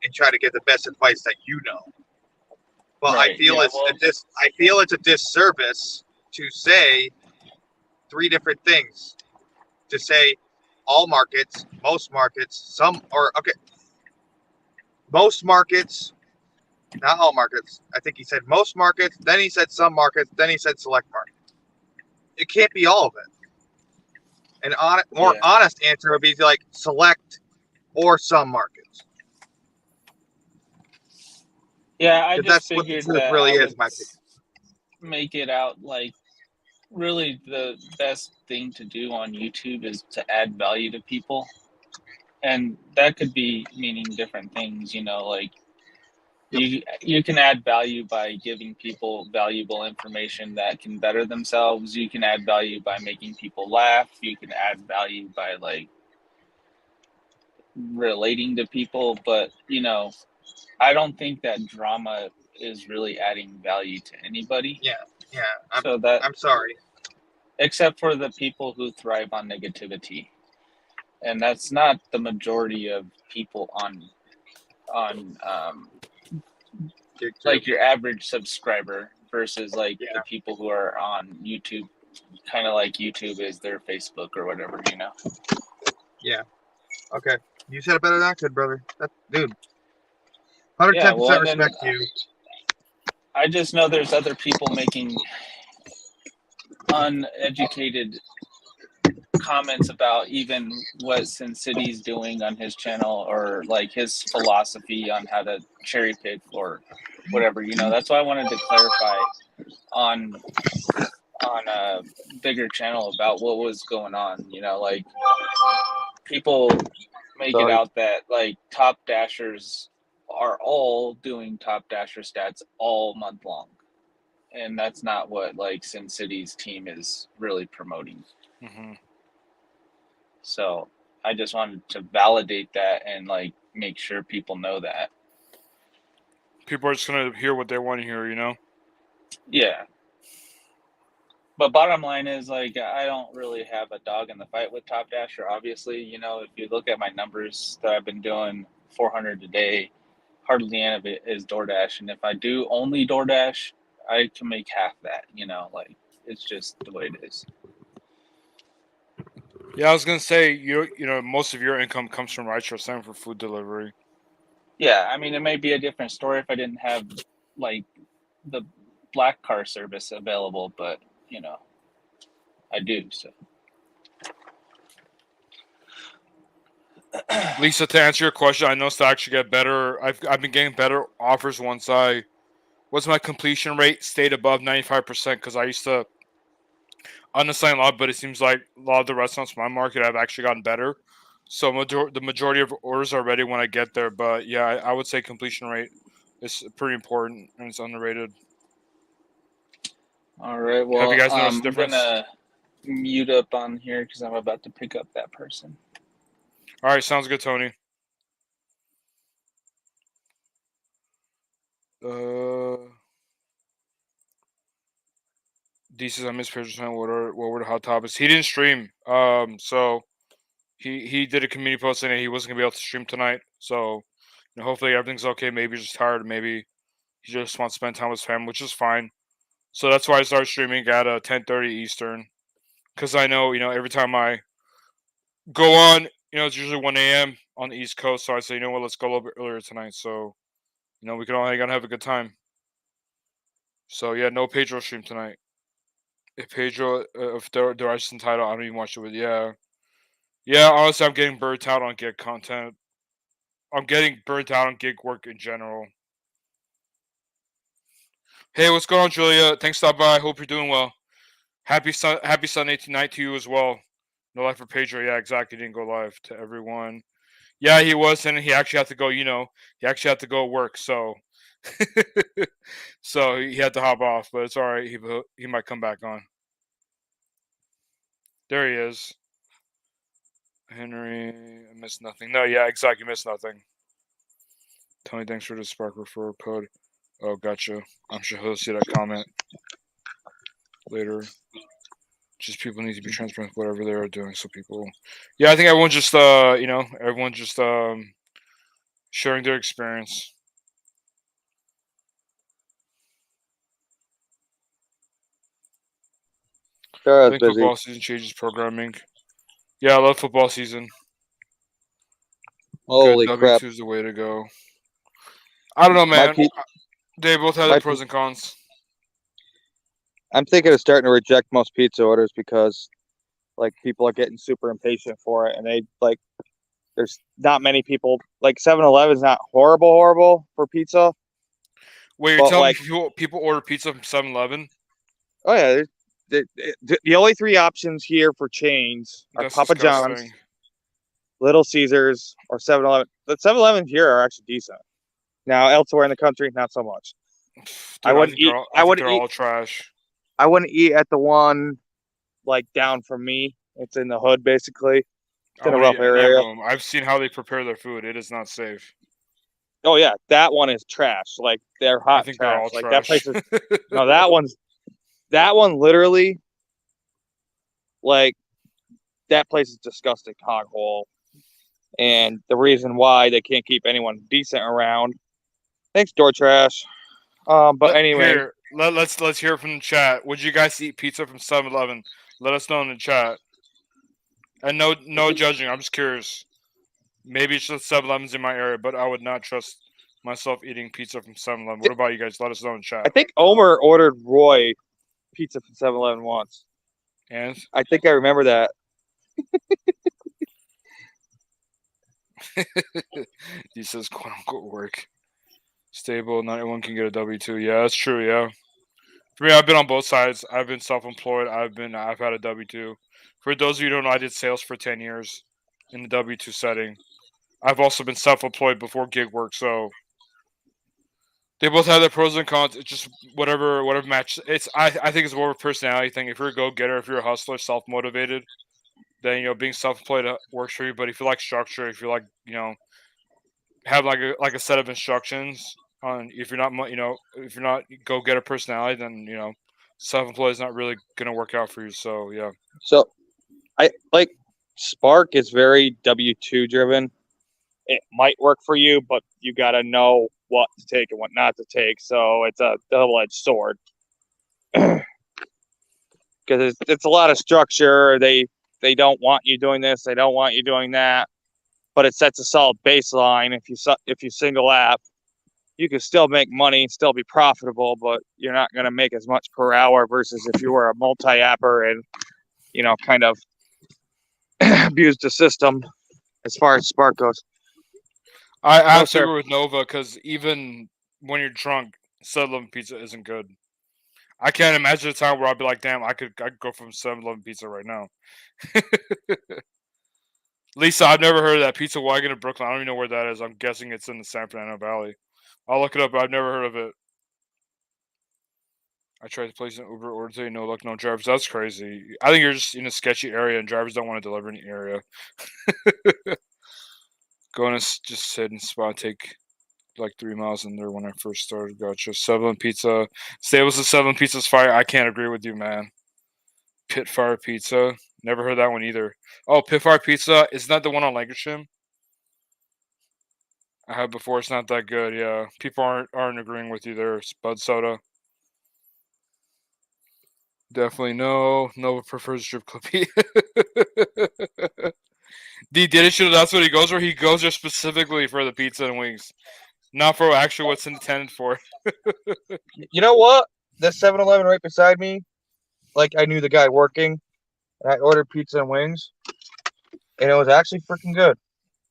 and try to get the best advice that you know. But I feel it's a disservice to say three different things. To say all markets, most markets, most markets, not all markets. I think he said most markets, then he said some markets, then he said select markets. It can't be all of it. An honest answer would be like select or some markets. Yeah, I just that's figured what the truth that really I is, would my opinion. make it out like really the best thing to do on YouTube is to add value to people. And that could be meaning different things, you know, like you can add value by giving people valuable information that can better themselves. You can add value by making people laugh. You can add value by like relating to people, but you know, I don't think that drama is really adding value to anybody. Yeah. I'm sorry. Except for the people who thrive on negativity. And that's not the majority of people on like your average subscriber versus like the people who are on YouTube, kind of like YouTube is their Facebook or whatever, you know? Yeah. Okay. You said it better than I could, brother. Dude. 110% respect to you. I just know there's other people making uneducated comments about even what Sin City's doing on his channel, or like his philosophy on how to cherry pick or whatever, you know. That's why I wanted to clarify on a bigger channel about what was going on, you know. Like people make it out that like top dashers are all doing top dasher stats all month long, and that's not what like Sin City's team is really promoting. Mm-hmm. So I just wanted to validate that and like make sure people know that. People are just gonna hear what they want to hear, you know? Yeah. But bottom line is, like, I don't really have a dog in the fight with Top Dasher, obviously. You know, if you look at my numbers that I've been doing, 400 a day, hardly any of it is DoorDash. And if I do only DoorDash, I can make half that, you know? Like, it's just the way it is. Yeah, I was gonna say, you know, most of your income comes from rideshare, same for food delivery. Yeah, I mean, it may be a different story if I didn't have, like, the black car service available, but, you know, I do, so. Lisa, to answer your question, I noticed I actually get better. I've been getting better offers once my completion rate stayed above 95%, because I used to undersign a lot, but it seems like a lot of the restaurants in my market have actually gotten better. So the majority of orders are ready when I get there. But yeah, I would say completion rate is pretty important and it's underrated. All right. Have Well, you guys noticed I'm the difference? gonna mute up on here because I'm about to pick up that person. All right, sounds good, Tony. D says I missed pictures. What were the hot topics? He didn't stream. So he did a community post saying he wasn't gonna be able to stream tonight. So hopefully everything's okay. Maybe he's just tired. Maybe he just wants to spend time with his family, which is fine. So that's why I started streaming at 10:30 Eastern, because I know every time I go on, it's usually 1 a.m. on the East Coast. So I say, what, let's go a little bit earlier tonight. So we can all hang out and have a good time. So yeah, no Pedro stream tonight. If Pedro, if they're just entitled, I don't even watch it with. Yeah. Honestly, I'm getting burnt out on gig content. I'm getting burnt out on gig work in general. Hey, what's going on, Julia? Thanks for stopping by. I hope you're doing well. Happy Sunday tonight to you as well. No live for Pedro. Yeah, exactly. Didn't go live to everyone. Yeah, he was, and he actually had to go. He actually had to go work. So, so he had to hop off. But it's all right. He might come back on. There he is. Henry, I missed nothing. No, yeah, exactly. Missed nothing. Tony, thanks for the Spark referral code. Oh, gotcha. I'm sure he'll see that comment later. Just people need to be transparent with whatever they are doing, so people. Yeah, I think everyone just everyone just sharing their experience. Sure, I think football season changes programming. Yeah, I love football season. Holy Good, crap! W2 is the way to go. I don't know, man. They both have the pros and cons. I'm thinking of starting to reject most pizza orders because, like, people are getting super impatient for it, and there's not many people. Like 7-Eleven is not horrible for pizza. Wait, you're telling me people order pizza from 7-Eleven? Oh yeah, the only three options here for chains are That's Papa disgusting. John's, Little Caesars, or 7-Eleven. The 7-Elevens here are actually decent. Now elsewhere in the country, not so much. Dude, I wouldn't eat. I think they're all trash. I wouldn't eat at the one like down from me. It's in the hood, basically. It's in a rough area. I've seen how they prepare their food. It is not safe. Oh yeah, that one is trash. Like they're hot I think trash. they're all like trash. that place is. No, that one literally. Like that place is disgusting, hog hole. And the reason why they can't keep anyone decent around. Thanks, door trash. But anyway, Here, let's hear from the chat. Would you guys eat pizza from 7-Eleven? Let us know in the chat. And no judging. I'm just curious. Maybe it's just 7-Elevens in my area, but I would not trust myself eating pizza from 7-Eleven. What about you guys? Let us know in the chat. I think Omer ordered Roy pizza from 7-Eleven once. And I think I remember that. He says, "quote unquote work stable. Not everyone can get a W2." Yeah, that's true. Yeah, for me, I've been on both sides. I've been self-employed. I've had a W2. For those of you who don't know, I did sales for 10 years in the W2 setting. I've also been self-employed before gig work, so they both have their pros and cons. It's just whatever match. I think it's more of a personality thing. If you're a go-getter, if you're a hustler, self-motivated, then being self-employed works for you. But if you like structure, if you like have like a set of instructions on, if you're not go-getter personality, then self-employed is not really gonna work out for you. So yeah. So I like Spark is very W2 driven. It might work for you, but you got to know what to take and what not to take. So it's a double-edged sword because it's a lot of structure. They don't want you doing this. They don't want you doing that. But it sets a solid baseline. If you single app, you can still make money, still be profitable, but you're not going to make as much per hour versus if you were a multi-apper and kind of abuse the system as far as Spark goes. I No, absolutely sir. agree with Nova because even when you're drunk, 7-Eleven pizza isn't good. I can't imagine a time where I'd be like, damn, I could go from 7-Eleven pizza right now. Lisa, I've never heard of that Pizza Wagon in Brooklyn. I don't even know where that is. I'm guessing it's in the San Fernando Valley. I'll look it up, but I've never heard of it. I tried to place an Uber order today, no luck, no drivers. That's crazy. I think you're just in a sketchy area and drivers don't want to deliver in the area. Going to just sit in spot, take like 3 miles in there when I first started. Gotcha. 7 Pizza. Stables of 7 Pizza's fire. I can't agree with you, man. Pit Fire Pizza. Never heard that one either. Oh, Pit Fire Pizza. Isn't that the one on Lancashire? I had before. It's not that good. Yeah, people aren't agreeing with you there. Spud Soda. Definitely no. Nova prefers strip club. D did it show that's what he goes for. He goes there specifically for the pizza and wings, not for actually what's intended for. You know what? The 7-Eleven right beside me, like I knew the guy working, and I ordered pizza and wings, and it was actually freaking good.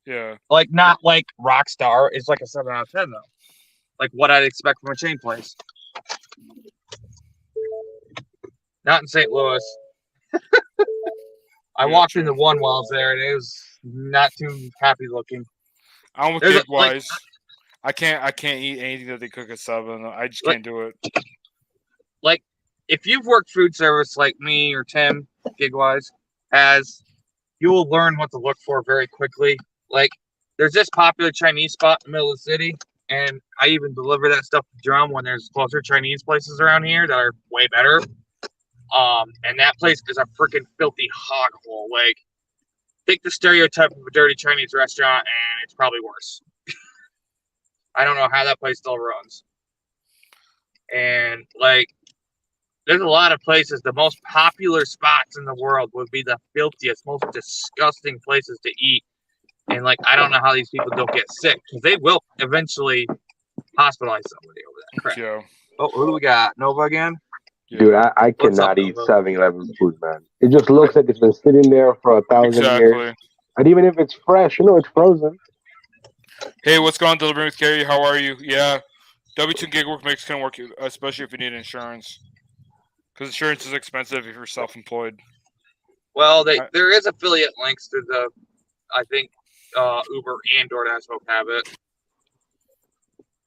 Yeah. Like not like Rockstar. It's like a 7 out of 10 though. Like what I'd expect from a chain place. Not in St. Louis. I walked into one while I was there, and it was not too happy looking. I'm with There's Gig a- like- Wise. I can't eat anything that they cook at 7. I just can't do it. Like if you've worked food service like me or Tim, Gigwise, has, you will learn what to look for very quickly. Like there's this popular Chinese spot in the middle of the city, and I even deliver that stuff to Drum when there's closer Chinese places around here that are way better. And that place is a freaking filthy hog hole. Like, take the stereotype of a dirty Chinese restaurant, and it's probably worse. I don't know how that place still runs. And like, there's a lot of places. The most popular spots in the world would be the filthiest, most disgusting places to eat. And like, I don't know how these people don't get sick, because they will eventually hospitalize somebody over that crap. Yeah. Oh, who do we got? Nova again? Dude, I What's up, cannot eat Nova? 7-Eleven food, man. It just looks like it's been sitting there for 1,000 years. And even if it's fresh, it's frozen. Hey, what's going on, Delivering with Gary? How are you? Yeah, W2 gig work makes kind of work, especially if you need insurance. Because insurance is expensive if you're self-employed. Well, there is affiliate links to the, I think, Uber and DoorDash both have it.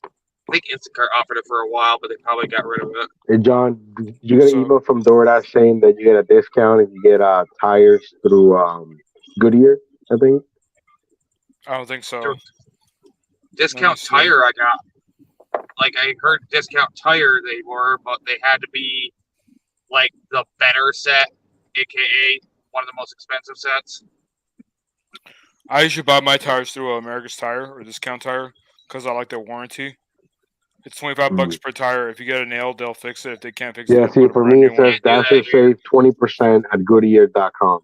I think Instacart offered it for a while, but they probably got rid of it. Hey, John, did you get an email from DoorDash saying that you get a discount if you get tires through Goodyear, I think? I don't think so. Discount Tire, I got. Like, I heard Discount Tire they were, but they had to be, like, the better set, a.k.a. one of the most expensive sets. I usually buy my tires through America's Tire or Discount Tire because I like their warranty. It's $25 per tire. If you get it nailed, they'll fix it. If they can't fix it, Yeah, they'll see, put a for brand me, new it says one. Dasher save 20% at Goodyear.com.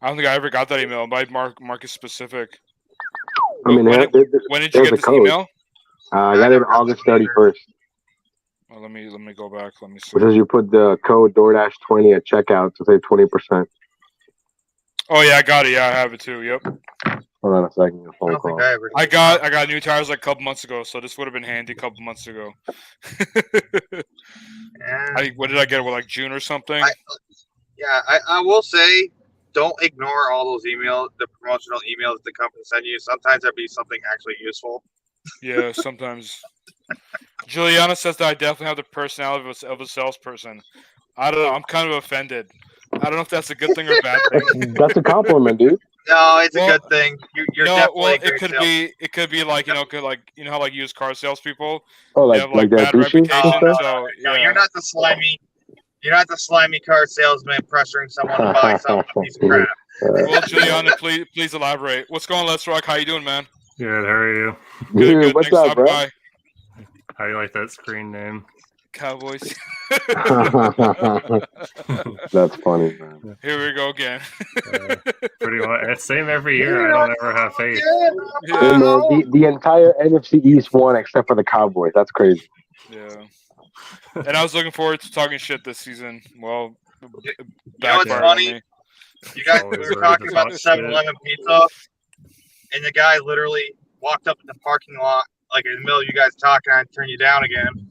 I don't think I ever got that email. My market specific. I mean, when did you there's get a this code. email? I got it August 31st. Oh, let me go back. Let me see. Which is you put the code DoorDash20 at checkout to save 20%. Oh yeah, I got it. Yeah, I have it too. Yep. Hold on a second. A phone call. I got new tires like a couple months ago, so this would have been handy a couple months ago. What did I get? What, like June or something? I will say, don't ignore all those emails, the promotional emails the company send you. Sometimes there'll be something actually useful. Yeah, sometimes. Juliana says that I definitely have the personality of a salesperson. I don't know. I'm kind of offended. I don't know if that's a good thing or a bad thing. That's a compliment, dude. No, it's a good thing. You're definitely a great it could be like how like used car salespeople. Oh, they have like that bad douchey reputation. stuff? So No, you're not the slimy. You're not the slimy car salesman pressuring someone to buy something a piece of crap. Well, Juliana, please elaborate. What's going on, Let's Rock? How you doing, man? Good, how are you? Good. What's Thanks, up, bro? bye. How do you like that screen name? Cowboys. That's funny, man. Here we go again. Pretty much. It's same every year. I don't ever have faith. Hey, man, the entire NFC East won except for the Cowboys. That's crazy. Yeah. And I was looking forward to talking shit this season. Well, You know what's funny? You guys were talking about the 7-Eleven pizza. and the guy literally walked up in the parking lot, like in the middle of you guys talking, I turned you down again,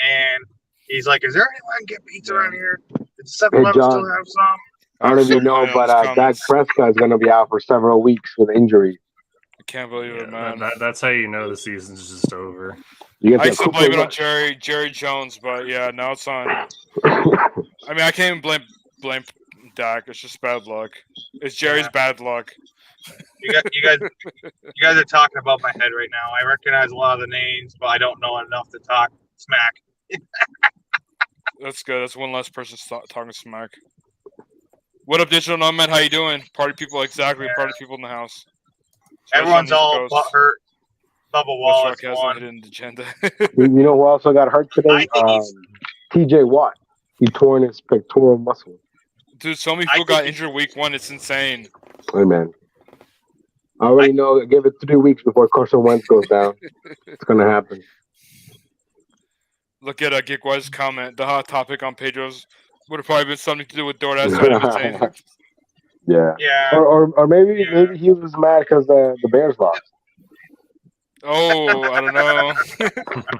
and he's like, "Is there anyone can get pizza around here? Does 7-Eleven still have some?" I don't know if you know, but Dak Prescott is going to be out for several weeks with injury. I can't believe it, man. That's how you know the season's just over. I used to blame it on Jerry Jones, but yeah, now it's on. I mean, I can't even blame Dak. It's just bad luck. It's Jerry's bad luck. You guys are talking above my head right now. I recognize a lot of the names, but I don't know enough to talk smack. That's good. That's one less person talking smack. What up, Digital Nomad? How you doing? Party people, exactly. Yeah. Party people in the house. Everyone's all hurt. Bubba Wallace has a hidden agenda. You know who also got hurt today? TJ Watt. He tore his pectoral muscle. Dude, so many people got injured week 1. It's insane. Hey, man. I already know. Give it 3 weeks before Carson Wentz goes down. It's going to happen. Look at Geekwise's comment. The hot topic on Pedro's would have probably been something to do with DoorDash. Yeah. Or maybe he was mad because the Bears lost. Oh, I don't know.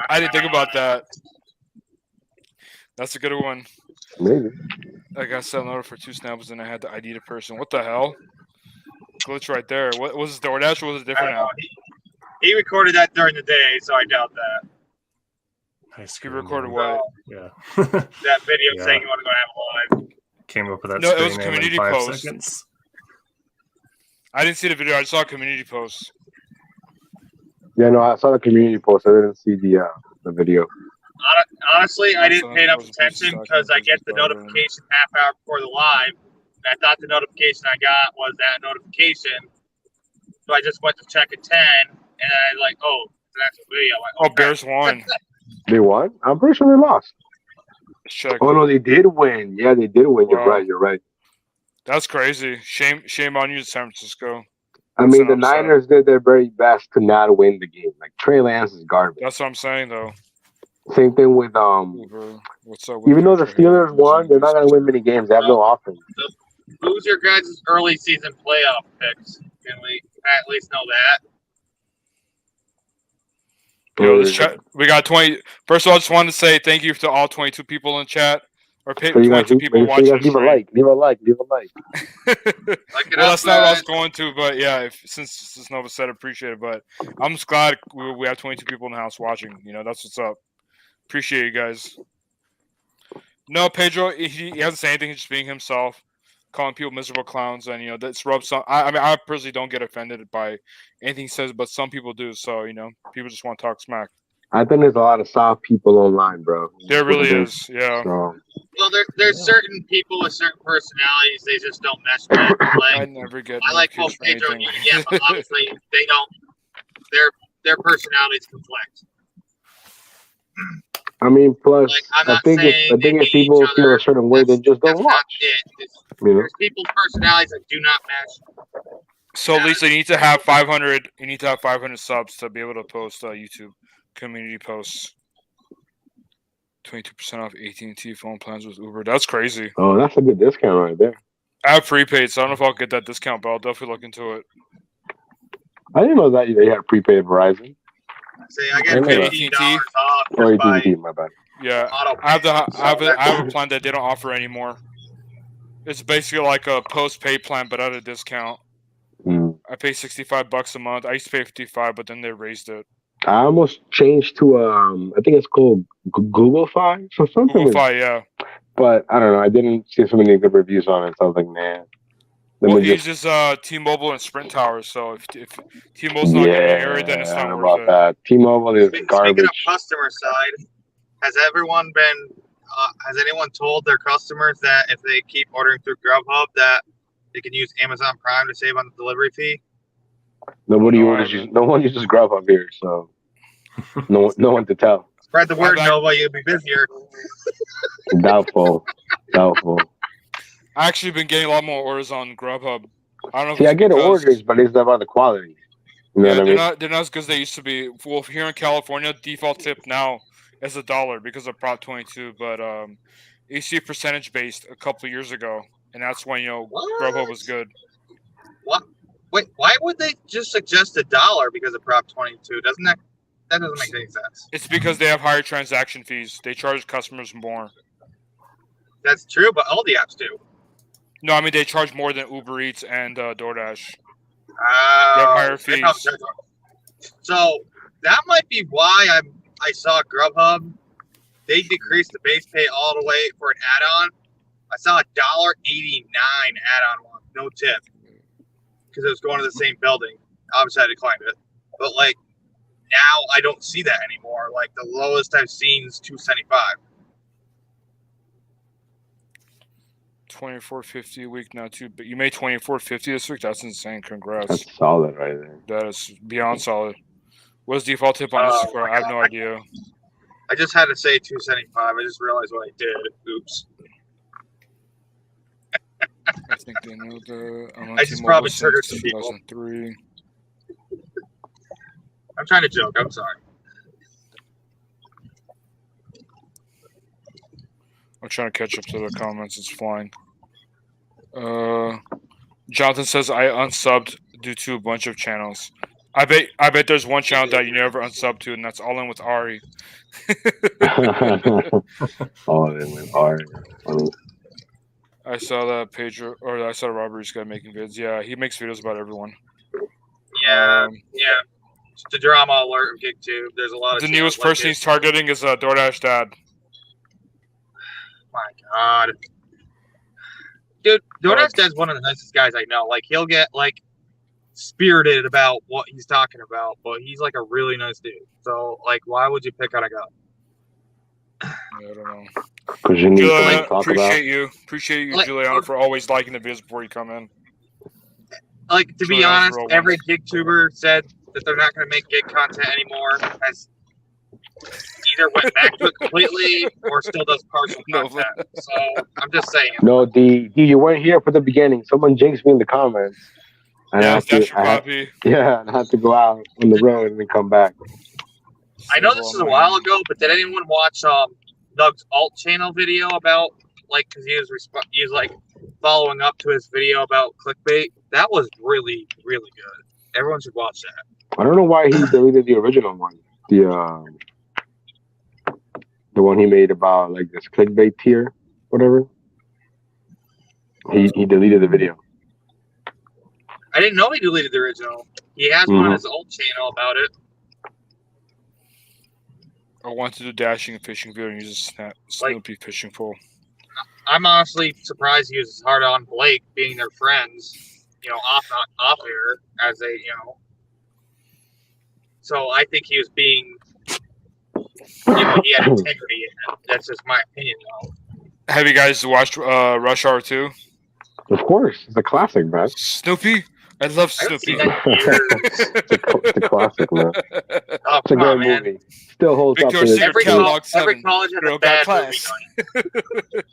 I didn't think about that. That's a good one. Maybe. I got set notice for 2 snaps and I had to ID the person. What the hell? Glitch right there. What was it, DoorDash or was it different now? He recorded that during the day, so I doubt that. He recorded what? Yeah. That video saying you want to go have a live. Came up with that. No, it was a name community in 5 post. seconds. I didn't see the video. I just saw a community post. Yeah, no, I saw the community post. I didn't see the video. Honestly, I didn't pay enough attention because I get the notification half hour before the live. And I thought the notification I got was that notification. So I just went to check at 10, and I like, oh, it's an actual video. I'm like, Bears won. They won? I'm pretty sure they lost. Check. Oh, no, they did win. Yeah, they did win. Wow. You're right. That's crazy. Shame on you, San Francisco. I mean, the Niners did their very best to not win the game. Like, Trey Lance is garbage. That's what I'm saying, though. Same thing with What's up? Even though the Steelers won, they're not going to win many games. They have no offense. Who's your guys' early season playoff picks? Can we at least know that? Yo, this chat, we got 20. First of all, I just wanted to say thank you to all 22 people in chat. Or 22 people watching. Leave a like. Leave a like. Well, that's not what I was going to, but yeah, since Nova said appreciate it. But I'm just glad we have 22 people in the house watching. You know, that's what's up. Appreciate you guys. No, Pedro, he hasn't said anything. He's just being himself, calling people miserable clowns, and you know that's rubs some. I mean, I personally don't get offended by anything he says, but some people do. So you know, people just want to talk smack. I think there's a lot of soft people online, bro. There really is, yeah. So. Well, there's certain people with certain personalities they just don't mesh with. Like, I never get. I like both Pedro and you, yeah, but obviously they don't. Their personalities conflict. I mean, plus like, I think if people feel a certain way, they just don't watch. You know? There's people's personalities that do not match. So, Lisa, you need to have 500. You need to have 500 subs to be able to post YouTube community posts. 22% off AT&T phone plans with Uber. That's crazy. Oh, that's a good discount right there. I have prepaid, so I don't know if I'll get that discount, but I'll definitely look into it. I didn't know that they had prepaid Verizon. See, I get $15 off. Or AT&T, my bad. Yeah, I have a plan that they don't offer anymore. It's basically like a post-paid plan, but at a discount. I pay $65 a month. I used to pay $55, but then they raised it. I almost changed to I think it's called Google Fi or something. Google Fi, yeah. But I don't know. I didn't see so many good reviews on it, so I was like, man. Well, he uses T-Mobile and Sprint towers, so if T-Mobile's not getting an area, then it's not worth it. That. T-Mobile is garbage. Speaking of customer side, has anyone told their customers that if they keep ordering through Grubhub that they can use Amazon Prime to save on the delivery fee? No one uses Grubhub here, so no one to tell. Spread the word, Nova. You'll be busier. Doubtful. I actually been getting a lot more orders on Grubhub. I don't know. See, I get orders, but it's about the quality. You know what I mean? They're not as good as they used to be. Well, here in California, default tip now is $1 because of Prop 22, but it used to be percentage based a couple of years ago, and that's when Grubhub was good. What? Wait, why would they just suggest $1 because of Prop 22? That doesn't make any sense. It's because they have higher transaction fees. They charge customers more. That's true, but all the apps do. No, I mean they charge more than Uber Eats and DoorDash. They Oh, have higher they probably fees. charge more. So that might be why I saw Grubhub. They decreased the base pay all the way for an add-on. I saw $1.89 add-on one, no tip, because it was going to the same building. Obviously, I declined it, but like now I don't see that anymore. Like the lowest I've seen is $2.75. $24.50 a week now too, but you made $24.50 this week. That's insane. Congrats. That's solid right there. That is beyond solid. What's the default tip on Instagram? I have no idea. I just had to say $2.75. I just realized what I did. Oops. I think they know the. I'm on I just T-Mobile probably since triggered some people. 2003. I'm trying to joke. I'm sorry. I'm trying to catch up to the comments. It's flying. Jonathan says I unsubbed due to a bunch of channels. I bet there's one channel that you never unsubbed to, and that's All In with Ari. All In with Ari. I saw that Pedro, or I saw Robert's guy making vids. Yeah, he makes videos about everyone. Yeah, yeah. The drama alert of GigTube. There's a lot of The channels newest like person it. he's targeting is DoorDash Dad. My God, dude, DoorDash Dad's one of the nicest guys I know. Like he'll get like spirited about what he's talking about, but he's like a really nice dude. So like, why would you pick on a guy? I don't know. Because you need something to Juliana, talk appreciate you, Like, Juliana, for always liking the videos before you come in. Like to be Juliana's honest, real one. every gig tuber said that they're not going to make gig content anymore. Has either went back to it completely or still does partial content. So I'm just saying. No, you weren't here for the beginning. Someone jinxed me in the comments. And Yeah, I had that's to, your copy. and I had to go out on the road and then come back. I know this was a while ago, but did anyone watch Doug's alt channel video about like because he was like following up to his video about clickbait? That was really really good. Everyone should watch that. I don't know why he deleted the original one. The one he made about like this clickbait tier, whatever. He deleted the video. I didn't know he deleted the original. He has one on his alt channel about it. I want to do dashing and fishing video and use a Snoopy fishing pole. I'm honestly surprised he was hard on Blake, being their friends, off air as he So I think he was being, he had integrity in it. That's just my opinion, though. Have you guys watched Rush Hour 2? Of course, it's a classic, man. Snoopy? I love Snoopy. It's a classic, man. It's a great movie. Still holds up. Every college has a bad movie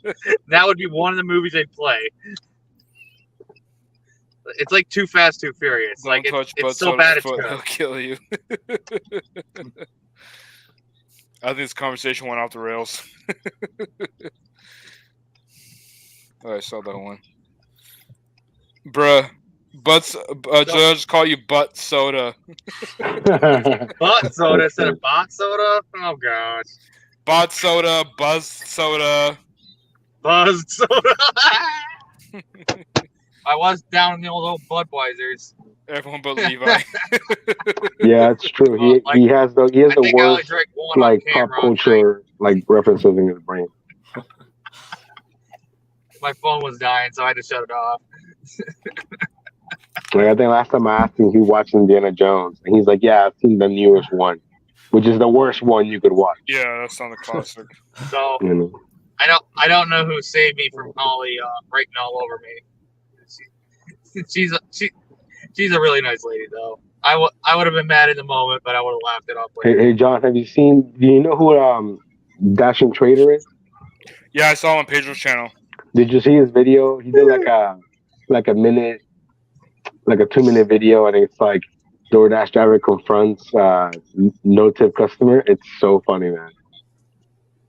night. That would be one of the movies they'd play. It's like Too Fast, Too Furious. Don't touch it's Bud so Soda's bad it's foot, good. he'll kill you. I think this conversation went off the rails. Oh, I saw that one. Bruh. I just call you Butt Soda. Butt Soda instead of Bot Soda? Oh, gosh. Bot Soda, Buzz Soda. Buzz Soda. I was down in the old Budweisers. Everyone but Levi. Yeah, it's true. He has the worst like pop culture like references in his brain. My phone was dying, so I had to shut it off. Like I think last time I asked him, he watched Indiana Jones, and he's like, "Yeah, I've seen the newest one, which is the worst one you could watch." Yeah, that's not a classic. So I don't know who saved me from Holly writing all over me. She's a really nice lady, though. I would have been mad in the moment, but I would have laughed it off later. Hey, John, do you know who Dashing Trader is? Yeah, I saw him on Pedro's channel. Did you see his video? He did like a minute, like a 2-minute video, and it's like DoorDash driver confronts no tip customer. It's so funny, man.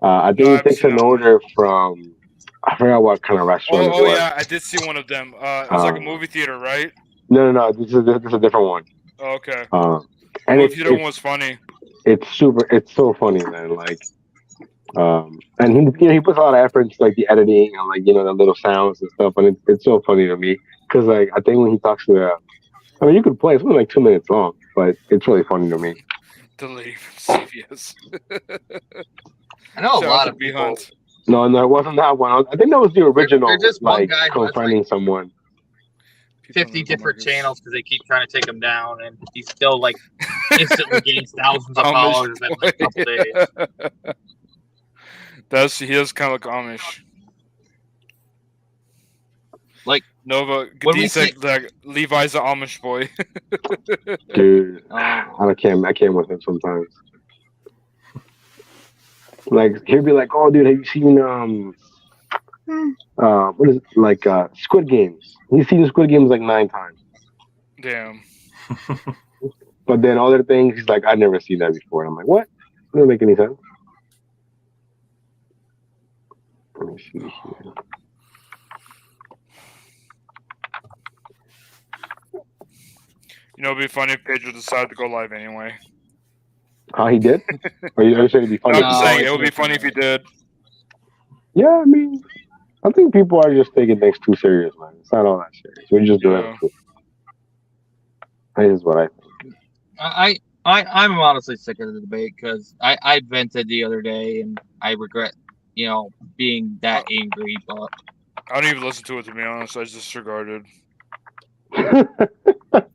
I think he takes an order from, I forgot what kind of restaurant it was. Yeah, I did see one of them. It was like a movie theater, right? No. This is a different one. Oh, okay. And What if the other one was funny? It's so funny, man. Like, and he puts a lot of effort into like the editing and like the little sounds and stuff, and it's so funny to me because like I think when he talks to I mean, you could play. It's only like 2 minutes long, but it's really funny to me. Delete CVS. I know a lot of people. Hunt. No, it wasn't that one. I think that was the original. There's just one like guy who has, confronting someone. 50 different channels because they keep trying to take him down, and he still like instantly gains thousands of followers in like a couple days. He does kind of look Amish. Like Nova, he said like Levi's an Amish boy. Dude, I can't with him sometimes. Like he'll be like, "Oh, dude, have you seen what is it? Like Squid Games? He's seen Squid Games like 9 times." Damn. But then other things, he's like, "I've never seen that before." I'm like, "What? Doesn't make any sense." Let me see here. It'd be funny if Pedro decided to go live anyway. He did? Are you saying it'd be funny? No, I'm just saying it would be funny if he did. Yeah, I mean, I think people are just taking things too serious, man. It's not all that serious. We're just doing it. That is what I think. I'm honestly sick of the debate because I vented the other day and I regret, being that angry. But I don't even listen to it, to be honest. I just disregarded.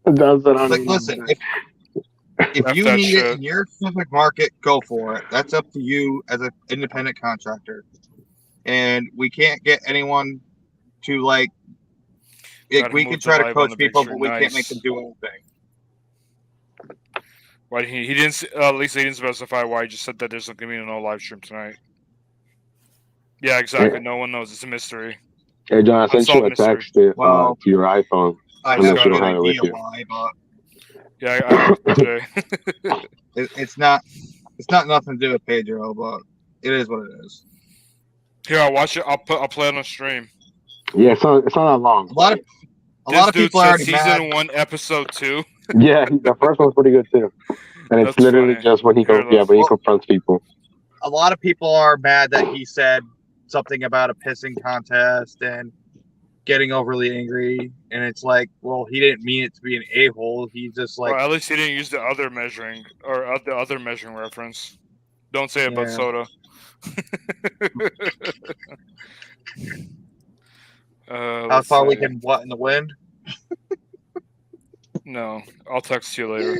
Listen, if you need it in your specific market, go for it. That's up to you as an independent contractor. And we can't get anyone to like. We can try to coach people, but we can't make them do anything. Why he didn't? At least he didn't specify why. He just said that there's going to be no live stream tonight. Yeah, exactly. No one knows. It's a mystery. Hey, John, I sent you a text to your iPhone. I unless have you don't no have it with idea you. why, but yeah, I today. it's not nothing to do with Pedro, but it is what it is. Here, I'll watch it. I'll play it on stream. Yeah, it's not that long. A lot of people are already season mad. 1, episode 2. Yeah, the first one's pretty good too. And it's That's literally funny. just when he confronts people. A lot of people are mad that he said something about a pissing contest and getting overly angry, and it's like, well, he didn't mean it to be an a-hole. He just like, Well, at least he didn't use the other measuring reference. Don't say it about Yeah. soda. how far we can what in the wind? No, I'll text you later.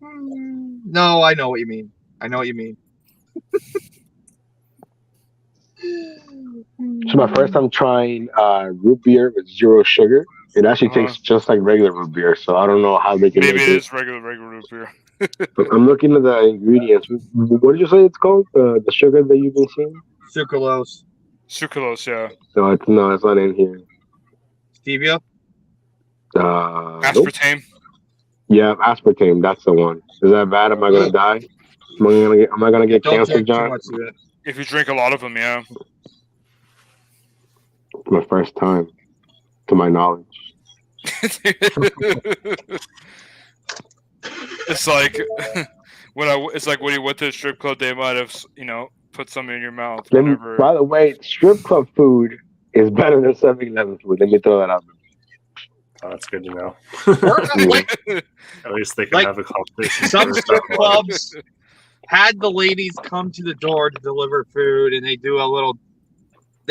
No, I know what you mean. It's my first time trying root beer with 0 sugar. It actually tastes just like regular root beer, so I don't know how they can Maybe make it it. is regular root beer. But I'm looking at the ingredients. What did you say it's called? The sugar that you've been seeing? Sucralose. Sucralose, yeah. No, it's not in here. Stevia? Nope. Aspartame. Yeah, aspartame. That's the one. Is that bad? Am I gonna die? Am I gonna get Don't cancer, take too John? much of it. If you drink a lot of them, yeah. My first time, to my knowledge. It's like when you went to the strip club, they might have put something in your mouth. Then, Whenever. by the way, strip club food is better than 7-Eleven food. Let me throw that out. Oh, that's good to know. Like, At least they can have a competition. some for strip stuff. clubs had the ladies come to the door to deliver food, and they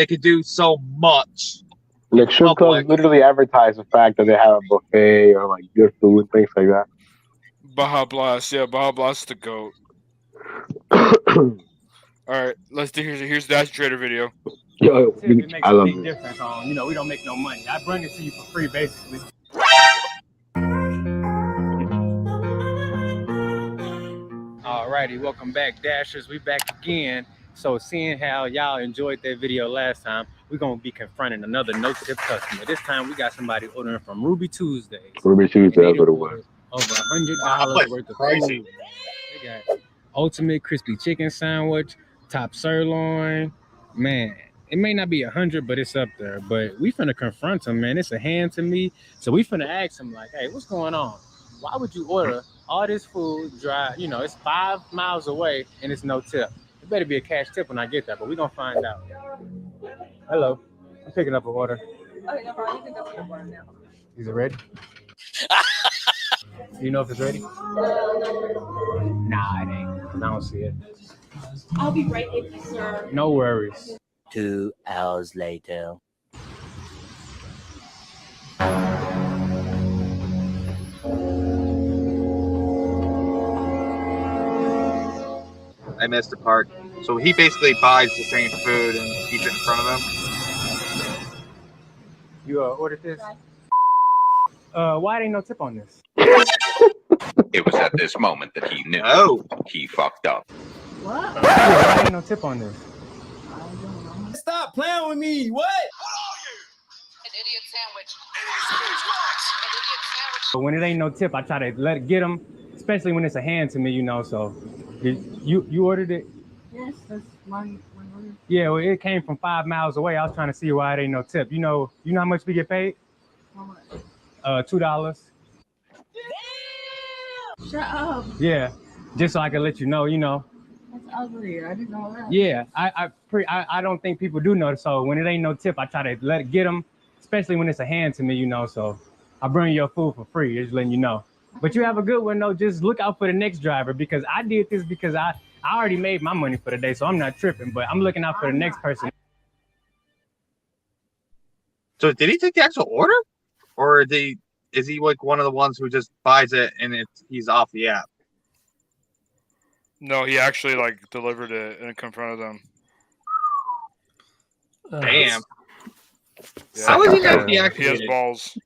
could do so much. Like strip clubs literally advertise the fact that they have a buffet or like good food, things like that. Baja Blast, yeah, Baja Blast the goat. All right, let's do here's the Trader video. Yo, It makes I a love big it. difference. We don't make no money. I bring it to you for free, basically. Alrighty, welcome back, Dashers. We back again. So seeing how y'all enjoyed that video last time, we're gonna be confronting another no-tip customer. This time we got somebody ordering from Ruby Tuesdays. Ruby Tuesday, that's what it was. Over $100 worth of food. They got ultimate crispy chicken sandwich, top sirloin. Man, It may not be 100, but it's up there. But we finna confront him, man. It's a hand to me. So we finna ask him like, hey, what's going on? Why would you order all this food, drive, you know, it's 5 miles away and it's no tip. It better be a cash tip when I get there, but we're gonna find out. Hello, I'm picking up an order. Okay, no problem. You can go pick up one now. Is it ready? Do you know if it's ready? Nah, it ain't. 'Cause I don't see it. I'll be right with you, sir. No worries. 2 hours later. I missed the part. So he basically buys the same food and keeps it in front of him. You ordered this? Why ain't no tip on this? It was at this moment that he knew he fucked up. What? Why ain't no tip on this? Stop playing with me. What? But when it ain't no tip, I try to let it get them, especially when it's a hand to me, you know. So, you ordered it? Yes, that's my order. Yeah, well, it came from 5 miles away. I was trying to see why it ain't no tip. You know how much we get paid? How much? $2. Shut up. Yeah, just so I can let you know, That's ugly. I didn't know that. Yeah, I don't think people do know. So when it ain't no tip, I try to let it get them, especially when it's a hand to me, So I bring your food for free, just letting you know. But you have a good one, though. Just look out for the next driver because I did this because I already made my money for the day, so I'm not tripping. But I'm looking out for the next person. So did he take the actual order, or is he like one of the ones who just buys it and he's off the app? No, he actually like delivered it and confronted them. Damn. Yeah. How is he not He has deactivated? balls.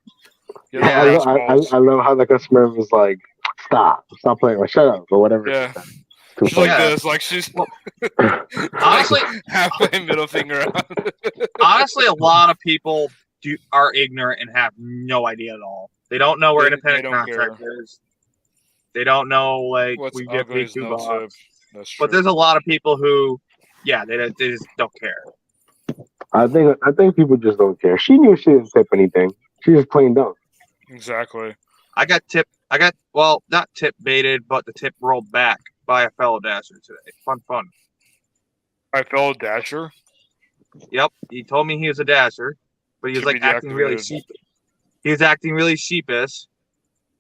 He I has balls. love how the customer was like, stop playing, or shut up, or whatever. Yeah. Too She's funny. like this, like she's Honestly, halfway middle finger out. Honestly, a lot of people are ignorant and have no idea at all. They don't know we're They independent don't contractors. They don't know What's we get ugly paid is no $2. tip. That's true. But there's a lot of people who, they just don't care. I think people just don't care. She knew she didn't tip anything. She just plain dumb. Exactly. Well, not tip baited, but the tip rolled back by a fellow dasher today. Fun. My fellow dasher? Yep. He told me he was a dasher, but he was Should be acting really deactivated. sheepish. He was acting really sheepish,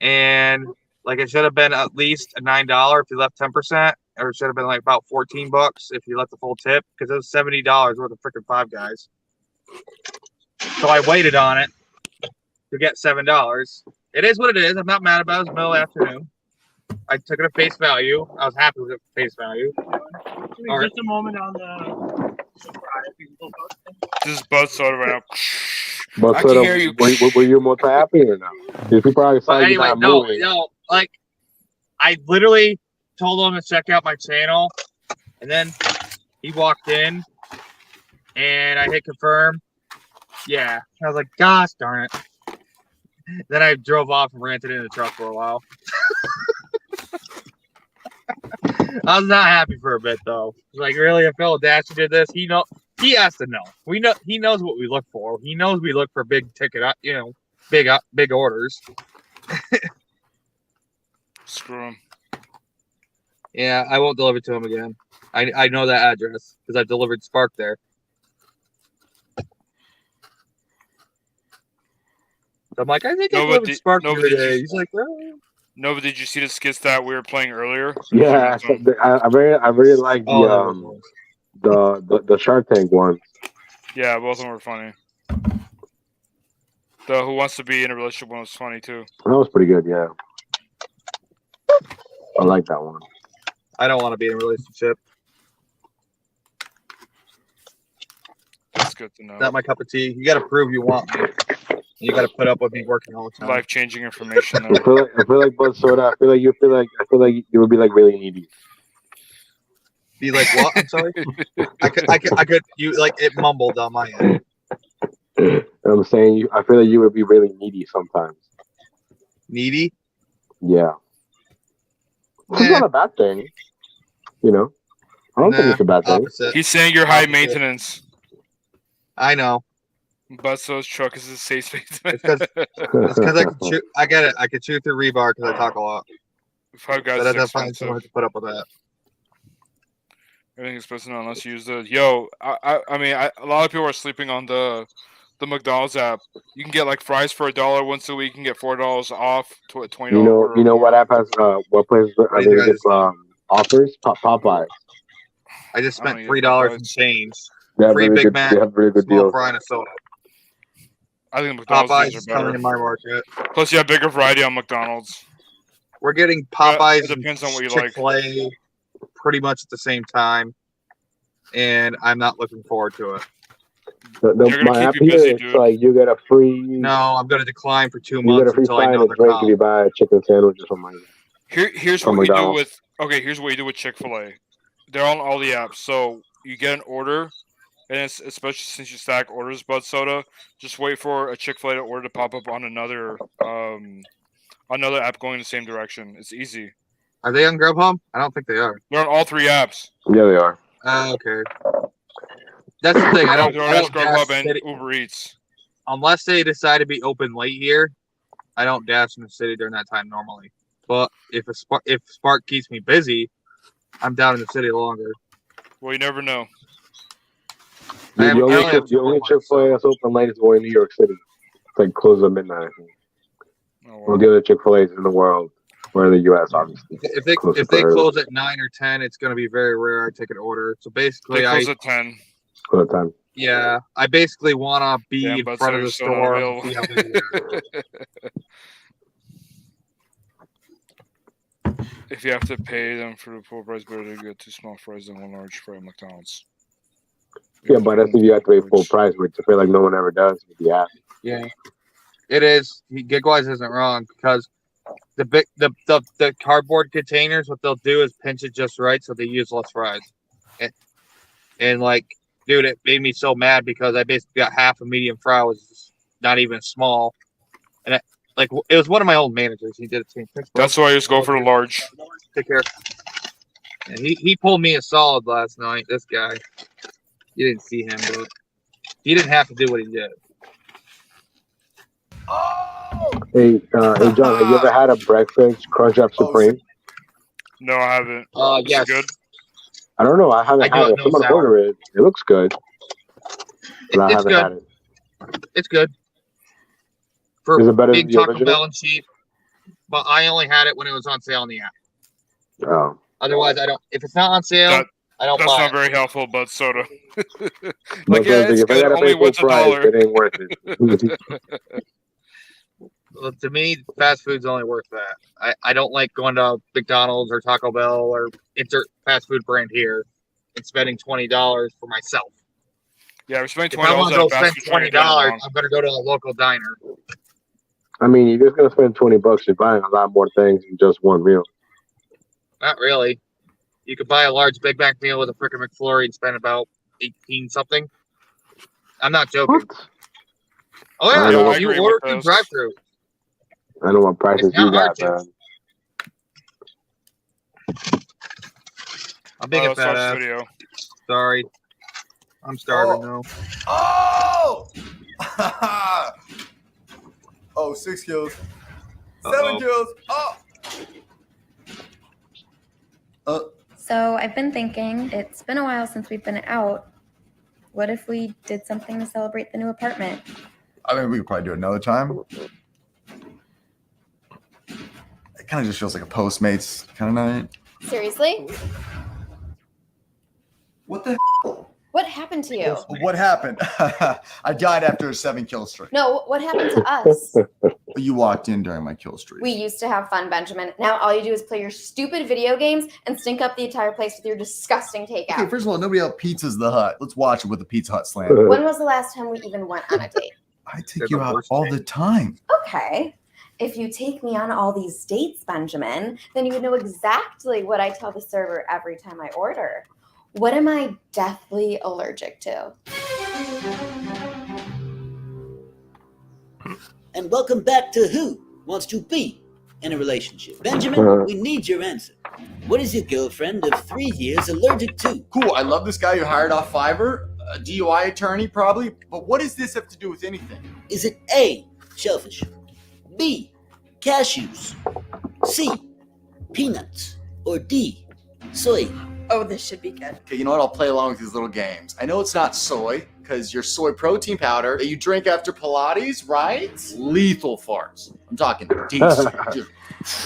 and like it should have been at least a $9 if you left 10%, or it should have been like about $14 if you left the full tip, because it was $70 worth of freaking Five Guys. So I waited on it to get $7. It is what it is. I'm not mad about it. It was middle of the afternoon. I took it at face value. I was happy with it at face value. All right. Just a moment on the. This is Bud Soda right now. But I can hear you. Were you multi-happy or no? Because people already saw But you anyway, not moving. like I literally told him to check out my channel, and then he walked in, and I hit confirm. Yeah, I was like, gosh darn it. Then I drove off and ranted in the truck for a while. I was not happy for a bit though. Like, really, a fellow dasher did this. He has to know. He knows what we look for. He knows we look for big ticket, big orders. Screw him. Yeah, I won't deliver to him again. I know that address because I've delivered Spark there. So I'm like, I think I delivered Spark the other day. He's like, well. No, but did you see the skits that we were playing earlier? Yeah, I really like the Shark Tank one. Yeah, both of them were funny. The Who Wants to Be in a Relationship one was funny too. That was pretty good, yeah. I like that one. I don't want to be in a relationship. That's good to know. Not my cup of tea. You got to prove you want me. You got to put up with me working all the time. Life-changing information. I feel like Bud Soda. I feel like you would be like really needy. Be like what? I'm sorry. I could. You like it mumbled on my end. I'm saying I feel like you would be really needy sometimes. Needy? Yeah. It's not a bad thing. I don't think it's a bad thing. He's saying you're high maintenance. I know. Buzzo's truck is a safe space. It's because I can chew. I get it. I can chew through rebar because I talk a lot. Five Guys But is I don't find expensive. someone to put up with that. Everything is expensive unless you use the I mean, a lot of people are sleeping on the McDonald's app. You can get like fries for $1 once a week. You can get $4 off to a $20. You know what app has what place are really good offers? Popeyes. I just spent $3 and change. They have Free really Big good, Mac, they have really good small deals. fry, and a soda. I think McDonald's Popeyes deals is are better. coming to my market. Plus, you have bigger variety on McDonald's. We're getting Popeyes It depends on what you and like. Chick-fil-A pretty much at the same time, and I'm not looking forward to it. My app here, it's like you get a free. No, I'm going to decline for 2 You months get a free until I fry and know a they're drink if coming. you buy a chicken sandwich or something like that. Here's From what you do McDonald's. with here's what you do with Chick-fil-A. They're on all the apps, so you get an order, and especially since you stack orders, Bud Soda, just wait for a Chick-fil-A order to pop up on another app going in the same direction. It's easy. Are they on Grubhub? I don't think they are. They're on all 3 apps. Yeah, they are. Okay. That's the thing. I don't Grubhub dash and city. Uber Eats. Unless they decide to be open late here, I don't dash in the city during that time normally. But if Spark keeps me busy, I'm down in the city longer. Well, you never know. The only Chick-fil-A that's open late is one in New York City. It's like close at midnight, I think. Well, the other Chick-fil-A's in the world, or in the U.S., obviously. If they close at 9 or 10, it's going to be very rare I take an order. So basically, They close at 10. Close at 10. Yeah, I basically want to be in Bud front of the Soda's still not store. available. And see how busy they are. If you have to pay them for the full price, better to get 2 small fries than 1 large fry at McDonald's. Yeah, but that's if you have to pay full price, which I feel like no one ever does with the app. Yeah, it is. Gigwise isn't wrong because the cardboard containers, what they'll do is pinch it just right so they use less fries. And like, dude, it made me so mad because I basically got half a medium fry, was not even small, and it was one of my old managers. He did it to me. That's why I just go for the large. Take care. And he pulled me a solid last night. This guy, you didn't see him, but he didn't have to do what he did. Hey, John, have you ever had a breakfast Crunchwrap Supreme? No, I haven't. Yes. Is it good? I don't know. I haven't had it. no Someone sour. order it. It looks good. But I It's haven't good. had it. It's good. For Is it better being than the Taco original? Bell and cheap, but I only had it when it was on sale on the app. Oh. Otherwise, I don't. If it's not on sale, I don't That's buy not it. very helpful, Bud Soda. But it's if I good, gotta only pay full once price, $1. it ain't worth it. Well, to me, fast food's only worth that. I don't like going to McDonald's or Taco Bell or insert fast food brand here and spending $20 for myself. Yeah, we're spending If I want $20 to at go a fast spend food joint. $20, I'm going to go to a local diner. I mean, you're just gonna spend $20. You're buying a lot more things than just one meal. Not really. You could buy a large Big Mac meal with a frickin' McFlurry and spend about 18 something. I'm not joking. Oh I yeah, know you order through drive-through. I know what prices It's you not got, hard man. I'm being a Let's watch fat the ass. video. Sorry. I'm starving now. Oh! Oh, 6 kills. 7 kills. Oh! So I've been thinking, it's been a while since we've been out. What if we did something to celebrate the new apartment? I mean, we could probably do it another time. It kind of just feels like a Postmates kind of night. Seriously? What the? What happened to you? What happened? I died after a 7 kill streak. No, what happened to us? You walked in during my kill streak. We used to have fun, Benjamin. Now all you do is play your stupid video games and stink up the entire place with your disgusting takeout. Okay, first of all, nobody else Pizza's the Hut. Let's watch it with the Pizza Hut slam. When was the last time we even went on a date? I take you out all the time. Okay. If you take me on all these dates, Benjamin, then you would know exactly what I tell the server every time I order. What am I deathly allergic to? And welcome back to Who Wants to Be in a Relationship. Benjamin, we need your answer. What is your girlfriend of 3 years allergic to? Cool. I love this guy you hired off Fiverr. A DUI attorney, probably. But what does this have to do with anything? Is it A, shellfish, B, cashews, C, peanuts, or D, soy? Oh, this should be good. Okay, you know what? I'll play along with these little games. I know it's not soy, because your soy protein powder that you drink after Pilates, right? Lethal farts. I'm talking decent.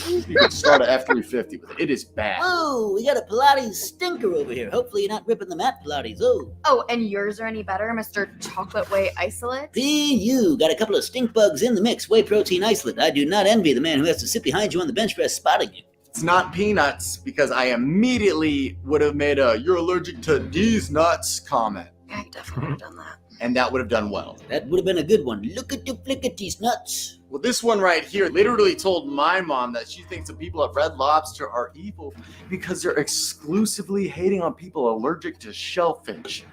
You can start a F-350 with it. It is bad. Oh, we got a Pilates stinker over here. Hopefully you're not ripping the mat Pilates. Oh. Oh, and yours are any better, Mr. Chocolate Whey Isolate? You got a couple of stink bugs in the mix. Whey protein isolate. I do not envy the man who has to sit behind you on the bench press spotting you. It's not peanuts, because I immediately would have made a "you're allergic to these nuts" comment. I definitely would have done that. And that would have done well. That would have been a good one. Look at you flick at these nuts. Well, this one right here literally told my mom that she thinks the people at Red Lobster are evil because they're exclusively hating on people allergic to shellfish.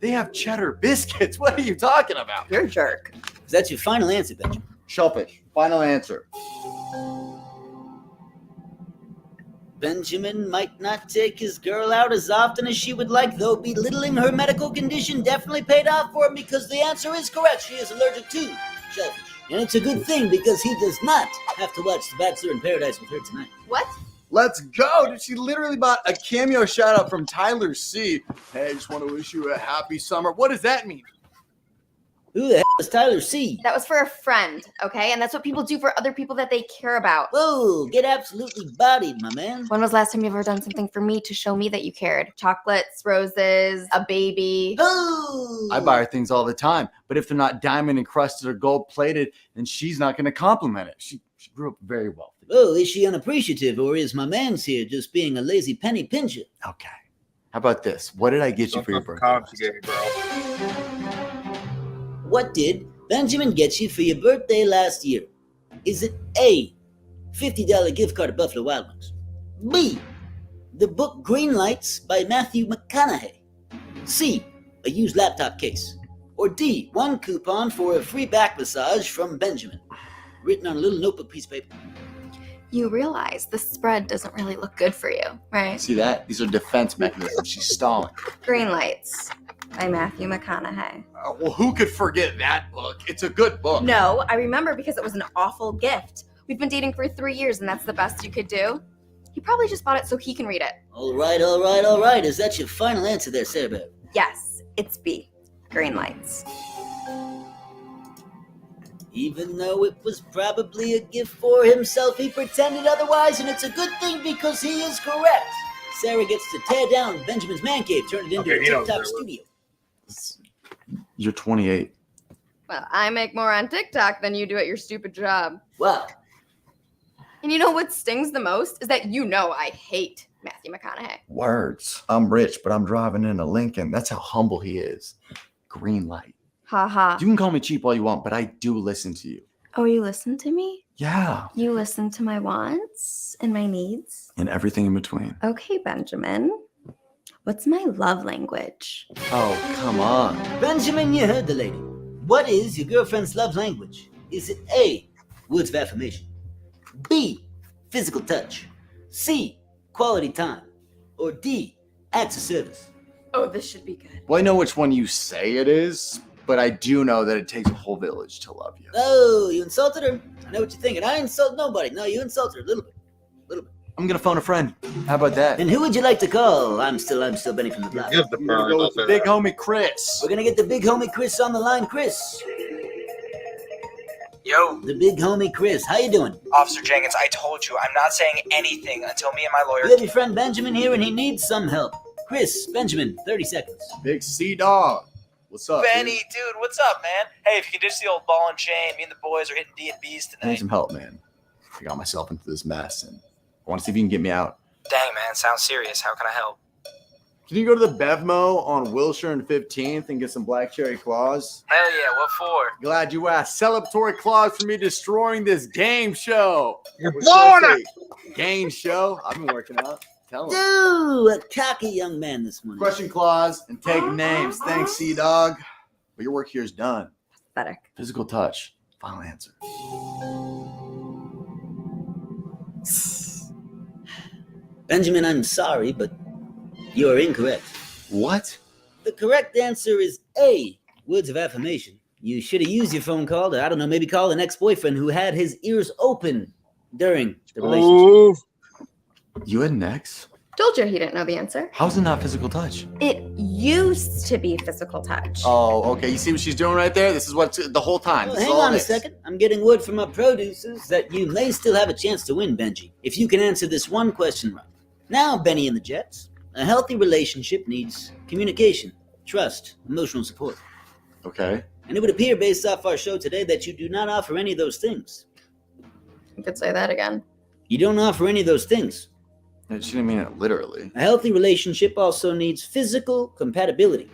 They have cheddar biscuits. What are you talking about? You're a jerk. Is that your final answer, Benjamin? Shellfish. Final answer. Benjamin might not take his girl out as often as she would like, though belittling her medical condition definitely paid off for him because the answer is correct. She is allergic to shellfish. And it's a good thing because he does not have to watch The Bachelor in Paradise with her tonight. What? Let's go. Dude, she literally bought a cameo shout out from Tyler C. Hey, I just want to wish you a happy summer. What does that mean? Who the hell is Tyler C? That was for a friend, okay? And that's what people do for other people that they care about. Whoa, get absolutely bodied, my man. When was the last time you've ever done something for me to show me that you cared? Chocolates, roses, a baby. Oh! I buy her things all the time, but if they're not diamond encrusted or gold plated, then she's not going to compliment it. She grew up very wealthy. Oh, is she unappreciative, or is my man's here just being a lazy penny pincher? Okay. How about this? What did I get you for your birthday? What did Benjamin get you for your birthday last year? Is it A, $50 gift card to Buffalo Wild Wings? B, the book Green Lights by Matthew McConaughey? C, a used laptop case? Or D, one coupon for a free back massage from Benjamin, written on a little notebook piece of paper? You realize the spread doesn't really look good for you, right? See that? These are defense mechanisms. She's stalling. Green Lights by Matthew McConaughey. Well, who could forget that book? It's a good book. No, I remember because it was an awful gift. We've been dating for 3 years and that's the best you could do. He probably just bought it so he can read it. All right. Is that your final answer there, Sarah Bear? Yes, it's B. Green Lights. Even though it was probably a gift for himself, he pretended otherwise, and it's a good thing because he is correct. Sarah gets to tear down Benjamin's man cave, turn it into a TikTok studio. You're 28. Well, I make more on TikTok than you do at your stupid job. Wow. And you know what stings the most is that you know I hate Matthew McConaughey. Words. I'm rich, but I'm driving in a Lincoln. That's how humble he is. Green light. Ha. You can call me cheap all you want, but I do listen to you. Oh, you listen to me? Yeah. You listen to my wants and my needs? And everything in between. Okay, Benjamin. What's my love language? Oh, come on. Benjamin, you heard the lady. What is your girlfriend's love language? Is it A, words of affirmation? B, physical touch? C, quality time? Or D, acts of service? Oh, this should be good. Well, I know which one you say it is, but I do know that it takes a whole village to love you. Oh, you insulted her? I know what you're thinking. I insult nobody. No, you insulted her a little bit. I'm gonna phone a friend. How about that? And who would you like to call? I'm still Benny from the block. Go with the big homie Chris. We're gonna get the big homie Chris on the line. Chris. Yo. The big homie Chris. How you doing? Officer Jenkins, I told you, I'm not saying anything until me and my lawyer... We have your friend Benjamin here and he needs some help. Chris, Benjamin, 30 seconds. Big C-Dog. What's up, Benny, dude, what's up, man? Hey, if you could ditch the old ball and chain, me and the boys are hitting D&B's I need tonight. some help, man. I got myself into this mess, and I want to see if you can get me out. Dang, man, sounds serious. How can I help? Can you go to the Bevmo on Wilshire and 15th and get some black cherry claws? Hell yeah, what for? Glad you asked. Celebratory claws for me destroying this game show. You're blowing it! Game show. I've been working out. Tell him. Ooh, a cocky young man this morning. Question clause and take names. Thanks, C-Dog. But your work here is done. Pathetic. Physical touch. Final answer. Benjamin, I'm sorry, but you're incorrect. What? The correct answer is A, words of affirmation. You should have used your phone call to, I don't know, maybe call an ex-boyfriend who had his ears open during the relationship. You had an ex? Told you he didn't know the answer. How's it not physical touch? It used to be physical touch. Oh, okay. You see what she's doing right there? This is what the whole time. Well, This is hang all on it a is. second. I'm getting word from our producers that you may still have a chance to win, Benji, if you can answer this one question right. Now, Benny and the Jets, a healthy relationship needs communication, trust, emotional support. Okay. And it would appear based off our show today that you do not offer any of those things. You could say that again. You don't offer any of those things. She didn't mean it literally. A healthy relationship also needs physical compatibility.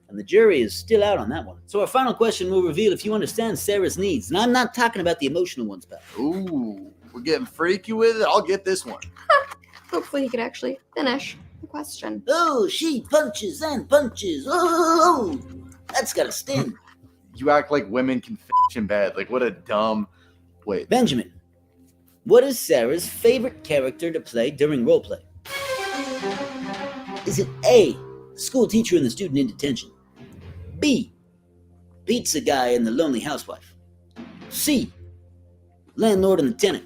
And the jury is still out on that one. So our final question will reveal if you understand Sarah's needs. And I'm not talking about the emotional ones, pal. Ooh, we're getting freaky with it. I'll get this one. Hopefully he could actually finish the question. Oh, she punches and punches. Oh, that's got a sting. You act like women can in bed. Like, what a dumb... Wait. Benjamin, what is Sarah's favorite character to play during roleplay? Is it A, school teacher and the student in detention? B, pizza guy and the lonely housewife? C, landlord and the tenant?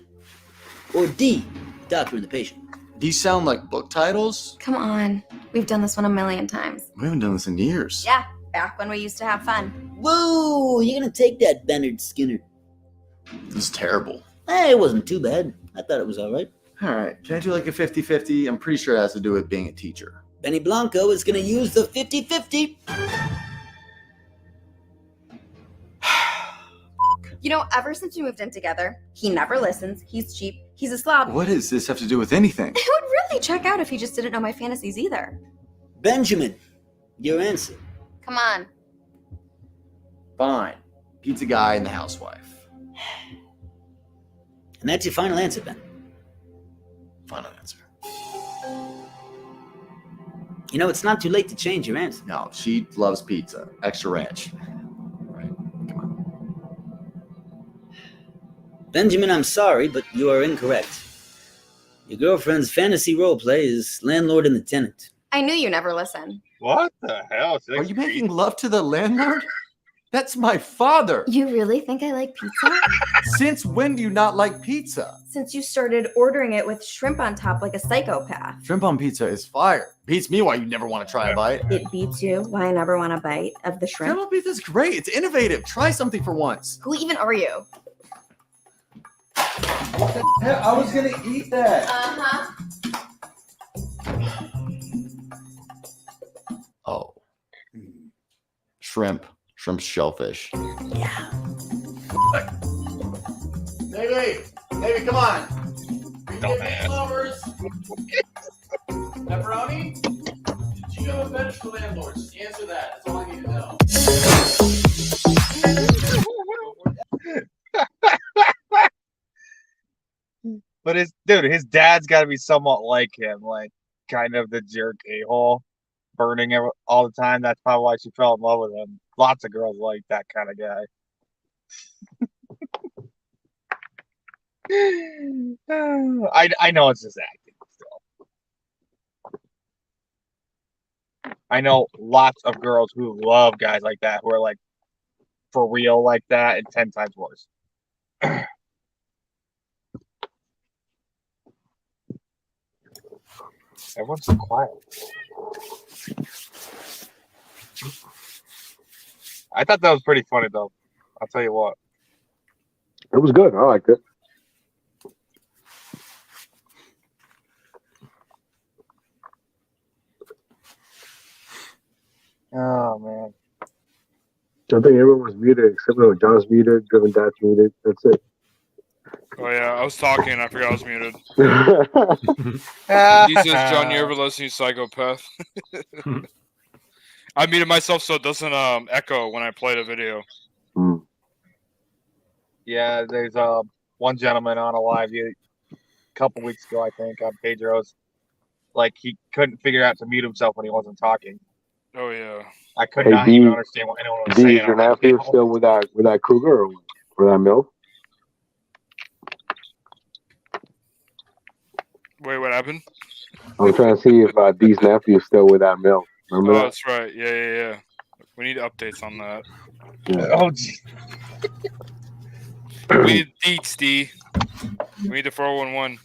Or D, doctor and the patient? These sound like book titles? Come on. We've done this one a million times. We haven't done this in years. Yeah, back when we used to have fun. Whoa, you're gonna take that, Bernard Skinner. This is terrible. It wasn't too bad. I thought it was all right. All right. Can I do like a 50-50? I'm pretty sure it has to do with being a teacher. Benny Blanco is gonna use the 50-50. You know, ever since we moved in together, he never listens, he's cheap, he's a slob. What does this have to do with anything? It would really check out if he just didn't know my fantasies either. Benjamin, your answer. Come on. Fine. Pizza guy and the housewife. And that's your final answer, Ben. Final answer. You know, it's not too late to change your answer. No, she loves pizza. Extra ranch. Benjamin, I'm sorry, but you are incorrect. Your girlfriend's fantasy roleplay is landlord and the tenant. I knew you never listen. What the hell? Are you making love to the landlord? That's my father. You really think I like pizza? Since when do you not like pizza? Since you started ordering it with shrimp on top like a psychopath. Shrimp on pizza is fire. Beats me why you never want to try a bite. It beats you why I never want a bite of the shrimp. Shrimp on pizza is great. It's innovative. Try something for once. Who even are you? I was going to eat that. Uh-huh. Oh. Shrimp. Shrimp shellfish. Yeah. Baby, come on. Pepperoni? Did you have a fetish for landlords? Just answer that. That's all I need to know. But his dad's got to be somewhat like him, like kind of the jerk a-hole, burning all the time. That's probably why she fell in love with him. Lots of girls like that kind of guy. I know it's just acting still. I know lots of girls who love guys like that, who are like for real like that, and 10 times worse. Everyone's so quiet. I thought that was pretty funny, though. I'll tell you what. It was good. I liked it. Oh, man. I think everyone was muted except for John's muted, Driven Dad's muted. That's it. Oh yeah, I was talking. I forgot I was muted. He says, "John, you ever listen, you psychopath?" I muted myself so it doesn't echo when I play the video. Yeah, there's one gentleman on a live a couple weeks ago, I think, on Pedro's. Like, he couldn't figure out to mute himself when he wasn't talking. Oh yeah. I could not even understand what anyone was D, saying. is your nephew still with that cougar or that milk? Wait, what happened? I'm trying to see if D's nephew is still with that milk. Remember Oh, that? that's right. Yeah. We need updates on that. Yeah. Oh, gee. We need deets, D. We need the 411.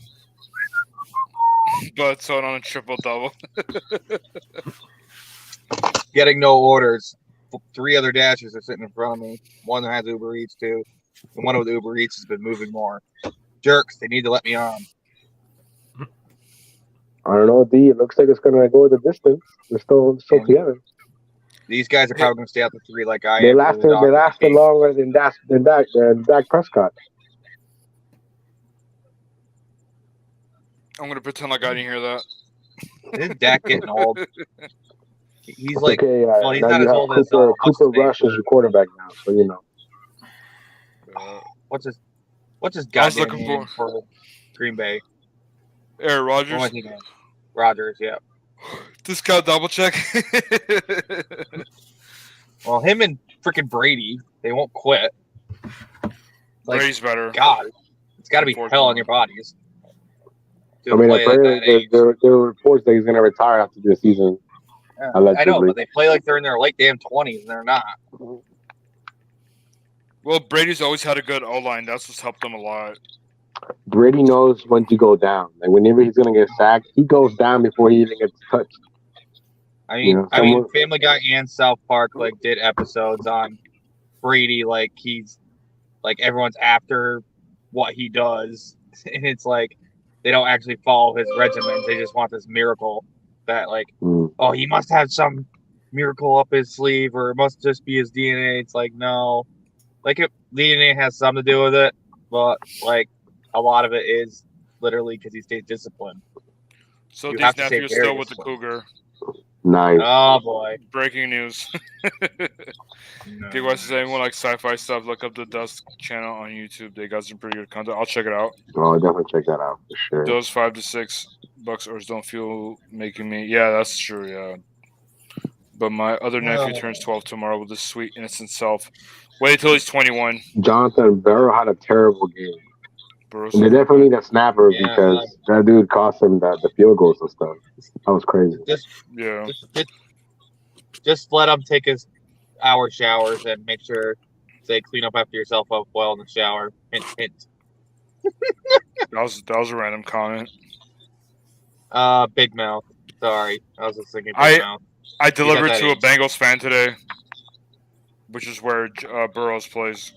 But so on a triple double. Getting no orders. 3 other Dashers are sitting in front of me. One that has Uber Eats too, and one with Uber Eats has been moving more. Jerks, they need to let me on. I don't know, D. It looks like it's gonna go the distance. They're still together. These guys are probably gonna stay out the 3 like I They am. lasted longer than Dak Prescott. I'm gonna pretend like I didn't hear that. Isn't Dak getting old? He's It's like, okay. well, he's Now not you as have old as Cooper what's his name? Rush as your quarterback now, so you know. What's his I was goddamn looking name for Green Bay? Aaron What am I Rodgers. thinking of? Rodgers, yeah. Discount double check. Well, him and freaking Brady, they won't quit. Like, Brady's better. God, it's got to be hell on your bodies. to I mean, play at that age. there were reports that he's going to retire after this season. Yeah, Allegedly. I know, but they play like they're in their late damn 20s, and they're not. Well, Brady's always had a good O-line. That's what's helped them a lot. Brady knows when to go down. Like whenever he's going to get sacked, he goes down before he even gets touched. I mean, You know, I mean, Family Guy and South Park like did episodes on Brady, like he's like everyone's after what he does, and it's like they don't actually follow his regimens. They just want this miracle that like, oh, he must have some miracle up his sleeve, or it must just be his DNA. It's like no, like it, DNA has something to do with it, but like a lot of it is literally because he stays disciplined. So You these have to stay nephews very still with the disciplined. Cougar. Nice. Oh boy. Breaking news. Big West is anyone like sci-fi stuff, look up the Dust channel on YouTube. They got some pretty good content. I'll check it out. Oh, definitely check that out for sure. Those $5 to $6 orders don't feel making me. Yeah, that's true. Yeah. But my other nephew turns 12 tomorrow with his sweet innocent self. Wait till he's 21. Jonathan Burrow had a terrible game. Burrow's And they definitely need a snapper Yeah, because that dude cost him the field goals and stuff. That was crazy. Just let him take his hour showers and make sure they clean up after yourself up well in the shower. Hint, hint. That was a random comment. Big Mouth. Sorry, I was just thinking Big Mouth. I He's at delivered that to a age. Bengals fan today, which is where Burrows plays.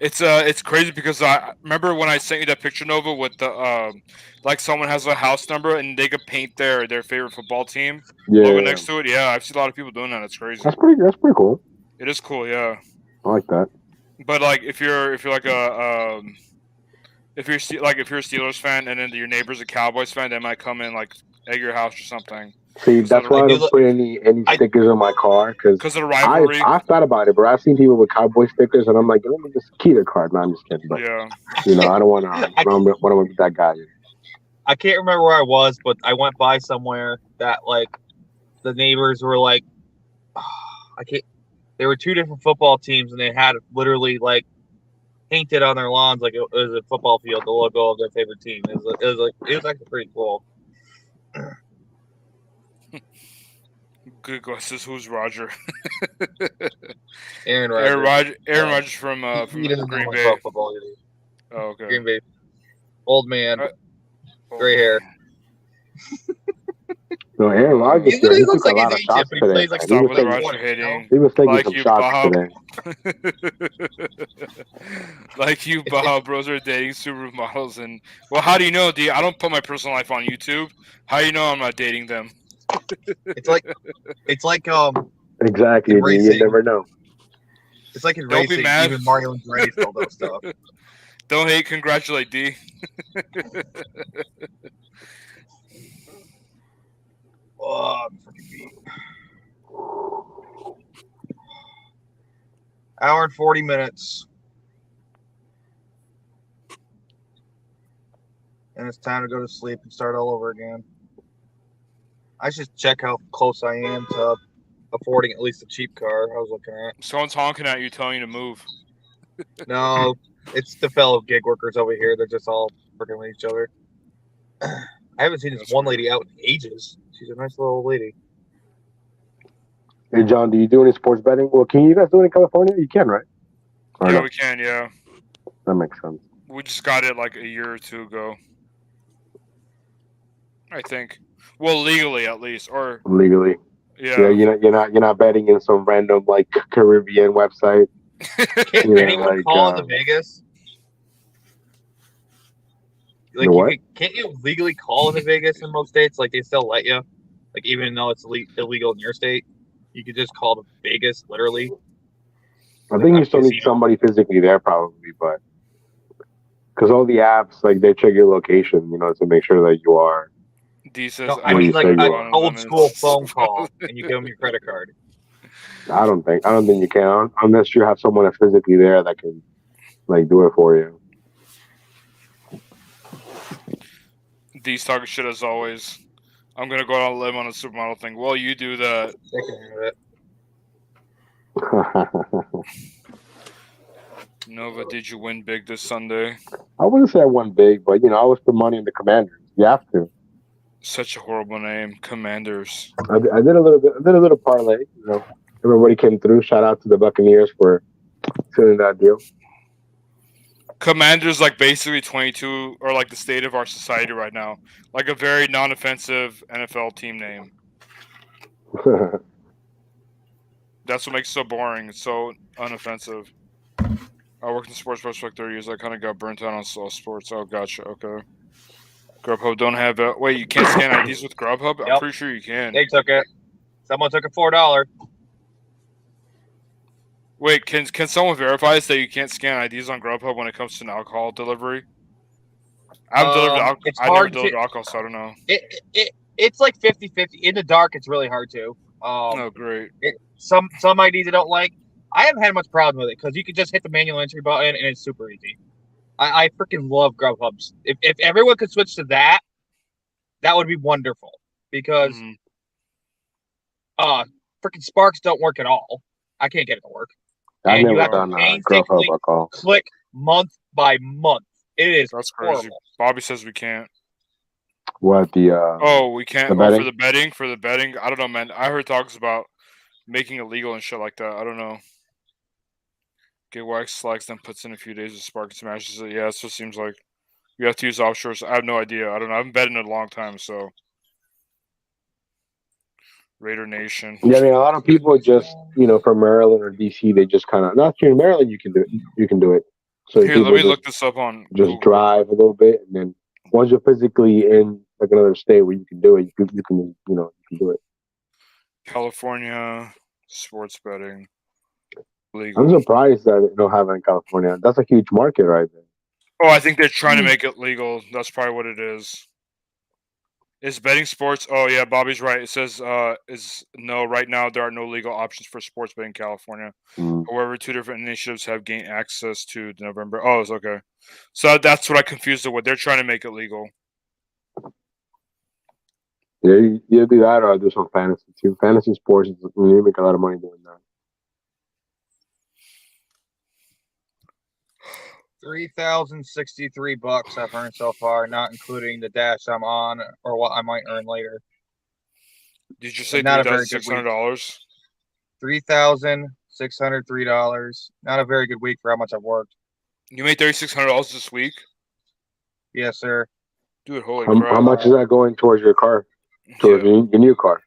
It's crazy because I remember when I sent you that picture, Nova, with the like someone has a house number and they could paint their favorite football team logo next to it. Yeah, I've seen a lot of people doing that. It's crazy. That's pretty cool. It is cool, yeah. I like that. But like if you're like a if you're a Steelers fan and then your neighbor's a Cowboys fan, they might come in like egg your house or something. See, that's why I don't put any stickers on my car because of the rivalry. I thought about it, but I've seen people with Cowboy stickers, and I'm like, let me just key the card. No, I'm just kidding. But yeah, you know, I don't want to be that guy. I can't remember where I was, but I went by somewhere that like the neighbors were like, I can't. There were two different football teams, and they had literally like painted on their lawns like it was a football field, the logo of their favorite team. It was actually pretty cool. Good guesses. Who's Roger? Aaron Rodgers. Aaron Rodgers from He doesn't Green know Bay. about football either. Oh, okay. Green Bay. Old man. Gray hair. No, Aaron Rodgers. He literally He looks took a like lot his of age, shots but he today. plays like He Stop was with the taking- Roger hating. He was taking Like some you, shots Bob. today. Like you, Bob. Bros are dating Subaru models, and well, how do you know, D? I don't put my personal life on YouTube. How do you know I'm not dating them? It's like Exactly. in You racing. never know. It's like in Don't be racing, mad. even Mario Andretti still does stuff. Don't hate, congratulate, D. Oh, I'm freaking beat. Hour and 40 minutes. And it's time to go to sleep and start all over again. I should check how close I am to affording at least a cheap car I was looking at. Someone's honking at you, telling you to move. No, it's the fellow gig workers over here. They're just all freaking with each other. I haven't seen this one lady out in ages. She's a nice little old lady. Hey, John, do you do any sports betting? Well, can you guys do it in California? You can, right? Or Yeah, no? we can. Yeah, That makes sense. we just got it like a year or two ago. I think. Well, legally at least, or Legally. yeah. You're not betting in some random like Caribbean website. Can't anyone call into Vegas? Like what? can't you legally call into Vegas in most states? Like they still let you, like even though it's illegal in your state, you could just call to Vegas literally. I think you still need somebody physically there, probably, but because all the apps like they check your location, to make sure that you are. No, I mean like an old school phone call, and you give them your credit card. I don't think you can unless you have someone that's physically there that can like do it for you. D's talking shit as always. I'm gonna go out on a limb on a supermodel thing. Well, you do that. Nova, did you win big this Sunday? I wouldn't say I won big, but I always put money in the Commanders. You have to. Such a horrible name, Commanders. I did a little bit. I did a little parlay. Everybody came through. Shout out to the Buccaneers for sealing that deal. Commanders like basically 22 or like the state of our society right now. Like a very non-offensive NFL team name. That's what makes it so boring. It's so unoffensive. I worked in sports for like 30 years. I kind of got burnt out on sports. Oh, gotcha. Okay. Grubhub don't have it. Wait, you can't scan IDs with Grubhub? I'm pretty sure you can. They took it. Someone took it $4. Wait, can someone verify this that you can't scan IDs on Grubhub when it comes to an alcohol delivery? I haven't delivered alcohol. It's I never hard delivered to- alcohol, so I don't know. It's like 50-50. In the dark, it's really hard to. Oh, great. Some IDs I don't like. I haven't had much problem with it because you can just hit the manual entry button and it's super easy. I freaking love Grubhubs. If everyone could switch to that, that would be wonderful. Because freaking Sparks don't work at all. I can't get it to work. I've And you never have to done painstakingly Grubhub call. click month by month. It is That's crazy. horrible. Bobby says we can't. What the? Oh, we can't. The Oh, betting? for the betting. I don't know, man. I heard talks about making it legal and shit like that. I don't know. Get wax slacks, then puts in a few days of spark and smashes it. Yeah, it just seems like you have to use offshore. I have no idea. I don't know. I haven't betted in a long time, so. Raider Nation. Yeah, I mean, a lot of people just, from Maryland or DC, they just kind of. Not here in Maryland, you can do it. You can do it. So Here, people let me just- look this up on Just Google. drive a little bit, and then once you're physically in like another state where you can do it, you can do it. California sports betting legal. I'm surprised that they don't have it in California. That's a huge market right there. Oh, I think they're trying to make it legal. That's probably what it is. Is betting sports? Oh yeah, Bobby's right. It says is no. Right now, there are no legal options for sports betting in California. However, two different initiatives have gained access to the November. Oh, it's okay. So that's what I confused it with. They're trying to make it legal. Yeah, you do that, or I'll do some fantasy too. Fantasy sports, you make a lot of money doing that. $3,063 I've earned so far, not including the dash I'm on or what I might earn later. Did you say Not a very good $3,600? $3,603. Not a very good week for how much I've worked. You made $3,600 this week? Yes, sir. Dude, holy How crap! much is that going towards your car? Towards your new car?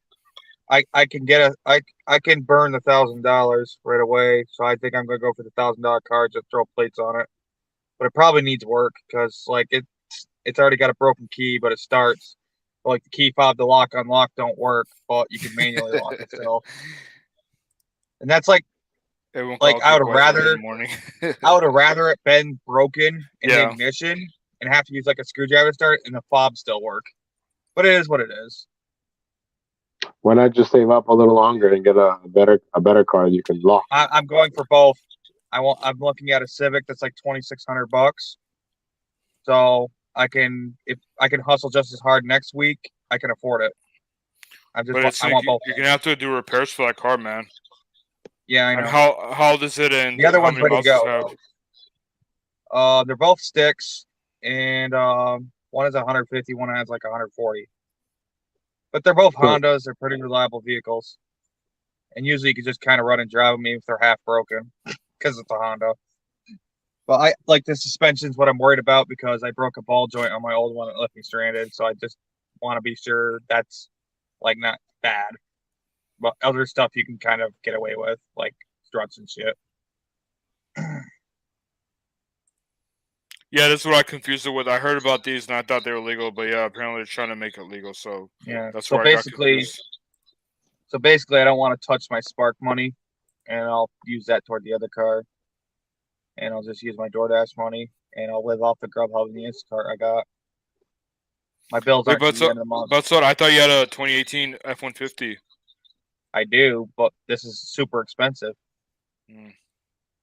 I can get I can burn the $1,000 right away, so I think I'm gonna go for the $1,000 car, just throw plates on it. But it probably needs work because like it's already got a broken key, but it starts. Like the key fob, the lock unlock don't work, but you can manually lock it still. And that's like I would have rather it been broken in the ignition and have to use like a screwdriver to start it and the fob still work. But it is what it is. Why not just save up a little longer and get a better car you can lock? I'm going for both. I'm looking at a Civic that's like $2,600. So if I can hustle just as hard next week, I can afford it. I want both. You're gonna have to do repairs for that car, man. Yeah, I know. And how old is it? And The other how one's many ready to miles does it go. have? They're both sticks, and One is 150, one has like 140. But they're both Hondas. They're pretty reliable vehicles. And usually you can just kind of run and drive them even if they're half broken because it's a Honda. But I like the suspension's what I'm worried about because I broke a ball joint on my old one that left me stranded. So I just want to be sure that's like not bad. But other stuff you can kind of get away with, like struts and shit. Yeah, that's what I confused it with. I heard about these and I thought they were legal, but yeah, apparently they're trying to make it legal. So Yeah. that's So where I got basically, confused. I don't want to touch my Spark money, and I'll use that toward the other car. And I'll just use my DoorDash money, and I'll live off the Grubhub and the Instacart I got. My bills aren't Wait, to the end of the month. but so I thought you had a 2018 F-150. I do, but this is super expensive. Mm.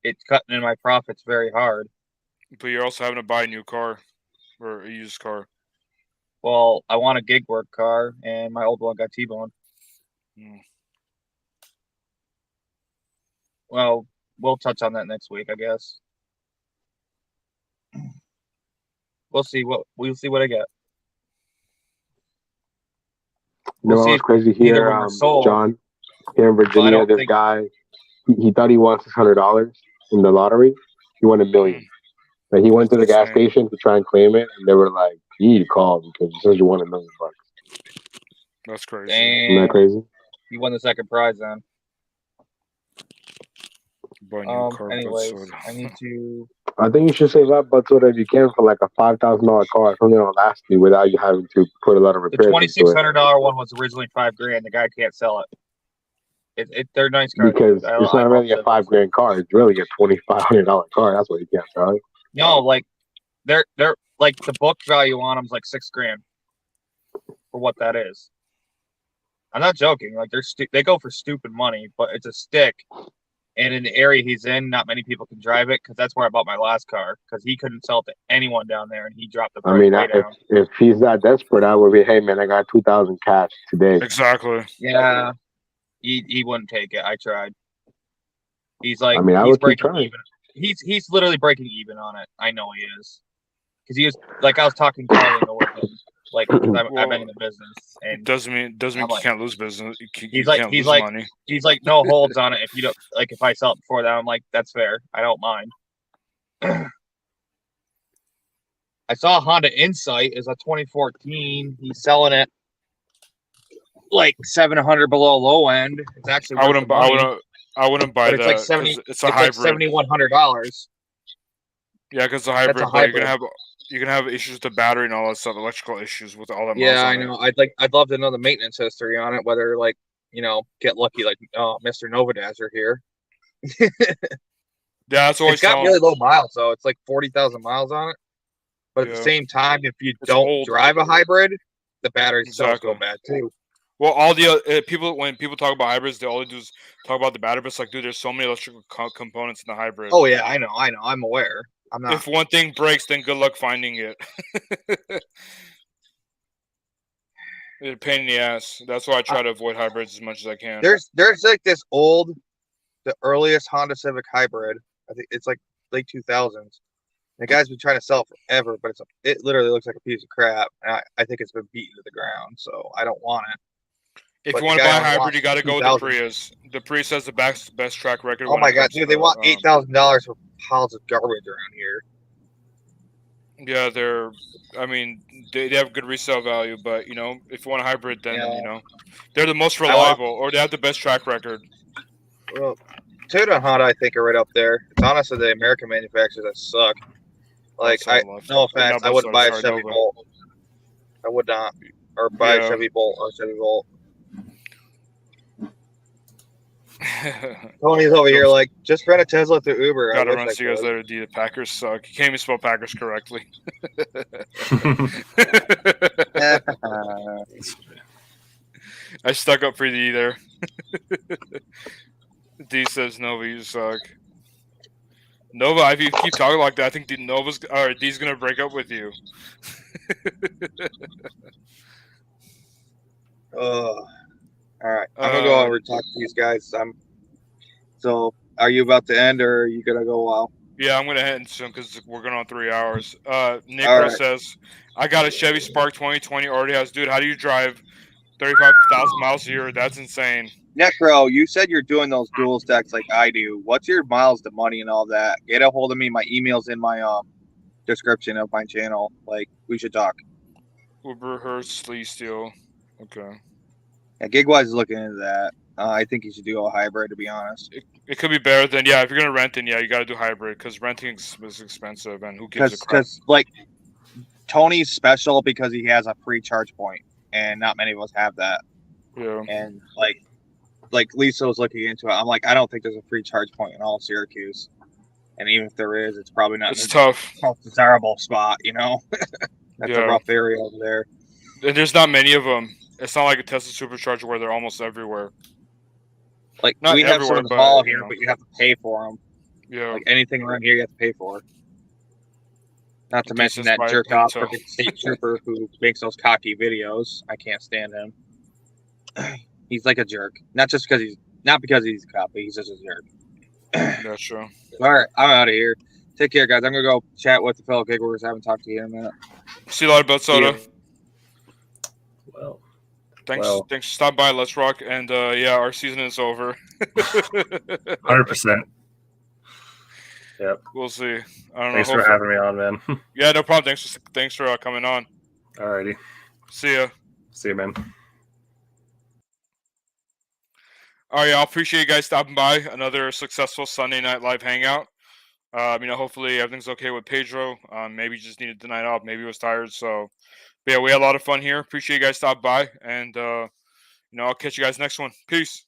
It's cutting in my profits very hard. But you're also having to buy a new car or a used car. Well, I want a gig work car, and my old one got T-boned. Mm. Well, we'll touch on that next week, I guess. We'll see what I get. You know what's crazy here, John? Here in Virginia, this guy, he thought he won $600 in the lottery. He won $1 million. Like he went to the gas station to try and claim it, and they were like, "You need to call because it says you won $1 million." That's crazy. Damn. Isn't that crazy? You won the second prize then. Buy a new car, Anyways, I need to. I think you should save up, but so that if you can for like a $5,000 car, something that'll last you without you having to put a lot of The repairs into it. $2,600 one was originally $5,000. The guy can't sell it. They're nice cars. Because it's not really a $5,000 car; it's really a $2,500 car. That's what you can't sell it. No, like they're like the book value on them's like $6,000 for what that is. I'm not joking. Like they go for stupid money, but it's a stick. And in the area he's in, not many people can drive it because that's where I bought my last car because he couldn't sell it to anyone down there, and he dropped the price way down. If he's that desperate, I would be, hey man, I got $2,000 cash today. Exactly. Yeah, he wouldn't take it. I tried. He's like, I mean, I he's would keep breaking trying. even. He's literally breaking even on it. I know he is because he was like I was talking car lingo with him. Like I've been in the business, and doesn't mean you can't lose business. He's like money. He's like no holds on it. If you don't like, if I sell it before that, I'm like that's fair. I don't mind. I saw a Honda Insight is a 2014. He's selling it like 700 below low end. It's actually I wouldn't buy but that. It's like 70. It's a hybrid. Like $7,100. Yeah, because it's a hybrid. That's a But hybrid. you can have issues with the battery and all that stuff, electrical issues with all that. Yeah, I know. I'd love to know the maintenance history on it. Whether like get lucky like Mr. Novadazer here. Yeah, that's always. It's got really low miles though. It's like 40,000 miles on it. But at the same time, if you don't drive a hybrid, the battery cells go bad too. Well, all the people when people talk about hybrids, they all they do is talk about the battery. But it's like, dude, there's so many electrical components in the hybrid. Oh yeah, I know. I'm aware. I'm not. If one thing breaks, then good luck finding it. It's a pain in the ass. That's why I try to avoid hybrids as much as I can. There's like the earliest Honda Civic hybrid. I think it's like late 2000s. The guy's been trying to sell it forever, but it literally looks like a piece of crap. And I think it's been beaten to the ground, so I don't want it. If you want to buy a hybrid, you got to go with the Prius. The Prius has the best track record. Oh my god, dude! They want $8,000 for piles of garbage around here. Yeah, they have good resale value, but if you want a hybrid, then they're the most reliable, or they have the best track record. Well, Toyota and Honda, I think, are right up there. It's honestly the American manufacturers that suck. Like, no offense, I wouldn't buy a Chevy Bolt. I would not, or buy a Chevy Bolt or a Chevy Bolt. Tony's over here like, just rent a Tesla through Uber. Gotta run to you guys later. The Packers suck. You can't even spell Packers correctly. I stuck up for D there. D says Nova, you suck. Nova, if you keep talking like that, I think D's gonna break up with you. All right, I'm gonna go over and talk to these guys. So, are you about to end, or are you gonna go a while? Yeah, I'm gonna end soon because we're going on 3 hours. Nico says, I got a Chevy Spark 2020. Already has. Dude, how do you drive 35,000 miles a year? That's insane. Necro, you said you're doing those dual stacks like I do. What's your miles to money and all that? Get a hold of me. My email's in my description of my channel. Like, we should talk. Uber, Hertz, Lee Steel. Okay. Yeah, Gigwise is looking into that. I think you should do a hybrid, to be honest. It could be better than, yeah, if you're going to rent, then yeah, you got to do hybrid because renting is expensive and who gives a crap? Because, like, Tony's special because he has a free charge point, and not many of us have that. Yeah. And, like Lisa was looking into it. I'm like, I don't think there's a free charge point in all of Syracuse. And even if there is, it's probably not It's tough. most desirable spot, you know? That's a Yeah. rough area over there. And there's not many of them. It's not like a Tesla supercharger where they're almost everywhere. Like, Not we have some everywhere, in the but, mall you here, know. but you have to pay for them. Yeah. Like, anything around here, you have to pay for. Not to mention Decent that spy jerk off pizza. freaking state trooper who makes those cocky videos. I can't stand him. He's like a jerk. Not because he's a cop, but he's just a jerk. That's true. All right, I'm out of here. Take care, guys. I'm gonna go chat with the fellow gig workers. I haven't talked to you in a minute. See you later, Bud Soda. Well, Thanks for stopping by. Let's rock. And yeah, our season is over. 100%. Yep. We'll see. I don't know. Thanks for having me on, man. Yeah, no problem. Thanks for coming on. Alrighty. See ya. See you, man. All right, I appreciate you guys stopping by. Another successful Sunday Night Live hangout. Hopefully everything's okay with Pedro. Maybe he just needed the night off. Maybe he was tired. So, but yeah, we had a lot of fun here. Appreciate you guys stopping by, and I'll catch you guys next one. Peace.